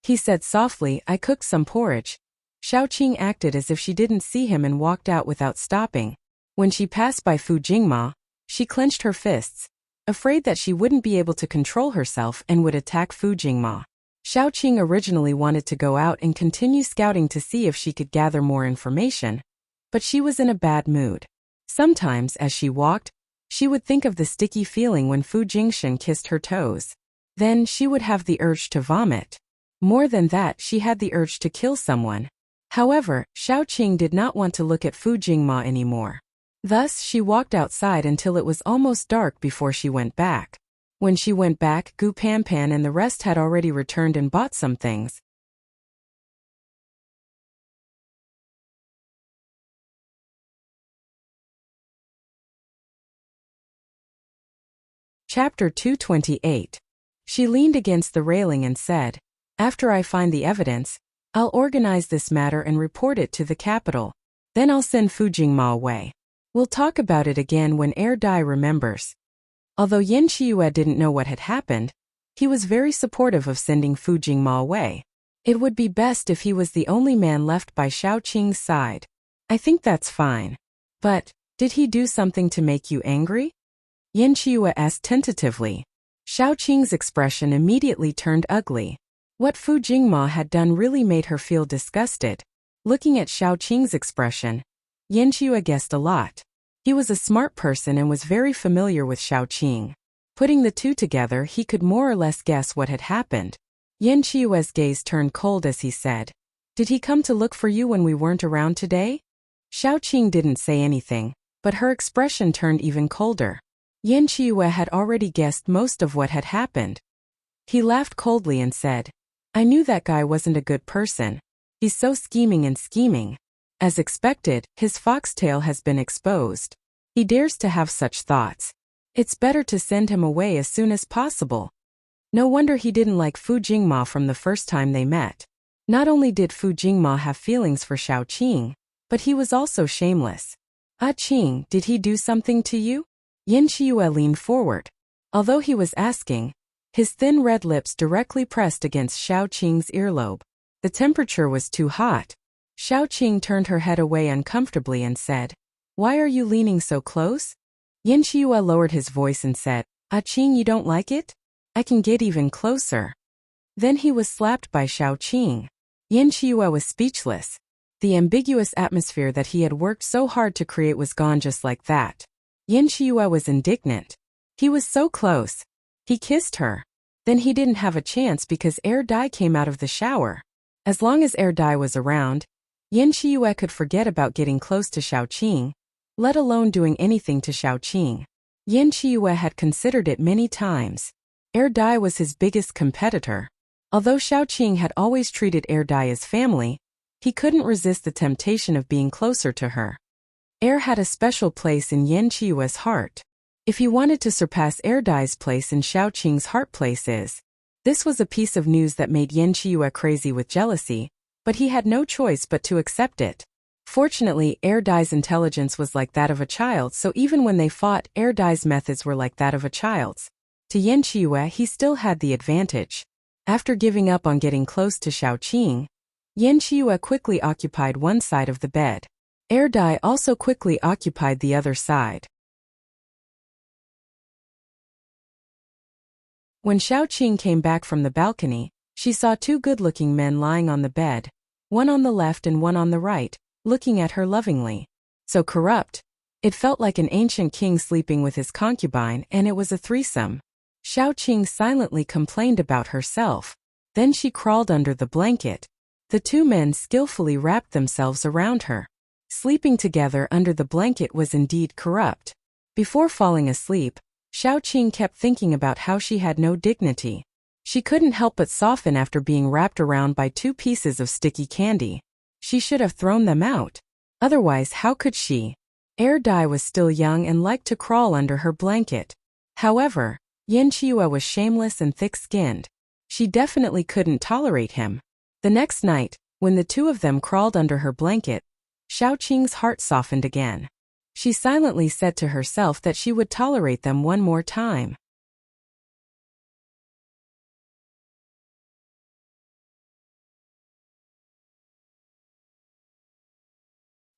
He said softly, "I cooked some porridge." Xiaoqing acted as if she didn't see him and walked out without stopping. When she passed by Fu Jingma, she clenched her fists, afraid that she wouldn't be able to control herself and would attack Fu Jingma. Xiaoqing originally wanted to go out and continue scouting to see if she could gather more information, but she was in a bad mood. Sometimes, as she walked, she would think of the sticky feeling when Fu Jingshan kissed her toes. Then she would have the urge to vomit. More than that, she had the urge to kill someone. However, Xiaoqing did not want to look at Fu Jingma anymore. Thus, she walked outside until it was almost dark before she went back. When she went back, Gu Panpan and the rest had already returned and bought some things. Chapter 228. She leaned against the railing and said, "After I find the evidence, I'll organize this matter and report it to the capital. Then I'll send Fu Jingma away. We'll talk about it again when Dai remembers." Although Yin Qiuyue didn't know what had happened, he was very supportive of sending Fu Jingma away. It would be best if he was the only man left by Xiaoqing's side. "I think that's fine. But, did he do something to make you angry?" Yin Qiuyue asked tentatively. Xiaoqing's expression immediately turned ugly. What Fu Jingma had done really made her feel disgusted. Looking at Xiaoqing's expression, Yin Qiuyue guessed a lot. He was a smart person and was very familiar with Xiaoqing. Putting the two together, he could more or less guess what had happened. Yin Qiue's gaze turned cold as he said, "Did he come to look for you when we weren't around today?" Xiaoqing didn't say anything, but her expression turned even colder. Yin Qiuyue had already guessed most of what had happened. He laughed coldly and said, "I knew that guy wasn't a good person. He's so scheming and scheming. As expected, his foxtail has been exposed. He dares to have such thoughts. It's better to send him away as soon as possible." No wonder he didn't like Fu Jingma from the first time they met. Not only did Fu Jingma have feelings for Xiaoqing, but he was also shameless. "Ah Qing, did he do something to you?" Yin Qiuyue leaned forward. Although he was asking, his thin red lips directly pressed against Xiaoqing's earlobe. The temperature was too hot. Xiaoqing turned her head away uncomfortably and said, "Why are you leaning so close?" Yin Qiuyue lowered his voice and said, "Ah Qing, you don't like it? I can get even closer." Then he was slapped by Xiaoqing. Yin Qiuyue was speechless. The ambiguous atmosphere that he had worked so hard to create was gone just like that. Yin Qiuyue was indignant. He was so close. He kissed her. Then he didn't have a chance because Dai came out of the shower. As long as Dai was around, Yin Qiuyue could forget about getting close to Xiaoqing, let alone doing anything to Xiaoqing. Yin Qiuyue had considered it many times. Dai was his biggest competitor. Although Xiaoqing had always treated Dai as family, he couldn't resist the temptation of being closer to her. Had a special place in Yin Qiuyue's heart. If he wanted to surpass Dai's place in Xiaoqing's heart places, this was a piece of news that made Yin Qiuyue crazy with jealousy, but he had no choice but to accept it. Fortunately, Dai's intelligence was like that of a child, so even when they fought, Dai's methods were like that of a child's. To Yin Qiuyue, he still had the advantage. After giving up on getting close to Xiaoqing, Yin Qiuyue quickly occupied one side of the bed. Dai also quickly occupied the other side. When Xiaoqing came back from the balcony, she saw two good-looking men lying on the bed, one on the left and one on the right, looking at her lovingly. So corrupt. It felt like an ancient king sleeping with his concubine, and it was a threesome. Xiaoqing silently complained about herself. Then she crawled under the blanket. The two men skillfully wrapped themselves around her. Sleeping together under the blanket was indeed corrupt. Before falling asleep, Xiaoqing kept thinking about how she had no dignity. She couldn't help but soften after being wrapped around by 2 pieces of sticky candy. She should have thrown them out. Otherwise, how could she? Air Dai was still young and liked to crawl under her blanket. However, Yin Qiuya was shameless and thick-skinned. She definitely couldn't tolerate him. The next night, when the two of them crawled under her blanket, Xiaoqing's heart softened again. She silently said to herself that she would tolerate them one more time.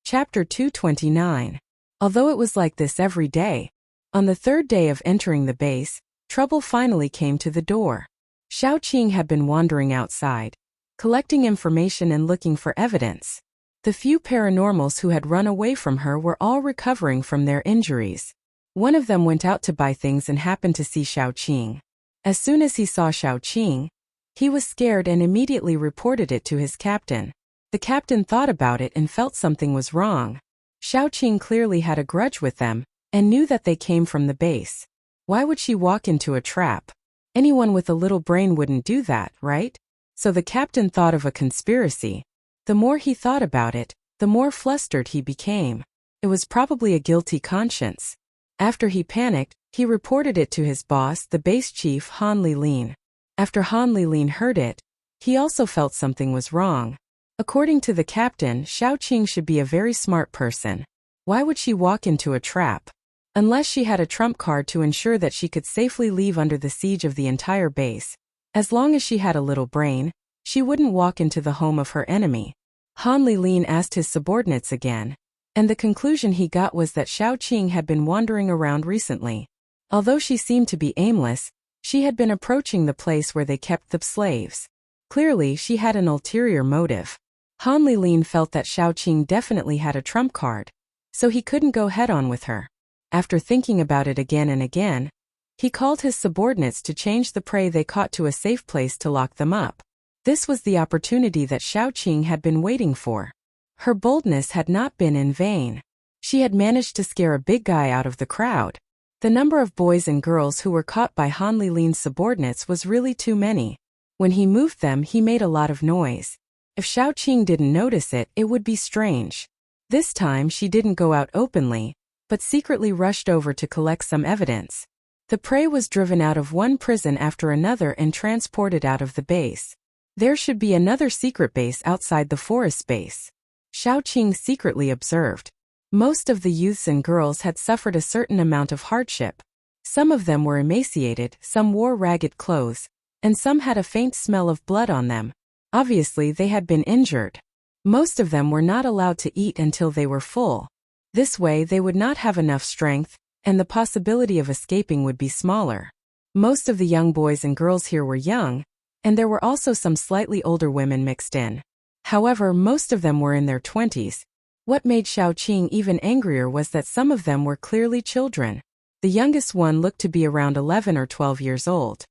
Chapter 229. Although it was like this every day, on the 3rd day of entering the base, trouble finally came to the door. Xiaoqing had been wandering outside, collecting information and looking for evidence. The few paranormals who had run away from her were all recovering from their injuries. One of them went out to buy things and happened to see Xiaoqing. As soon as he saw Xiaoqing, he was scared and immediately reported it to his captain. The captain thought about it and felt something was wrong. Xiaoqing clearly had a grudge with them, and knew that they came from the base. Why would she walk into a trap? Anyone with a little brain wouldn't do that, right? So the captain thought of a conspiracy. The more he thought about it, the more flustered he became. It was probably a guilty conscience. After he panicked, he reported it to his boss, the base chief Han Lilin. After Han Lilin heard it, he also felt something was wrong. According to the captain, Xiaoqing should be a very smart person. Why would she walk into a trap? Unless she had a trump card to ensure that she could safely leave under the siege of the entire base. As long as she had a little brain, she wouldn't walk into the home of her enemy. Han Lilin asked his subordinates again, and the conclusion he got was that Xiaoqing had been wandering around recently. Although she seemed to be aimless, she had been approaching the place where they kept the slaves. Clearly, she had an ulterior motive. Han Lilin felt that Xiaoqing definitely had a trump card, so he couldn't go head-on with her. After thinking about it again and again, he called his subordinates to change the prey they caught to a safe place to lock them up. This was the opportunity that Xiaoqing had been waiting for. Her boldness had not been in vain. She had managed to scare a big guy out of the crowd. The number of boys and girls who were caught by Han Lilin's subordinates was really too many. When he moved them, he made a lot of noise. If Xiaoqing didn't notice it, it would be strange. This time she didn't go out openly, but secretly rushed over to collect some evidence. The prey was driven out of one prison after another and transported out of the base. There should be another secret base outside the forest base. Xiaoqing secretly observed. Most of the youths and girls had suffered a certain amount of hardship. Some of them were emaciated, some wore ragged clothes, and some had a faint smell of blood on them. Obviously, they had been injured. Most of them were not allowed to eat until they were full. This way, they would not have enough strength, and the possibility of escaping would be smaller. Most of the young boys and girls here were young, and there were also some slightly older women mixed in. However, most of them were in their 20s. What made Xiaoqing even angrier was that some of them were clearly children. The youngest one looked to be around 11 or 12 years old.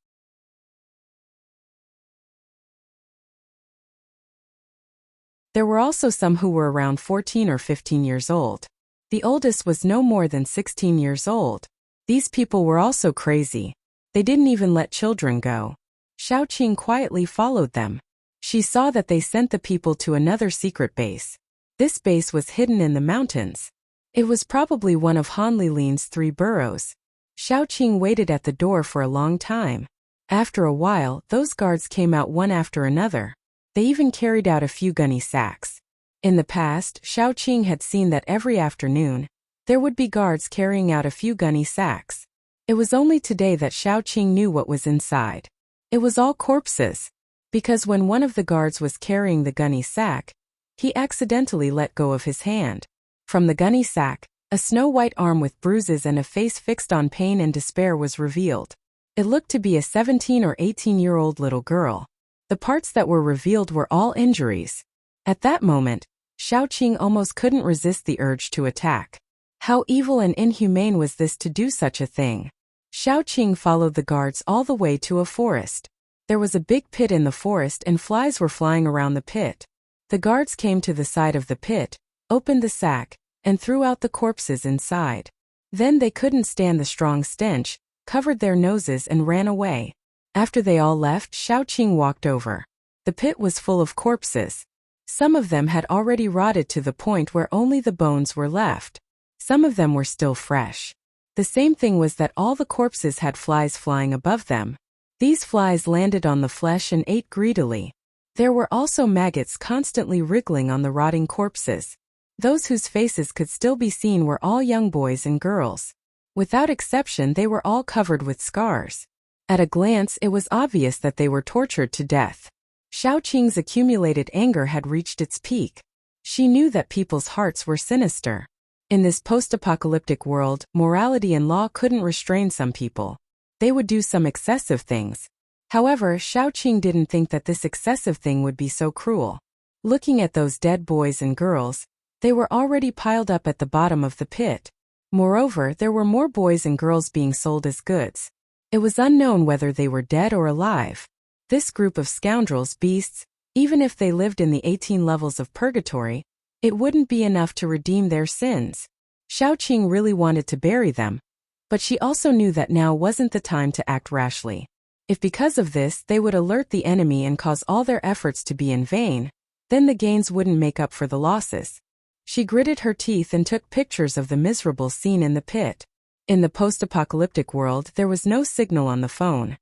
There were also some who were around 14 or 15 years old. The oldest was no more than 16 years old. These people were also crazy. They didn't even let children go. Xiaoqing quietly followed them. She saw that they sent the people to another secret base. This base was hidden in the mountains. It was probably one of Han Lilin's 3 burrows. Xiaoqing waited at the door for a long time. After a while, those guards came out one after another. They even carried out a few gunny sacks. In the past, Xiaoqing had seen that every afternoon, there would be guards carrying out a few gunny sacks. It was only today that Xiaoqing knew what was inside. It was all corpses. Because when one of the guards was carrying the gunny sack, he accidentally let go of his hand. From the gunny sack, a snow-white arm with bruises and a face fixed on pain and despair was revealed. It looked to be a 17 or 18-year-old little girl. The parts that were revealed were all injuries. At that moment, Xiaoqing almost couldn't resist the urge to attack. How evil and inhumane was this to do such a thing? Xiao Qing followed the guards all the way to a forest. There was a big pit in the forest and flies were flying around the pit. The guards came to the side of the pit, opened the sack, and threw out the corpses inside. Then they couldn't stand the strong stench, covered their noses and ran away. After they all left, Xiao Qing walked over. The pit was full of corpses. Some of them had already rotted to the point where only the bones were left. Some of them were still fresh. The same thing was that all the corpses had flies flying above them. These flies landed on the flesh and ate greedily. There were also maggots constantly wriggling on the rotting corpses. Those whose faces could still be seen were all young boys and girls. Without exception, they were all covered with scars. At a glance, it was obvious that they were tortured to death. Xiao Qing's accumulated anger had reached its peak. She knew that people's hearts were sinister. In this post-apocalyptic world, morality and law couldn't restrain some people. They would do some excessive things. However, Xiao Qing didn't think that this excessive thing would be so cruel. Looking at those dead boys and girls, they were already piled up at the bottom of the pit. Moreover, there were more boys and girls being sold as goods. It was unknown whether they were dead or alive. This group of scoundrels, beasts, even if they lived in the 18 levels of purgatory, it wouldn't be enough to redeem their sins. Xiao Qing really wanted to bury them, but she also knew that now wasn't the time to act rashly. If because of this they would alert the enemy and cause all their efforts to be in vain, then the gains wouldn't make up for the losses. She gritted her teeth and took pictures of the miserable scene in the pit. In the post-apocalyptic world, there was no signal on the phone.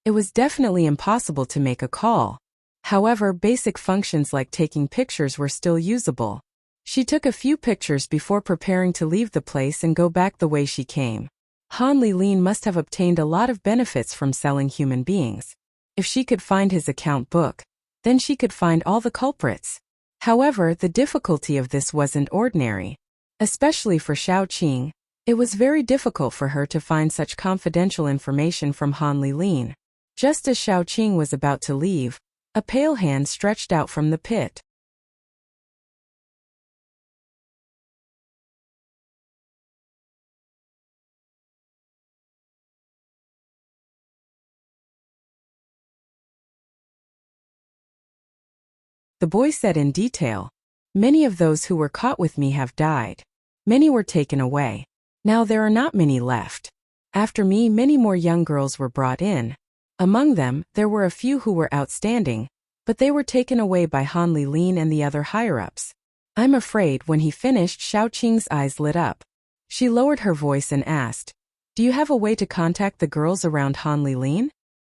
It was definitely impossible to make a call. However, basic functions like taking pictures were still usable. She took a few pictures before preparing to leave the place and go back the way she came. Han Lilin must have obtained a lot of benefits from selling human beings. If she could find his account book, then she could find all the culprits. However, the difficulty of this wasn't ordinary. Especially for Xiao Qing, it was very difficult for her to find such confidential information from Han Lilin. Just as Xiao Qing was about to leave, a pale hand stretched out from the pit. The boy said in detail, "Many of those who were caught with me have died. Many were taken away. Now there are not many left. After me, many more young girls were brought in. Among them, there were a few who were outstanding, but they were taken away by Han Lilin and the other higher-ups." I'm afraid when he finished, Xiao Qing's eyes lit up. She lowered her voice and asked, "Do you have a way to contact the girls around Han Lilin?"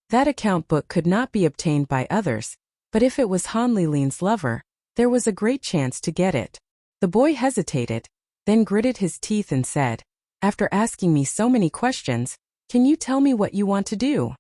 That account book could not be obtained by others, but if it was Han Lilin's lover, there was a great chance to get it. The boy hesitated, then gritted his teeth and said, "After asking me so many questions, can you tell me what you want to do?"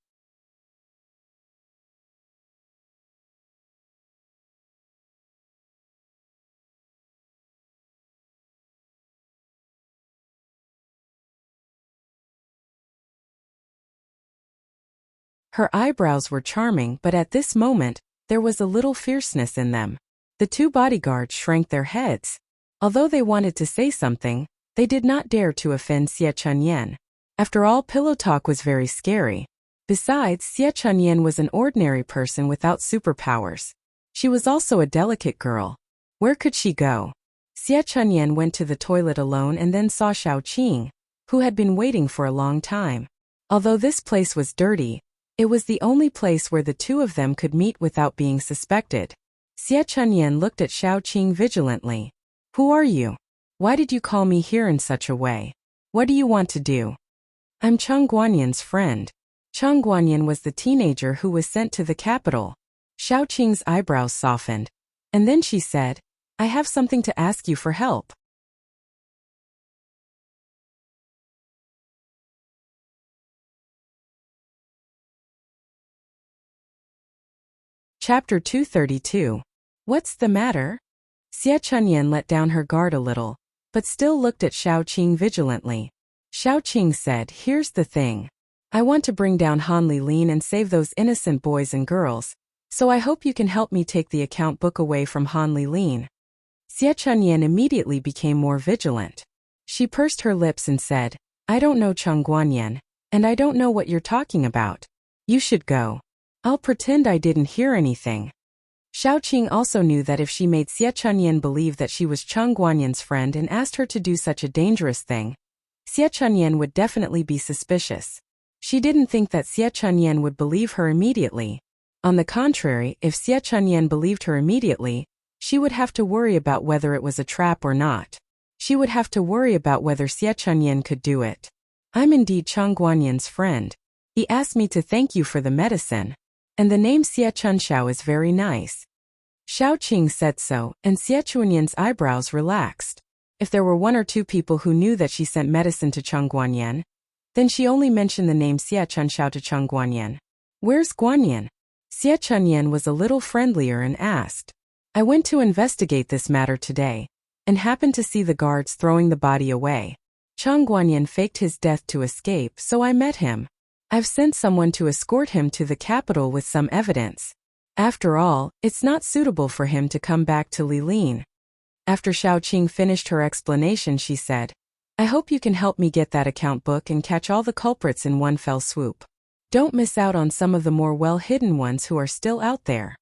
Her eyebrows were charming, but at this moment, there was a little fierceness in them. The two bodyguards shrank their heads. Although they wanted to say something, they did not dare to offend Xie Chunyan. After all, pillow talk was very scary. Besides, Xie Chunyan was an ordinary person without superpowers. She was also a delicate girl. Where could she go? Xie Chunyan went to the toilet alone and then saw Xiao Qing, who had been waiting for a long time. Although this place was dirty, it was the only place where the two of them could meet without being suspected. Xie Chunyan looked at Xiao Qing vigilantly. "Who are you? Why did you call me here in such a way? What do you want to do?" "I'm Cheng Guanyan's friend." Cheng Guanyan was the teenager who was sent to the capital. Xiao Qing's eyebrows softened. And then she said, "I have something to ask you for help." Chapter 232. What's the matter? Xie Chunyan let down her guard a little, but still looked at Xiao Qing vigilantly. Xiao Qing said, "Here's the thing. I want to bring down Han Lilin and save those innocent boys and girls, so I hope you can help me take the account book away from Han Lilin." Xie Chunyan immediately became more vigilant. She pursed her lips and said, I don't know Cheng Guanyan, and I don't know what you're talking about. You should go. I'll pretend I didn't hear anything. Xiaoqing also knew that if she made Xie Chunyan believe that she was Cheng Guanyan's friend and asked her to do such a dangerous thing, Xie Chunyan would definitely be suspicious. She didn't think that Xie Chunyan would believe her immediately. On the contrary, if Xie Chunyan believed her immediately, she would have to worry about whether it was a trap or not. She would have to worry about whether Xie Chunyan could do it. I'm indeed Cheng Guanyan's friend. He asked me to thank you for the medicine. And the name Xie Chunxiao is very nice. Xiaoqing said so, and Xie Chunyan's eyebrows relaxed. If there were one or two people who knew that she sent medicine to Cheng Guanyan, then she only mentioned the name Xie Chunxiao to Cheng Guanyan. Where's Guanyan? Xie Chunyan was a little friendlier and asked. I went to investigate this matter today, and happened to see the guards throwing the body away. Cheng Guanyan faked his death to escape, so I met him. I've sent someone to escort him to the capital with some evidence. After all, it's not suitable for him to come back to Lilin. After Xiaoqing finished her explanation, she said, I hope you can help me get that account book and catch all the culprits in one fell swoop. Don't miss out on some of the more well-hidden ones who are still out there.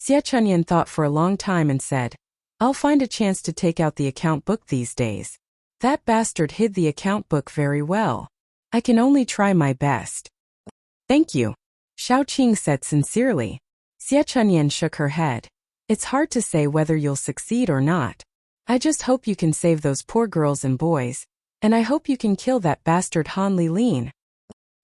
Xie Chunyan thought for a long time and said, I'll find a chance to take out the account book these days. That bastard hid the account book very well. I can only try my best. Thank you, Xiaoqing said sincerely. Xie Chunyan shook her head. It's hard to say whether you'll succeed or not. I just hope you can save those poor girls and boys, and I hope you can kill that bastard Han Lilin.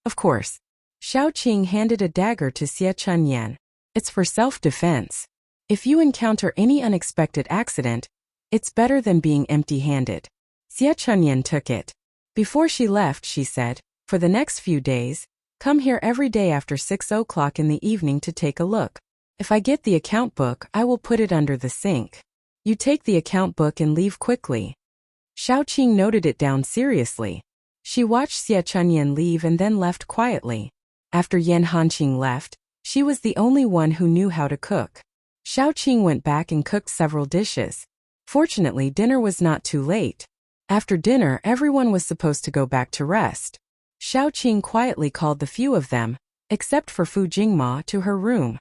Of course. Xiaoqing handed a dagger to Xie Chunyan. It's for self-defense. If you encounter any unexpected accident, it's better than being empty-handed. Xie Chunyan took it. Before she left, she said, for the next few days, come here every day after 6 o'clock in the evening to take a look. If I get the account book, I will put it under the sink. You take the account book and leave quickly. Xiaoqing noted it down seriously. She watched Xie Chunyan leave and then left quietly. After Yan Hanqing left, she was the only one who knew how to cook. Xiaoqing went back and cooked several dishes. Fortunately, dinner was not too late. After dinner, everyone was supposed to go back to rest. Xiaoqing quietly called the few of them, except for Fu Jingma, to her room.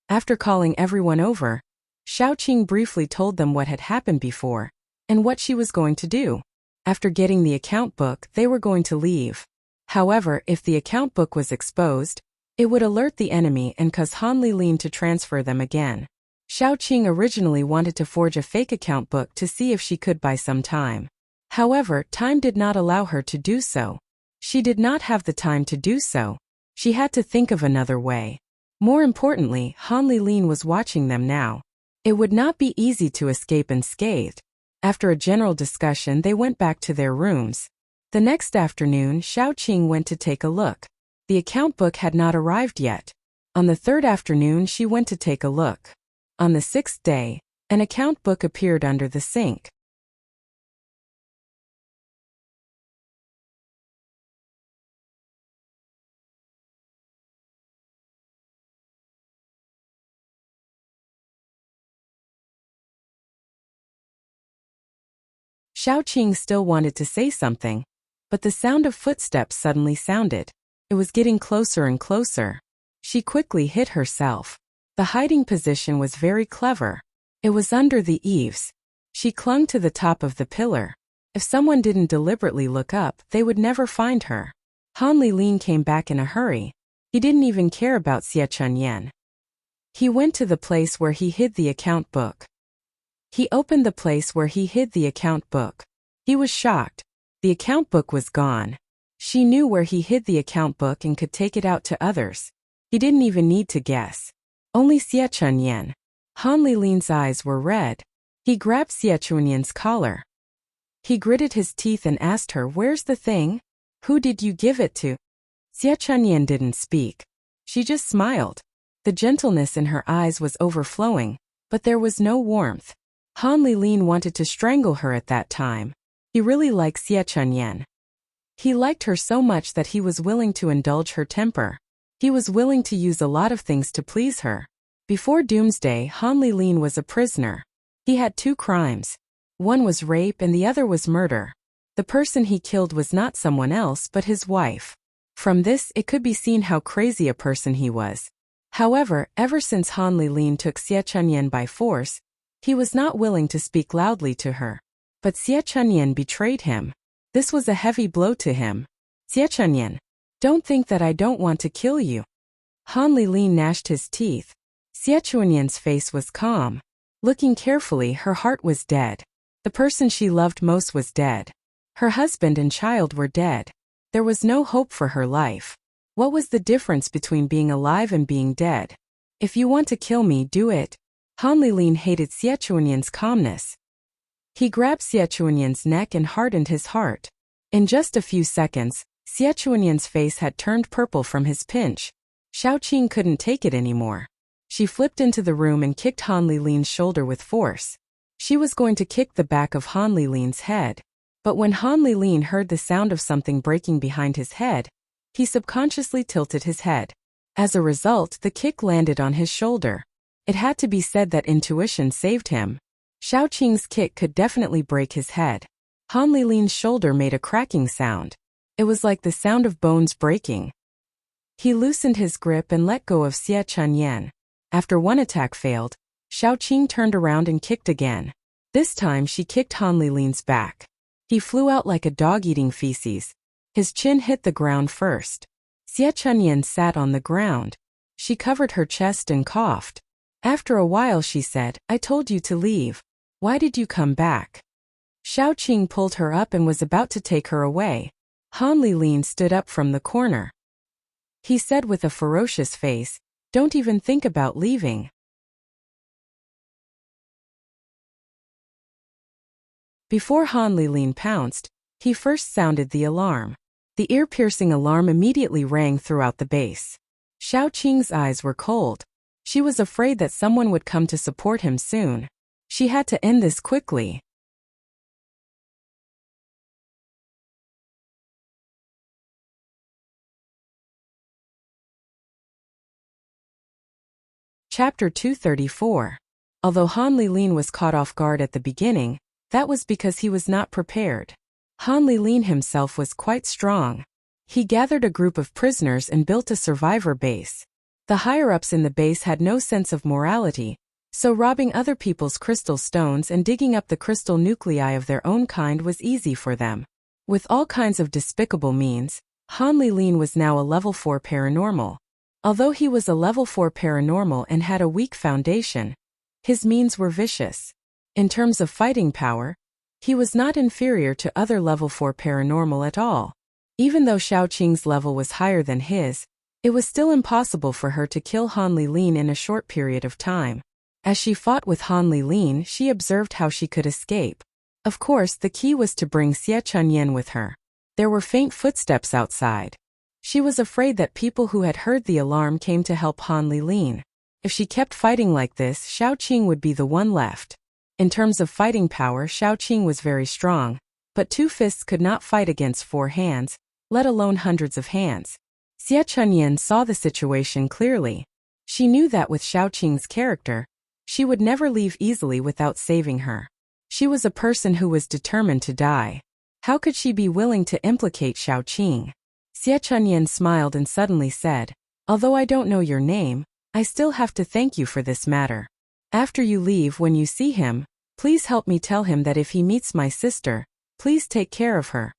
After calling everyone over, Xiaoqing briefly told them what had happened before, and what she was going to do. After getting the account book, they were going to leave. However, if the account book was exposed, it would alert the enemy and cause Han Lilin to transfer them again. Xiaoqing originally wanted to forge a fake account book to see if she could buy some time. However, time did not allow her to do so. She did not have the time to do so. She had to think of another way. More importantly, Han Lilin was watching them now. It would not be easy to escape unscathed. After a general discussion, they went back to their rooms. The next afternoon, Xiaoqing went to take a look. The account book had not arrived yet. On the third afternoon, she went to take a look. On the sixth day, an account book appeared under the sink. Xiaoqing still wanted to say something, but the sound of footsteps suddenly sounded. It was getting closer and closer. She quickly hid herself. The hiding position was very clever. It was under the eaves. She clung to the top of the pillar. If someone didn't deliberately look up, they would never find her. Han Lilin came back in a hurry. He didn't even care about Xie Chunyan. He went to the place where he hid the account book. He opened the place where he hid the account book. He was shocked. The account book was gone. She knew where he hid the account book and could take it out to others. He didn't even need to guess. Only Xie Chunyan. Han Lilin's eyes were red. He grabbed Xie Chunyan's collar. He gritted his teeth and asked her, "Where's the thing? Who did you give it to?" Xie Chunyan didn't speak. She just smiled. The gentleness in her eyes was overflowing, but there was no warmth. Han Lilin wanted to strangle her at that time. He really liked Xie Chunyan. He liked her so much that he was willing to indulge her temper. He was willing to use a lot of things to please her. Before Doomsday, Han Lilin was a prisoner. He had two crimes. One was rape and the other was murder. The person he killed was not someone else but his wife. From this, it could be seen how crazy a person he was. However, ever since Han Lilin took Xie Chunyan by force, he was not willing to speak loudly to her. But Xie Chunyan betrayed him. This was a heavy blow to him. Xie Chunyan, don't think that I don't want to kill you. Han Lilin gnashed his teeth. Xie Chunyan's face was calm. Looking carefully, her heart was dead. The person she loved most was dead. Her husband and child were dead. There was no hope for her life. What was the difference between being alive and being dead? If you want to kill me, do it. Han Lilin hated Xie Chunyan's calmness. He grabbed Xie Chunyan's neck and hardened his heart. In just a few seconds, Xie Chunyan's face had turned purple from his pinch. Xiaoqing couldn't take it anymore. She flipped into the room and kicked Han Lilin's shoulder with force. She was going to kick the back of Han Lilin's head. But when Han Lilin heard the sound of something breaking behind his head, he subconsciously tilted his head. As a result, the kick landed on his shoulder. It had to be said that intuition saved him. Xiaoqing's kick could definitely break his head. Han Lilin's shoulder made a cracking sound. It was like the sound of bones breaking. He loosened his grip and let go of Xie Chunyan. After one attack failed, Xiaoqing turned around and kicked again. This time she kicked Han Lilin's back. He flew out like a dog eating feces. His chin hit the ground first. Xie Chunyan sat on the ground. She covered her chest and coughed. After a while she said, I told you to leave. Why did you come back? Xiaoqing pulled her up and was about to take her away. Han Lilin stood up from the corner. He said with a ferocious face, don't even think about leaving. Before Han Lilin pounced, he first sounded the alarm. The ear-piercing alarm immediately rang throughout the base. Xiaoqing's eyes were cold. She was afraid that someone would come to support him soon. She had to end this quickly. Chapter 234. Although Han Lilin was caught off guard at the beginning, that was because he was not prepared. Han Lilin himself was quite strong. He gathered a group of prisoners and built a survivor base. The higher-ups in the base had no sense of morality, so robbing other people's crystal stones and digging up the crystal nuclei of their own kind was easy for them. With all kinds of despicable means, Han Lilin was now a level 4 paranormal. Although he was a level 4 paranormal and had a weak foundation, his means were vicious. In terms of fighting power, he was not inferior to other level 4 paranormal at all. Even though Xiaoqing's level was higher than his, it was still impossible for her to kill Han Lilin in a short period of time. As she fought with Han Lilin, she observed how she could escape. Of course, the key was to bring Xie Chunyan with her. There were faint footsteps outside. She was afraid that people who had heard the alarm came to help Han Lilin. If she kept fighting like this, Xiaoqing would be the one left. In terms of fighting power, Xiaoqing was very strong, but 2 fists could not fight against 4 hands, let alone hundreds of hands. Xie Chunyan saw the situation clearly. She knew that with Xiaoqing's character, she would never leave easily without saving her. She was a person who was determined to die. How could she be willing to implicate Xiaoqing? Xie Chunyan smiled and suddenly said, although I don't know your name, I still have to thank you for this matter. After you leave, when you see him, please help me tell him that if he meets my sister, please take care of her.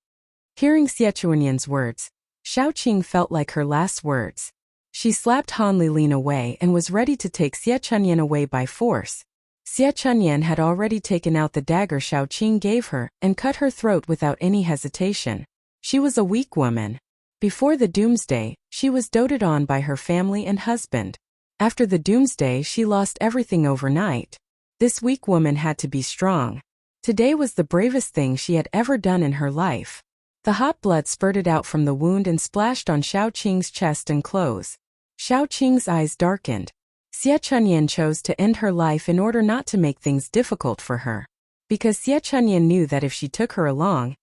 Hearing Xie Chunyan's words, Xiaoqing felt like her last words. She slapped Han Lilin away and was ready to take Xie Chunyan away by force. Xie Chunyan had already taken out the dagger Xiaoqing gave her and cut her throat without any hesitation. She was a weak woman. Before the doomsday, she was doted on by her family and husband. After the doomsday, she lost everything overnight. This weak woman had to be strong. Today was the bravest thing she had ever done in her life. The hot blood spurted out from the wound and splashed on Xiaoqing's chest and clothes. Xiaoqing's eyes darkened. Xie Chunyan chose to end her life in order not to make things difficult for her. Because Xie Chunyan knew that if she took her along,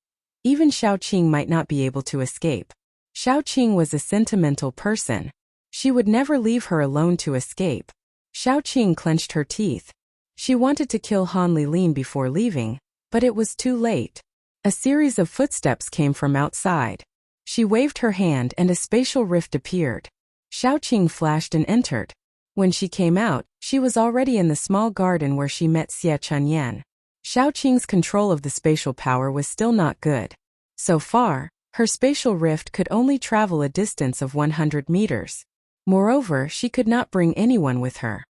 even Xiaoqing might not be able to escape. Xiaoqing was a sentimental person. She would never leave her alone to escape. Xiaoqing clenched her teeth. She wanted to kill Han Lilin before leaving, but it was too late. A series of footsteps came from outside. She waved her hand and a spatial rift appeared. Xiaoqing flashed and entered. When she came out, she was already in the small garden where she met Xie Chunyan. Xiaoqing's control of the spatial power was still not good. So far, her spatial rift could only travel a distance of 100 meters. Moreover, she could not bring anyone with her.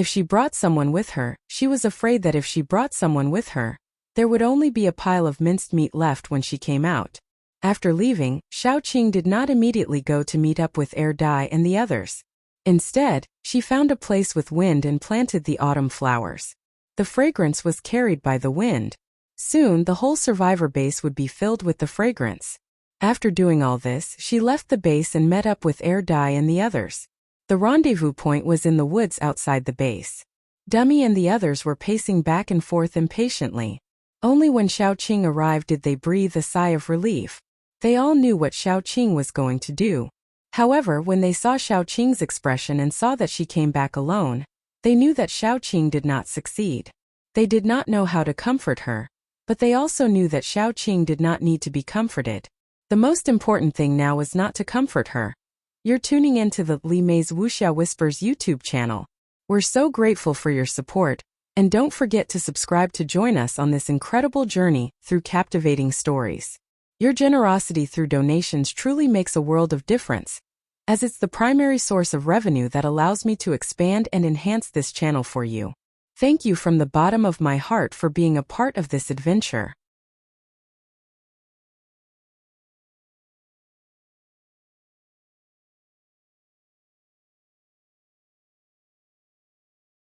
If she brought someone with her, she was afraid that if she brought someone with her, there would only be a pile of minced meat left when she came out. After leaving, Xiaoqing did not immediately go to meet up with Dai and the others. Instead, she found a place with wind and planted the autumn flowers. The fragrance was carried by the wind. Soon the whole survivor base would be filled with the fragrance. After doing all this, she left the base and met up with Dai and the others. The rendezvous point was in the woods outside the base. Dummy and the others were pacing back and forth impatiently. Only when Xiaoqing arrived did they breathe a sigh of relief. They all knew what Xiaoqing was going to do. However, when they saw Xiaoqing's expression and saw that she came back alone, they knew that Xiaoqing did not succeed. They did not know how to comfort her, but they also knew that Xiaoqing did not need to be comforted. The most important thing now was not to comfort her. You're tuning into the Li Mei's Wuxia Whispers YouTube channel. We're so grateful for your support, and don't forget to subscribe to join us on this incredible journey through captivating stories. Your generosity through donations truly makes a world of difference, as it's the primary source of revenue that allows me to expand and enhance this channel for you. Thank you from the bottom of my heart for being a part of this adventure.